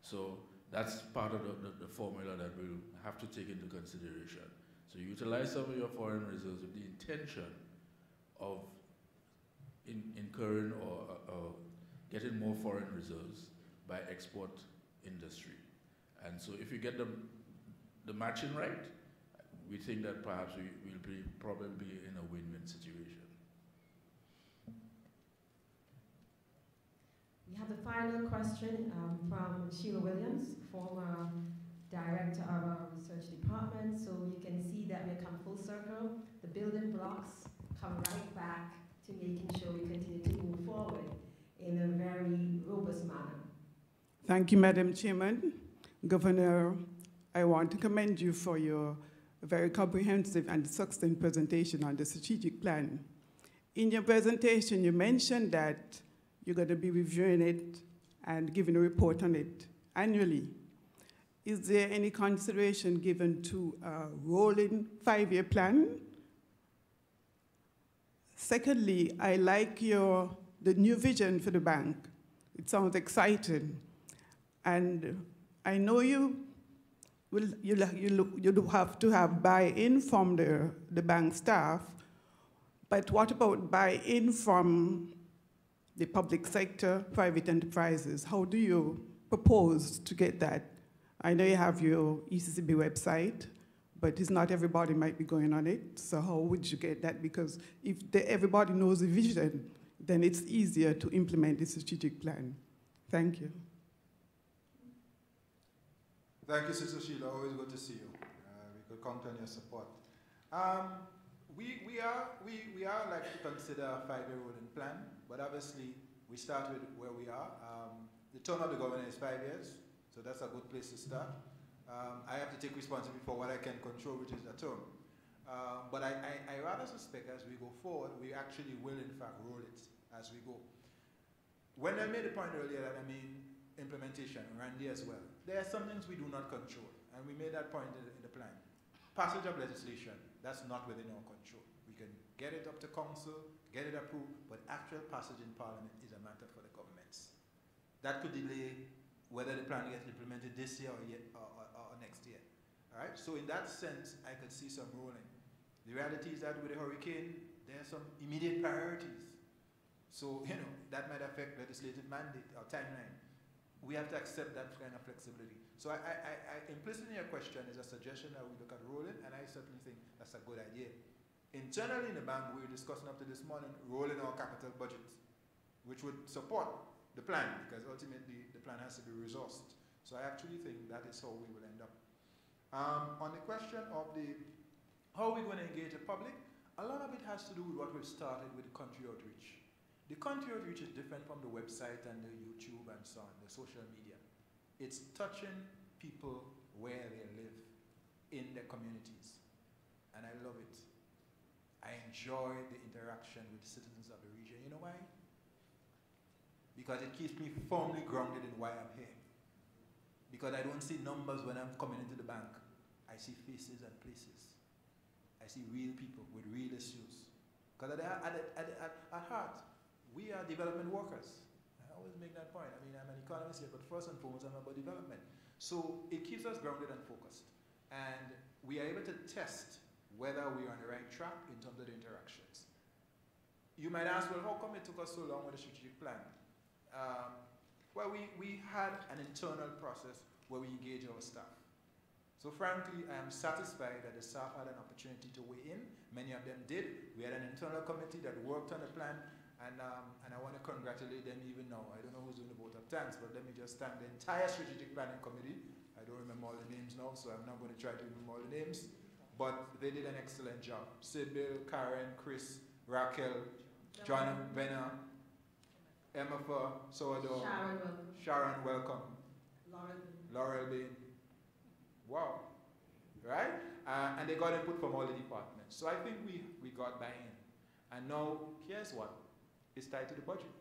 So that's part of the formula that we'll have to take into consideration. So utilize some of your foreign reserves with the intention of incurring or getting more foreign reserves by export industry. And so if you get the matching right, we think that perhaps we will probably be in a win-win situation. We have the final question from Sheila Williams, former director of our research department. So you can see that we come full circle. The building blocks come right back to making sure we continue to move forward in a very robust manner. Thank you, Madam Chairman. Governor, I want to commend you for your very comprehensive and succinct presentation on the strategic plan. In your presentation, you mentioned that you're going to be reviewing it and giving a report on it annually. Is there any consideration given to a rolling 5-year plan? Secondly, I like the new vision for the bank. It sounds exciting. And I know you'll have to have buy-in from the bank staff, but what about buy-in from the public sector, private enterprises? How do you propose to get that? I know you have your ECCB website, but it's not everybody might be going on it. So how would you get that? Because if everybody knows the vision, then it's easier to implement the strategic plan. Thank you. Thank you, Sister Sheila. Always good to see you. We could count on your support. We are like to consider a 5-year rolling plan, but obviously we start with where we are. The term of the governor is 5 years, so that's a good place to start. I have to take responsibility for what I can control, which is the term. But I rather suspect as we go forward, we actually will in fact roll it as we go. When I made the point earlier that I mean implementation, Randy as well, there are some things we do not control, and we made that point in the plan. Passage of legislation, that's not within our control. We can get it up to council, get it approved, but actual passage in parliament is a matter for the governments. That could delay whether the plan gets implemented this year or next year. All right? So in that sense, I could see some rolling. The reality is that with the hurricane, there are some immediate priorities. So, you know, that might affect legislative mandate or timeline. We have to accept that kind of flexibility. So implicit in your question is a suggestion that we look at rolling, and I certainly think that's a good idea. Internally in the bank, we were discussing up to this morning rolling our capital budget, which would support the plan, because ultimately the plan has to be resourced. So I actually think that is how we will end up. On the question of how are we going to engage the public, a lot of it has to do with what we've started with the country outreach. The country outreach is different from the website and the YouTube and so on, the social media. It's touching people where they live in their communities. And I love it. I enjoy the interaction with citizens of the region. You know why? Because it keeps me firmly grounded in why I'm here. Because I don't see numbers when I'm coming into the bank. I see faces and places. I see real people with real issues. Because at heart, we are development workers. I always make that point. I mean, I'm an economist here, but first and foremost, I'm about development. So it keeps us grounded and focused. And we are able to test whether we are on the right track in terms of the interactions. You might ask, well, how come it took us so long with the strategic plan? Well, we had an internal process where we engage our staff. So frankly, I am satisfied that the staff had an opportunity to weigh in. Many of them did. We had an internal committee that worked on the plan, and I want to congratulate them even now. I don't know who's doing the vote of thanks, but let me just thank the entire strategic planning committee. I don't remember all the names now, so I'm not going to try to remember all the names, but they did an excellent job. Sybil, Karen, Chris, Raquel, John Benner, Emma for Sourdough, Sharon, welcome. Laurel Bain. Wow. Right? And they got input from all the departments. So I think we got buy-in. And now, here's what. It's tied to the budget.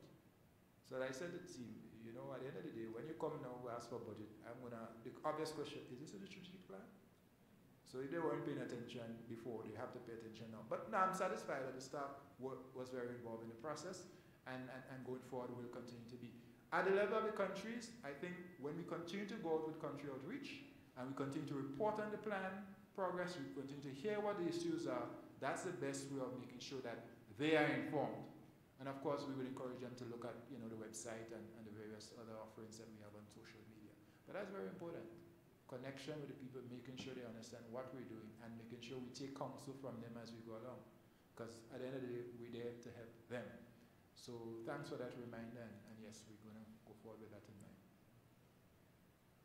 So I said to the team, you know, at the end of the day, when you come now and ask for budget, the obvious question, is this a strategic plan? So if they weren't paying attention before, they have to pay attention now. But now I'm satisfied that the staff was very involved in the process, and going forward will continue to be. At the level of the countries, I think when we continue to go out with country outreach, and we continue to report on the plan progress, we continue to hear what the issues are, that's the best way of making sure that they are informed. And of course, we will encourage them to look at the website and the various other offerings that we have on social media. But that's very important. Connection with the people, making sure they understand what we're doing, and making sure we take counsel from them as we go along. Because at the end of the day, we're there to help them. So thanks for that reminder, and yes, we're going to go forward with that in mind.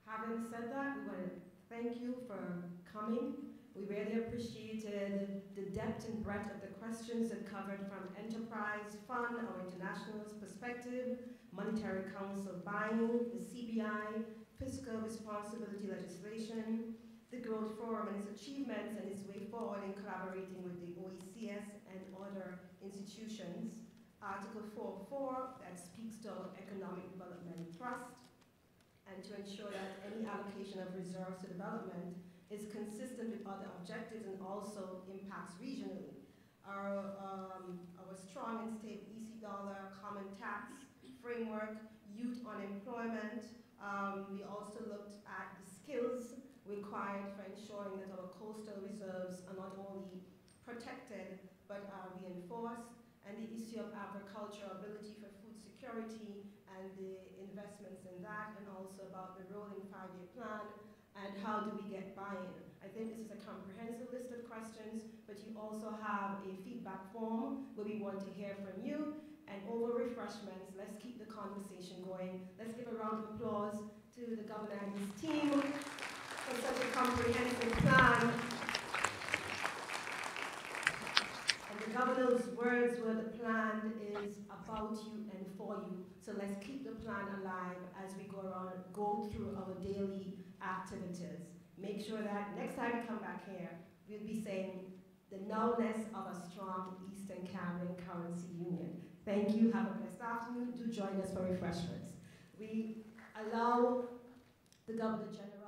Having said that, we want to thank you for coming. We really appreciated the depth and breadth of the questions that covered from enterprise, fund, our international's perspective, monetary council buying, the CBI, fiscal responsibility legislation, the Growth Forum and its achievements and its way forward in collaborating with the OECS and other institutions, Article 4.4 that speaks to our Economic Development Trust, and to ensure that any allocation of reserves to development is consistent with other objectives and also impacts regionally. Our strong and stable EC dollar, common tax framework, youth unemployment, We also looked at the skills required for ensuring that our coastal reserves are not only protected but are reinforced, and the issue of agriculture, ability for food security, and the investments in that, and also about the rolling 5-year plan, and how do we get buy-in. I think this is a comprehensive list of questions, but you also have a feedback form where we want to hear from you, and over refreshments, let's keep the conversation going. Let's give a round of applause to the governor and his team for such a comprehensive plan. And the governor's words were, the plan is about you and for you. So let's keep the plan alive as we go through our daily activities. Make sure that next time we come back here, we'll be saying the nowness of a strong Eastern Caribbean currency union. Thank you, have a blessed afternoon. Do join us for refreshments. We allow the Governor General